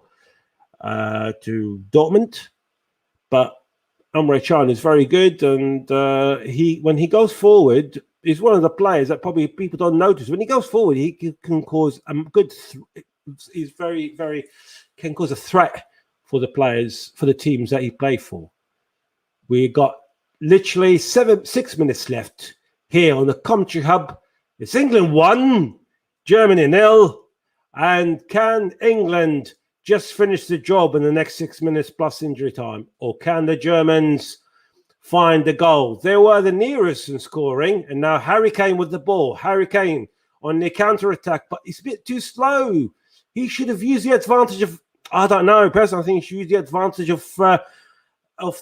to Dortmund. But Emre Can is very good, and when he goes forward, he's one of the players that probably people don't notice. When he goes forward, he can cause a good. He's very, very can cause a threat for the players, for the teams that he played for. We got literally 6 minutes left here on the Commentary Hub. It's England 1, Germany 0, and can England just finish the job in the next 6 minutes plus injury time, or can the Germans find the goal? They were the nearest in scoring, and now Harry Kane with the ball. Harry Kane on the counter-attack, but he's a bit too slow. He should have used the advantage of, I don't know, personally, I think he should use the advantage of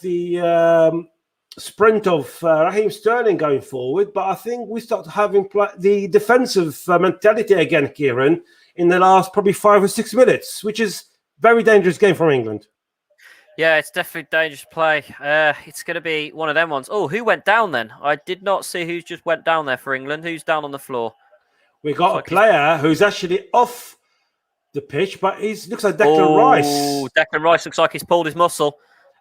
the sprint of Raheem Sterling going forward. But I think we start having the defensive mentality again, Kieran, in the last probably 5 or 6 minutes, which is very dangerous game from England. Yeah, it's definitely dangerous play. It's going to be one of them ones. Oh, who went down then? I did not see who's just went down there for England. Who's down on the floor? We got a player who's actually off the pitch, but he looks like Declan Rice. Oh, Declan Rice looks like he's pulled his muscle.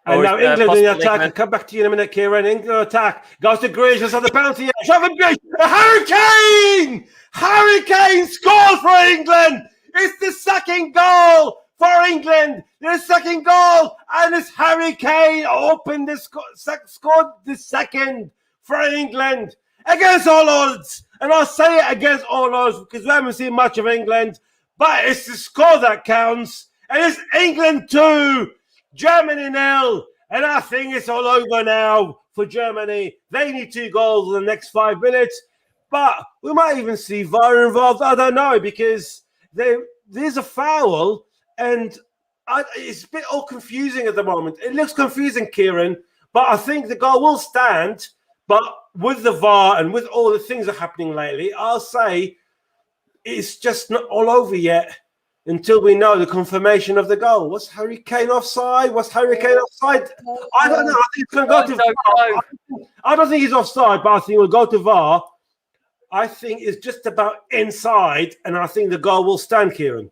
And now England in the attack. I'll come back to you in a minute, Kieran. England attack. Goes to Grealish. That's on the penalty. Harry Kane! Harry Kane scores for England! It's the second goal for England. The second goal. And it's Harry Kane opened scored the second for England. Against all odds. And I'll say it against all odds because we haven't seen much of England. But it's the score that counts. And it's England 2. Germany 0, and I think it's all over now for Germany. They need 2 goals in the next 5 minutes, but we might even see VAR involved. I don't know, because there's a foul, and it's a bit all confusing at the moment. It looks confusing, Kieran, but I think the goal will stand. But with the VAR and with all the things that are happening lately, I'll say it's just not all over yet. Until we know the confirmation of the goal. Was Harry Kane offside? I don't know. I think it's going to go to VAR. I don't think he's offside, but I think we'll go to VAR. I think it's just about inside, and I think the goal will stand, Kieran.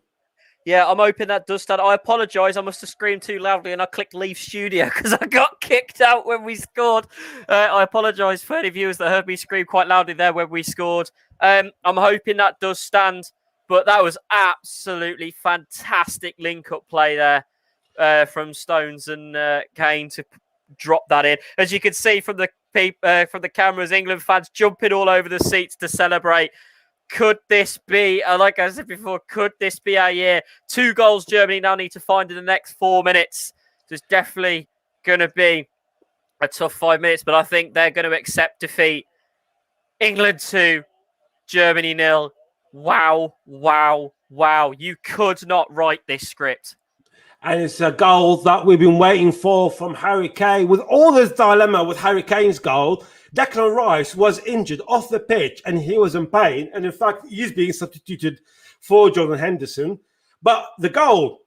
Yeah, I'm hoping that does stand. I apologise. I must have screamed too loudly, and I clicked leave studio because I got kicked out when we scored. I apologise for any viewers that heard me scream quite loudly there when we scored. I'm hoping that does stand. But that was absolutely fantastic link-up play there from Stones and Kane to drop that in. As you can see from the cameras, England fans jumping all over the seats to celebrate. Could this be, like I said before, could this be our year? 2 goals Germany now need to find in the next 4 minutes. There's definitely going to be a tough 5 minutes, but I think they're going to accept defeat. England 2, Germany 0. Wow. You could not write this script. And it's a goal that we've been waiting for from Harry Kane. With all this dilemma with Harry Kane's goal, Declan Rice was injured off the pitch and he was in pain. And in fact, he's being substituted for Jordan Henderson. But the goal,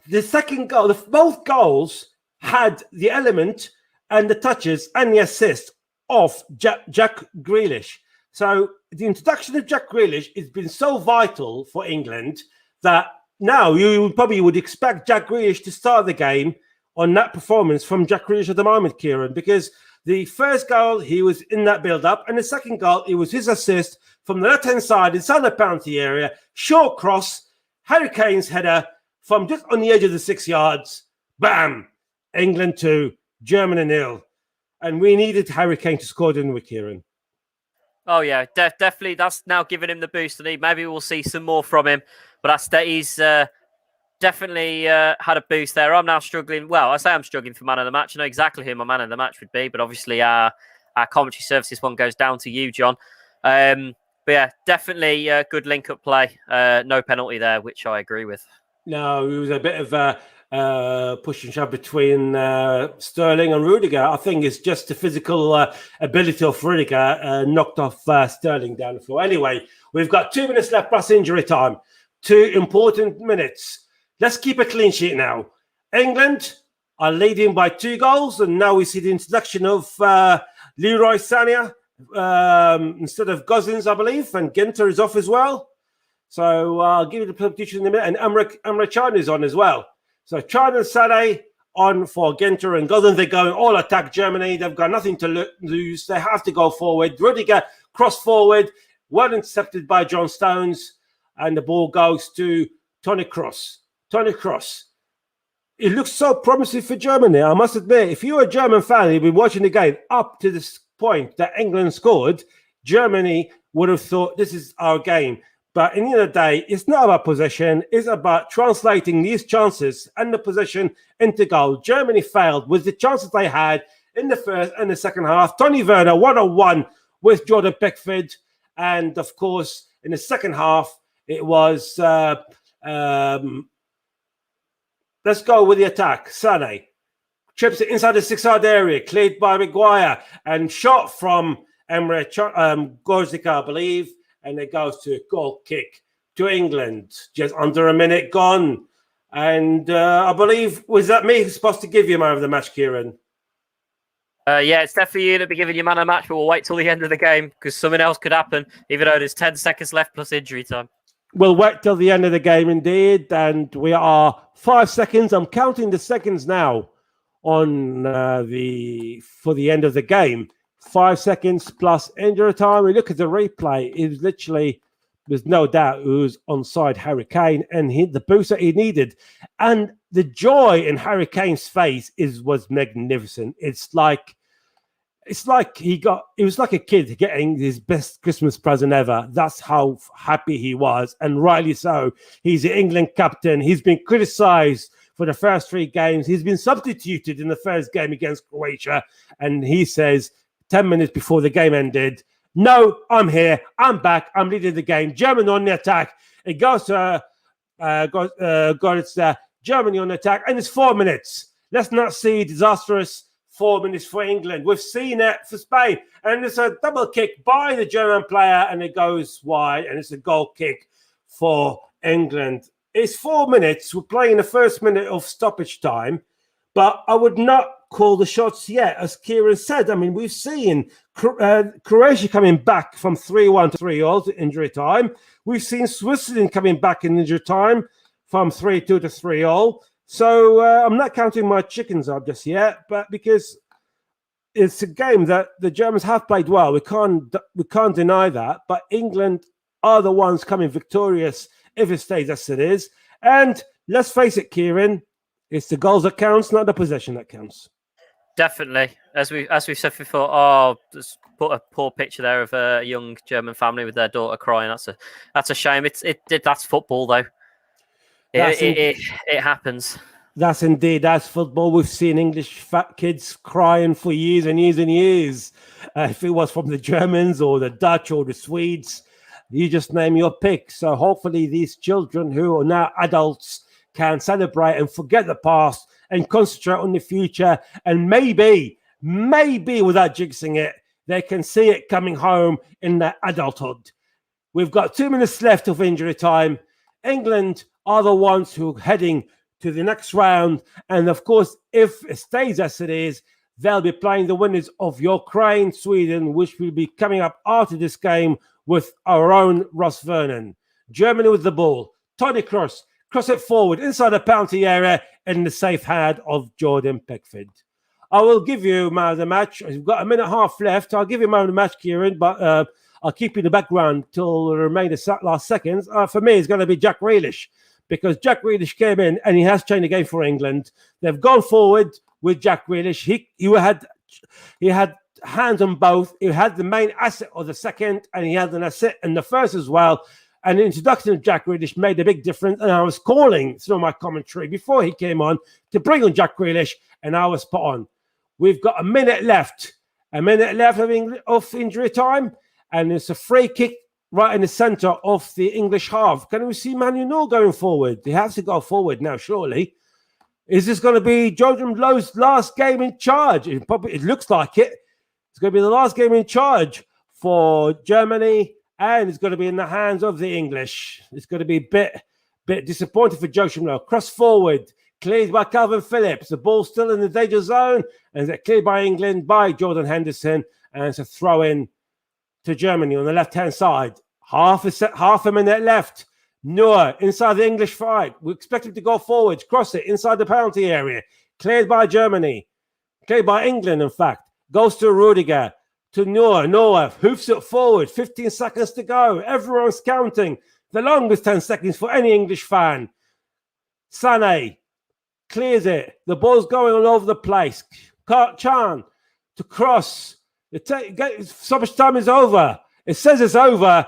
the second goal, both goals had the element and the touches and the assist of Jack Grealish. So the introduction of Jack Grealish has been so vital for England that now you probably would expect Jack Grealish to start the game on that performance from Jack Grealish at the moment, Kieran, because the first goal, he was in that build-up, and the second goal, it was his assist from the left-hand side inside the penalty area, short cross, Harry Kane's header from just on the edge of the 6 yards, bam, England 2, Germany 0. And we needed Harry Kane to score, didn't we, Kieran? Oh, yeah, definitely. That's now giving him the boost. And maybe we'll see some more from him. But he's definitely had a boost there. I'm now struggling. Well, I say I'm struggling for man of the match. I know exactly who my man of the match would be. But obviously, our commentary services one goes down to you, John. But yeah, definitely good link-up play. No penalty there, which I agree with. No, it was a bit of a push and shove between Sterling and Rudiger. I think it's just the physical ability of Rudiger knocked off Sterling down the floor. Anyway, we've got 2 minutes left plus injury time. 2 important minutes. Let's keep a clean sheet now. England are leading by 2 goals, and now we see the introduction of Leroy Sané instead of Gosens, I believe, and Ginter is off as well. So I'll give you the prediction in a minute, and Emre Can is on as well. So Can and Sané on for Ginter and Gosens. They're going all attack Germany. They've got nothing to lose. They have to go forward. Rudiger cross forward, well intercepted by John Stones, and the ball goes to Toni Kroos. Toni Kroos. It looks so promising for Germany. I must admit, if you're a German fan, you've been watching the game up to this point that England scored, Germany would have thought this is our game. But in the end of the day, it's not about possession. It's about translating these chances and the possession into goal. Germany failed with the chances they had in the first and the second half. Tony Werner, 1-on-1 with Jordan Pickford. And, of course, in the second half, it was... let's go with the attack. Sané trips it inside the 6-yard area, cleared by Maguire, and shot from Emre Gorzica, I believe. And it goes to a goal kick to England. Just under a minute gone. And I believe, was that me who's supposed to give you man of the match, Kieran? Yeah, it's definitely you to be giving you man of the match, but we'll wait till the end of the game because something else could happen, even though there's 10 seconds left plus injury time. We'll wait till the end of the game, indeed. And we are 5 seconds. I'm counting the seconds now on for the end of the game. 5 seconds plus injury time. We look at the replay. It was literally, there's no doubt, it was onside Harry Kane and the boost that he needed. And the joy in Harry Kane's face was magnificent. It was like a kid getting his best Christmas present ever. That's how happy he was, and rightly so. He's the England captain. He's been criticised for the first 3 games. He's been substituted in the first game against Croatia, and he says 10 minutes before the game ended, "No, I'm here. I'm back. I'm leading the game. Germany on the attack." It goes to Germany on the attack, and it's 4 minutes. Let's not see disastrous 4 minutes for England. We've seen it for Spain, and it's a double kick by the German player, and it goes wide, and it's a goal kick for England. It's 4 minutes. We're playing the first minute of stoppage time, but I would not call the shots yet, as Kieran said. I mean, we've seen Croatia coming back from 3-1 to 3-0 to injury time. We've seen Switzerland coming back in injury time from 3-2 to 3-0. So I'm not counting my chickens up just yet, but because it's a game that the Germans have played well, we can't deny that. But England are the ones coming victorious if it stays as it is. And let's face it, Kieran, it's the goals that counts, not the possession that counts. Definitely, as we said before. Just put a poor picture there of a young German family with their daughter crying. That's a shame. That's football, though. It happens. That's football. We've seen English fat kids crying for years and years and years. If it was from the Germans or the Dutch or the Swedes, you just name your pick. So hopefully these children who are now adults can celebrate and forget the past and concentrate on the future. And maybe without jinxing it, they can see it coming home in their adulthood. We've got 2 minutes left of injury time. England are the ones who are heading to the next round. And of course, if it stays as it is, they'll be playing the winners of Ukraine, Sweden, which will be coming up after this game with our own Ross Vernon. Germany with the ball. Toni Kroos. Cross it forward inside the penalty area in the safe hand of Jordan Pickford. I will give you man of the match. We've got a minute and a half left. I'll give you man of the match, Kieran, but I'll keep you in the background till the remaining last seconds. For me, it's going to be Jack Grealish, because Jack Grealish came in and he has changed the game for England. They've gone forward with Jack Grealish. He had hands on both. He had the main asset of the second, and he had an asset in the first as well. And the introduction of Jack Grealish made a big difference. And I was calling through my commentary before he came on to bring on Jack Grealish, and I was spot on. We've got a minute left of injury time, and it's a free kick right in the centre of the English half. Can we see Manuel Neuer going forward? He has to go forward now, surely. Is this going to be Joachim Löw's last game in charge? It looks like it. It's going to be the last game in charge for Germany, and it's going to be in the hands of the English. It's going to be a bit disappointing for Joachim Löw. Cross forward, cleared by Calvin Phillips. The ball still in the danger zone, and it's cleared by England by Jordan Henderson, and it's a throw in to Germany on the left-hand side. Half a minute left. Neuer inside the English fight. We expect him to go forward, cross it inside the penalty area. Cleared by Germany. Cleared by England, in fact. Goes to Rudiger. To Neuer. Neuer hoofs it forward. 15 seconds to go. Everyone's counting. The longest 10 seconds for any English fan. Sané clears it. The ball's going all over the place. Chan to cross. So much time is over. It says it's over.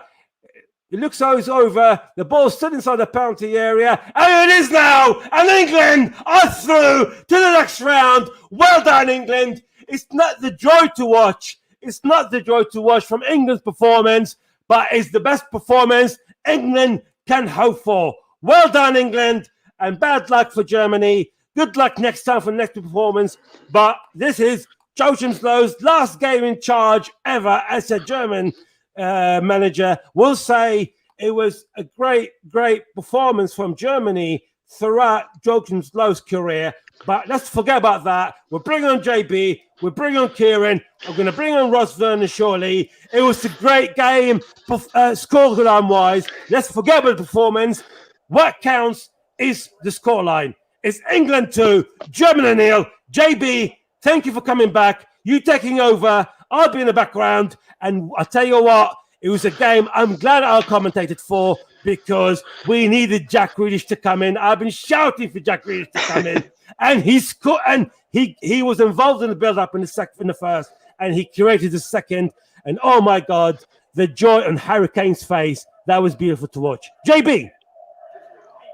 It looks like it's over. The ball's still inside the penalty area. And it is now. And England are through to the next round. Well done, England. It's not the joy to watch. It's not the joy to watch from England's performance, but it's the best performance England can hope for. Well done, England. And bad luck for Germany. Good luck next time for the next performance. But this is Joachim Löw's last game in charge ever as a German manager. Will say it was a great performance from Germany throughout Joachim Löw's career. But let's forget about that. We're bringing on JB. We're bringing on Kieran. We're going to bring on Ross Vernon shortly. It was a great game, scoreline-wise. Let's forget about the performance. What counts is the scoreline. It's England 2, Germany 0. JB, thank you for coming back. You taking over. I'll be in the background. And I'll tell you what, it was a game I'm glad I commentated for because we needed Jack Grealish to come in. I've been shouting for Jack Grealish to come in. And he was involved in the build-up in the first, and he created the second. And oh my God, the joy on Harry Kane's face, that was beautiful to watch. JB.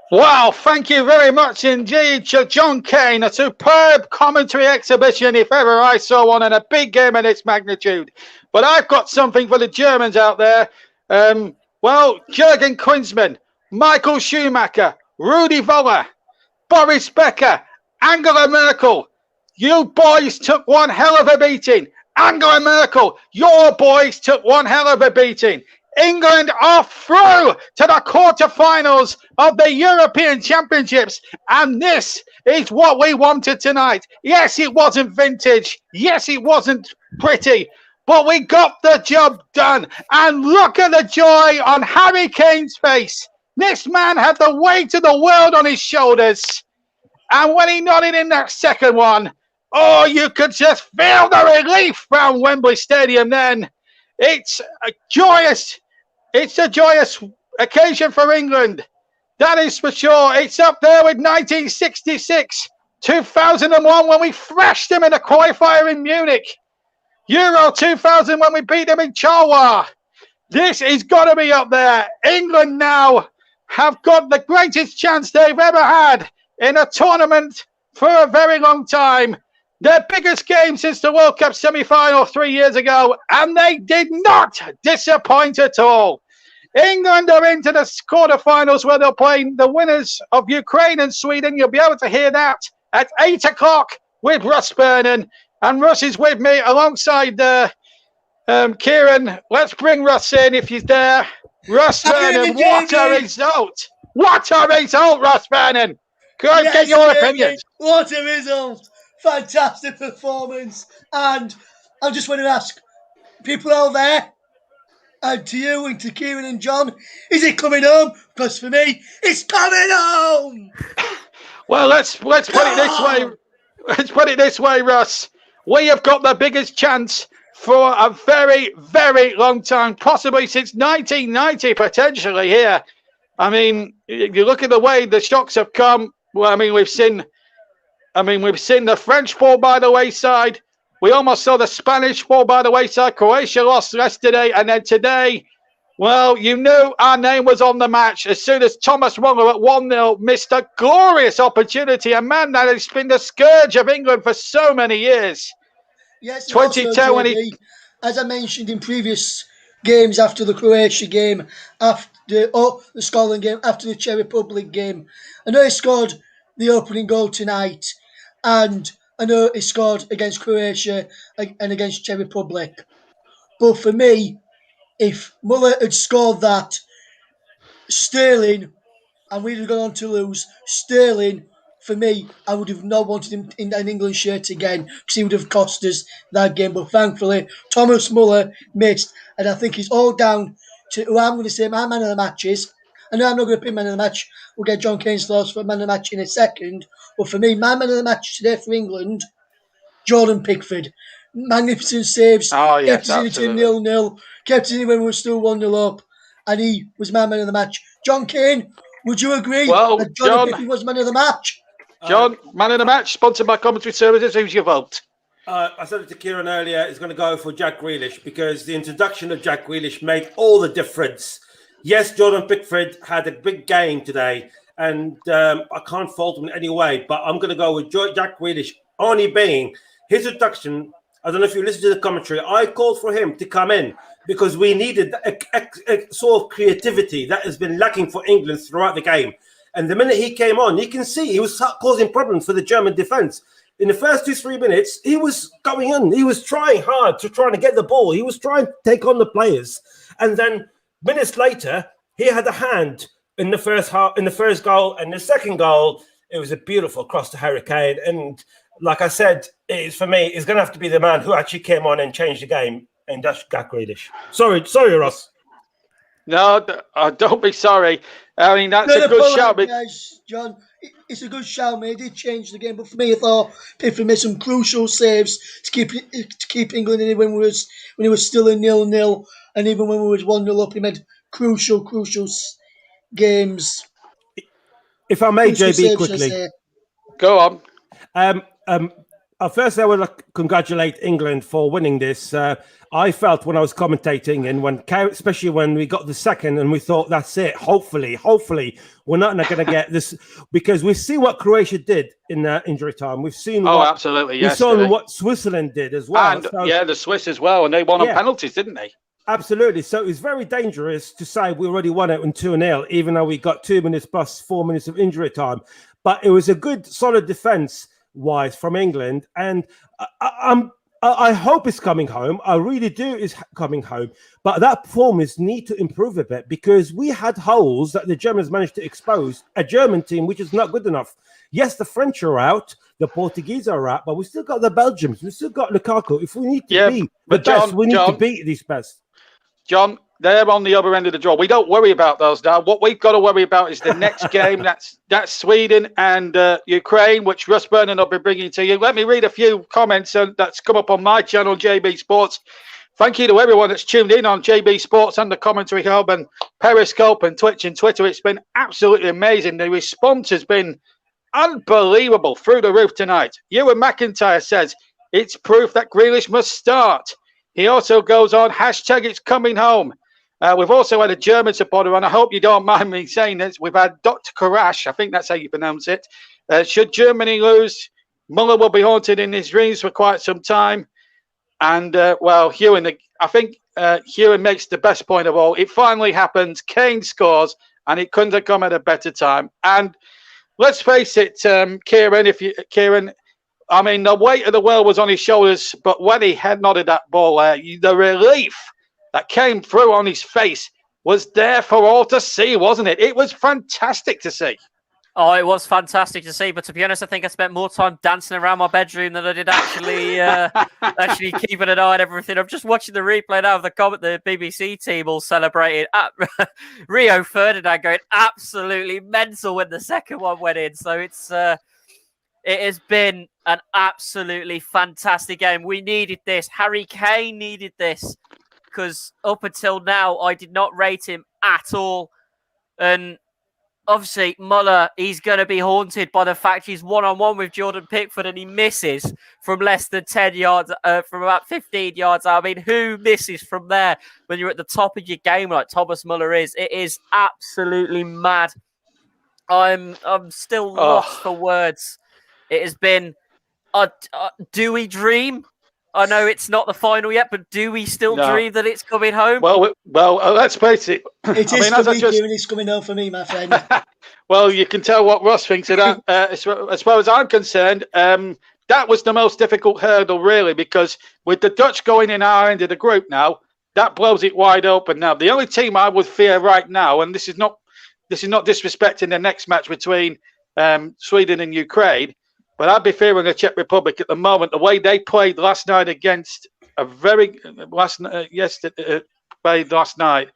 Wow, thank you very much indeed to John Kane. A superb commentary exhibition, if ever I saw one, and a big game in its magnitude. But I've got something for the Germans out there. Jürgen Klinsmann, Michael Schumacher, Rudi Völler, Boris Becker, Angela Merkel. You boys took one hell of a beating. Angela Merkel, your boys took one hell of a beating. England are through to the quarterfinals of the European Championships. And this is what we wanted tonight. Yes, it wasn't vintage. Yes, it wasn't pretty. But we got the job done. And look at the joy on Harry Kane's face. This man had the weight of the world on his shoulders. And when he nodded in that second one, oh, you could just feel the relief around Wembley Stadium then. It's a joyous occasion for England. That is for sure. It's up there with 1966, 2001 when we thrashed them in the qualifier in Munich. Euro 2000 when we beat them in Charleroi. This is got to be up there. England now have got the greatest chance they've ever had in a tournament for a very long time. Their biggest game since the World Cup semi-final 3 years ago, and they did not disappoint at all. England are into the quarterfinals where they're playing the winners of Ukraine and Sweden. You'll be able to hear that at 8 o'clock with Russ Vernon. And Russ is with me alongside Kieran. Let's bring Russ in if he's there. Russ Vernon, what a result! What a result, Russ Vernon! Go and get your opinions. What a result! Fantastic performance. And I just want to ask people out there, and to you and to Kieran and John, is it coming home? Because for me, it's coming home. Well, let's put it this way. Let's put it this way, Russ. We have got the biggest chance for a very, very long time, possibly since 1990, potentially here. I mean, you look at the way the shocks have come. Well, we've seen the French fall by the wayside. We almost saw the Spanish fall by the wayside. Croatia lost yesterday, and then today, well, you knew our name was on the match as soon as Thomas Muller at 1-0 missed a glorious opportunity. A man that has been the scourge of England for so many years. Yes, 2010 when he, as I mentioned in previous games after the Croatia game, after the Scotland game, after the Czech Republic game. I know he scored the opening goal tonight, and I know he scored against Croatia and against Czech Republic. But for me, if Muller had scored that, Sterling, and we'd have gone on to lose, Sterling, for me, I would have not wanted him in an England shirt again because he would have cost us that game. But thankfully, Thomas Muller missed, and I think it's all down to who I'm going to say my man of the match is. I know I'm not going to pick man of the match. We'll get John Kane's thoughts for man of the match in a second. But for me, my man of the match today for England, Jordan Pickford. Magnificent saves. Oh, yes, kept us into absolutely. 0-0. Kept us in when we were still 1-0 up. And he was my man of the match. John Kane, would you agree Well, that Jordan John, Pickford was man of the match? John, man of the match, sponsored by Commentary Services. Who's your vote? I said it to Kieran earlier, it's going to go for Jack Grealish because the introduction of Jack Grealish made all the difference. Yes, Jordan Pickford had a big game today, and I can't fault him in any way, but I'm going to go with Jack Grealish only being his introduction. I don't know if you listen to the commentary. I called for him to come in because we needed a sort of creativity that has been lacking for England throughout the game. And the minute he came on, you can see he was causing problems for the German defense. In the first 2-3 minutes, he was going in. He was trying hard to get the ball. He was trying to take on the players. And then minutes later, he had a hand in the first goal. And the second goal, it was a beautiful cross to Harry Kane. And like I said, for me, it's going to have to be the man who actually came on and changed the game. And that's Jack Grealish. Sorry, Ross. No, don't be sorry. I mean, that's a good shout. Guys, John, it's a good shout, mate. It did change the game, but for me, I thought Pickford made some crucial saves to keep England in it when it was still a 0-0, and even when we was 1-0 up, he made crucial games. If I may, JB, quickly. Go on. First, I would like to congratulate England for winning this. I felt when I was commentating, and especially when we got the second, and we thought that's it. Hopefully, we're not going to get this because we've seen what Croatia did in injury time. We've seen absolutely, yes. We've seen what Switzerland did as well. And the Swiss as well, and they won on penalties, didn't they? Absolutely. So it's very dangerous to say we already won it on 2-0, even though we got 2 minutes plus 4 minutes of injury time. But it was a good, solid defense wise from England, and I hope it's coming home. I really do is coming home, but that performance need to improve a bit because we had holes that the Germans managed to expose. A German team which is not good enough. Yes, the French are out, the Portuguese are out, but we still got the Belgians. We still got Lukaku. If we need to be the best, we need to beat these best. John, they're on the other end of the draw. We don't worry about those now. What we've got to worry about is the next game. That's Sweden and Ukraine, which Russ Burnham will be bringing to you. Let me read a few comments that's come up on my channel, JB Sports. Thank you to everyone that's tuned in on JB Sports and the Commentary Hub and Periscope and Twitch and Twitter. It's been absolutely amazing. The response has been unbelievable, through the roof tonight. Ewan McIntyre says, it's proof that Grealish must start. He also goes on, hashtag it's coming home. We've also had a German supporter, and I hope you don't mind me saying this. We've had Dr. Karash, I think that's how you pronounce it. Should Germany lose, Muller will be haunted in his dreams for quite some time. And, Ewan, I think Ewan makes the best point of all. It finally happens. Kane scores, and it couldn't have come at a better time. And let's face it, Kieran, I mean, the weight of the world was on his shoulders, but when he had nodded that ball there, the relief that came through on his face was there for all to see, wasn't it? It was fantastic to see. Oh, it was fantastic to see, but to be honest, I think I spent more time dancing around my bedroom than I did actually actually keeping an eye on everything. I'm just watching the replay now of the BBC team all celebrating. Rio Ferdinand going absolutely mental when the second one went in. So it has been an absolutely fantastic game. We needed this. Harry Kane needed this because up until now, I did not rate him at all. And obviously, Muller, he's going to be haunted by the fact he's one-on-one with Jordan Pickford and he misses from less than 10 yards, from about 15 yards. I mean, who misses from there when you're at the top of your game like Thomas Muller is? It is absolutely mad. I'm still lost for words. It has been do we dream? I know it's not the final yet, but do we still No. dream that it's coming home? Well, let's face it. It is for me, Kieran. It's coming home for me, my friend. Well, you can tell what Ross thinks of that. As far as I'm concerned, that was the most difficult hurdle, really, because with the Dutch going in our end of the group now, that blows it wide open. Now, the only team I would fear right now, and this is not disrespecting the next match between Sweden and Ukraine, but I'd be fearing the Czech Republic at the moment. The way they played last night against played last night,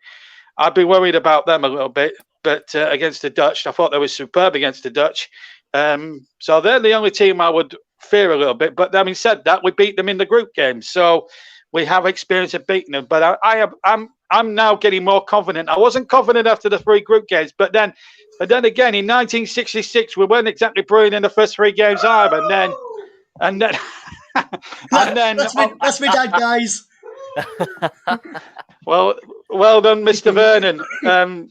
I'd be worried about them a little bit. But against the Dutch, I thought they were superb against the Dutch. So they're the only team I would fear a little bit. But having said that, we beat them in the group games, so we have experience of beating them. But I'm now getting more confident. I wasn't confident after the 3 group games, but then again in 1966 we weren't exactly brilliant in the first 3 games either. And then that's my dad, guys. Well done, Mr. Vernon.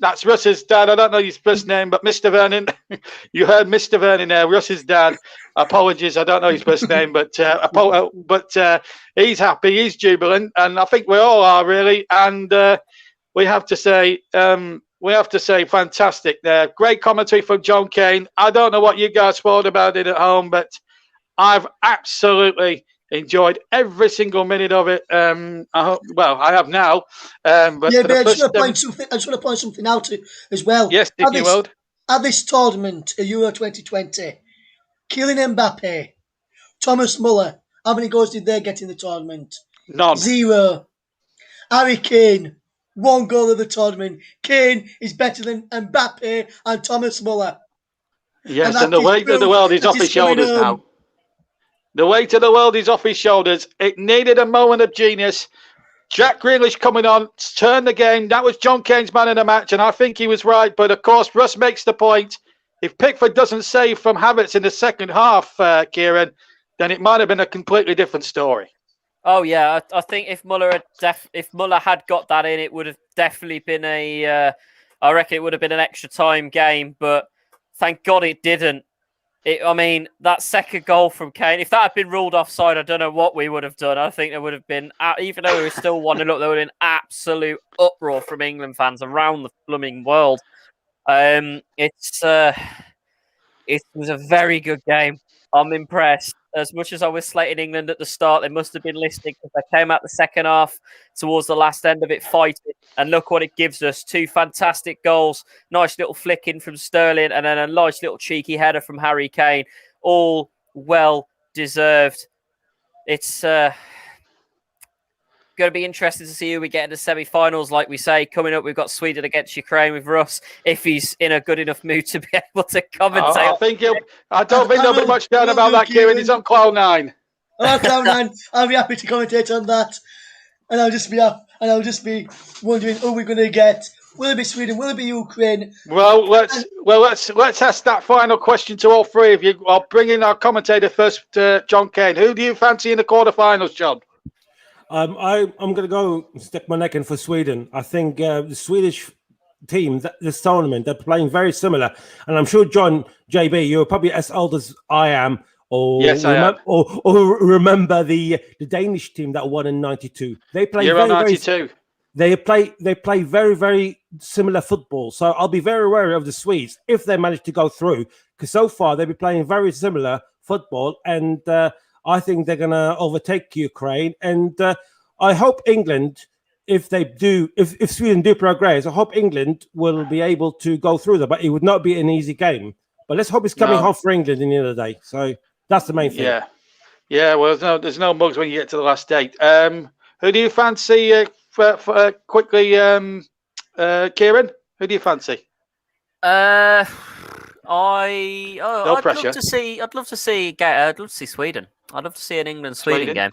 That's Russ's dad. I don't know his first name, but Mr. Vernon, you heard Mr. Vernon there, Russ's dad. Apologies, I don't know his first name, but he's happy, he's jubilant, and I think we all are really. And we have to say, fantastic there. Great commentary from John Kane. I don't know what you guys thought about it at home, but I've absolutely enjoyed every single minute of it. I have now. But yeah, but I just want to point something out as well. Yes, Dickie World. At this tournament, Euro 2020, Kylian Mbappe, Thomas Muller, how many goals did they get in the tournament? None. 0. Harry Kane, 1 goal of the tournament. Kane is better than Mbappe and Thomas Muller. Yes, and the weight of the world is off his shoulders now. The weight of the world is off his shoulders. It needed a moment of genius. Jack Grealish coming on, turned the game. That was John Kane's man of the match, and I think he was right. But, of course, Russ makes the point. If Pickford doesn't save from Havertz in the second half, Kieran, then it might have been a completely different story. Oh, yeah. I think if Muller had got that in, it would have definitely been I reckon it would have been an extra time game, but thank God it didn't. That second goal from Kane, if that had been ruled offside, I don't know what we would have done. I think there would have been, even though we were still 1-0 up, there would have been absolute uproar from England fans around the blooming world. It was a very good game. I'm impressed. As much as I was slating England at the start, they must have been listening because they came out the second half towards the last end of it fighting. And look what it gives us. 2 fantastic goals. Nice little flick in from Sterling and then a nice little cheeky header from Harry Kane. All well deserved. It's going to be interesting to see who we get in the semi-finals. Like we say, coming up, we've got Sweden against Ukraine with Russ, if he's in a good enough mood to be able to commentate. I don't think there'll be much down about that, Kieran. He's on cloud 9. Oh, cloud 9. I'll be happy to commentate on that, and I'll just be wondering who we're going to get. Will it be Sweden? Will it be Ukraine? Well, let's ask that final question to all 3 of you. I'll bring in our commentator first, John Kane. Who do you fancy in the quarterfinals, John? I'm going to go stick my neck in for Sweden. I think the Swedish team, this tournament, they're playing very similar. And I'm sure, John, JB, you're probably as old as I am. Yes, I am. Or remember the Danish team that won in 92. They play Euro 92. They play very, very similar football. So I'll be very wary of the Swedes if they manage to go through. Because so far, they've been playing very similar football. And I think they're going to overtake Ukraine. And I hope England, if Sweden do progress, I hope England will be able to go through that. But it would not be an easy game. But let's hope it's coming home for England in the end of the day. So that's the main thing. Yeah. Well, there's no mugs when you get to the last date. Who do you fancy quickly, Kieran? Who do you fancy? I'd pressure. love to see Sweden. I'd love to see an England-Sweden game.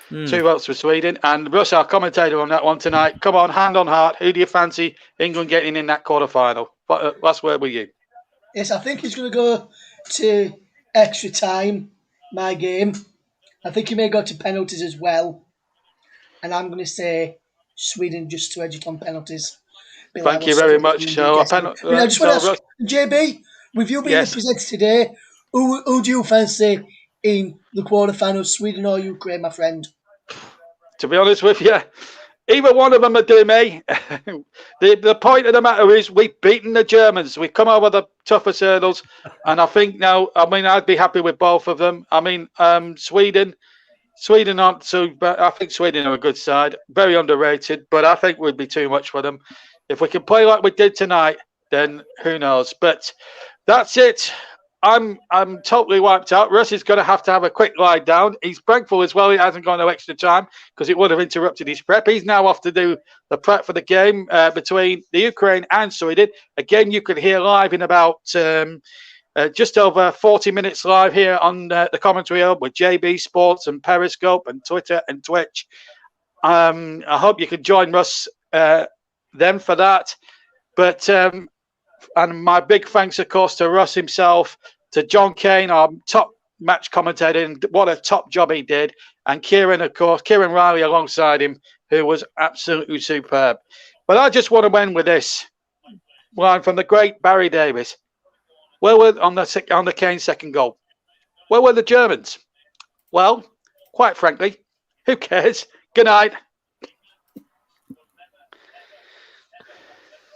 2 votes for Sweden. And Russ, our commentator on that one tonight. Come on, hand on heart. Who do you fancy England getting in that quarterfinal? Last word with you. Yes, I think he's going to go to extra time, my game. I think he may go to penalties as well. And I'm going to say Sweden just to edge it on penalties. Thank you very much. I just want to ask, JB, with you being the presenter today, who do you fancy in the quarterfinals, Sweden or Ukraine, my friend? to be honest with you, either one of them are doing me. The point of the matter is we've beaten the Germans. We've come over the toughest hurdles. And I think now, I mean, I'd be happy with both of them. I mean, Sweden aren't so bad. I think Sweden are a good side. Very underrated, but I think would be too much for them. If we can play like we did tonight, then who knows? But that's it. I'm totally wiped out. Russ is going to have a quick lie down. He's thankful as well. He hasn't got no extra time because it would have interrupted his prep. He's now off to do the prep for the game between the Ukraine and Sweden. Again, you could hear live in about just over 40 minutes live here on the commentary hub with JB Sports and Periscope and Twitter and Twitch. I hope you can join Russ then for that. But and my big thanks, of course, to Russ himself, to John Kane, our top match commentator, and what a top job he did. And Kieran, of course, Kieran Riley alongside him, who was absolutely superb. But I just want to end with this line from the great Barry Davies. Where were on the Kane second goal? Where were the Germans? Well, quite frankly, who cares? Good night.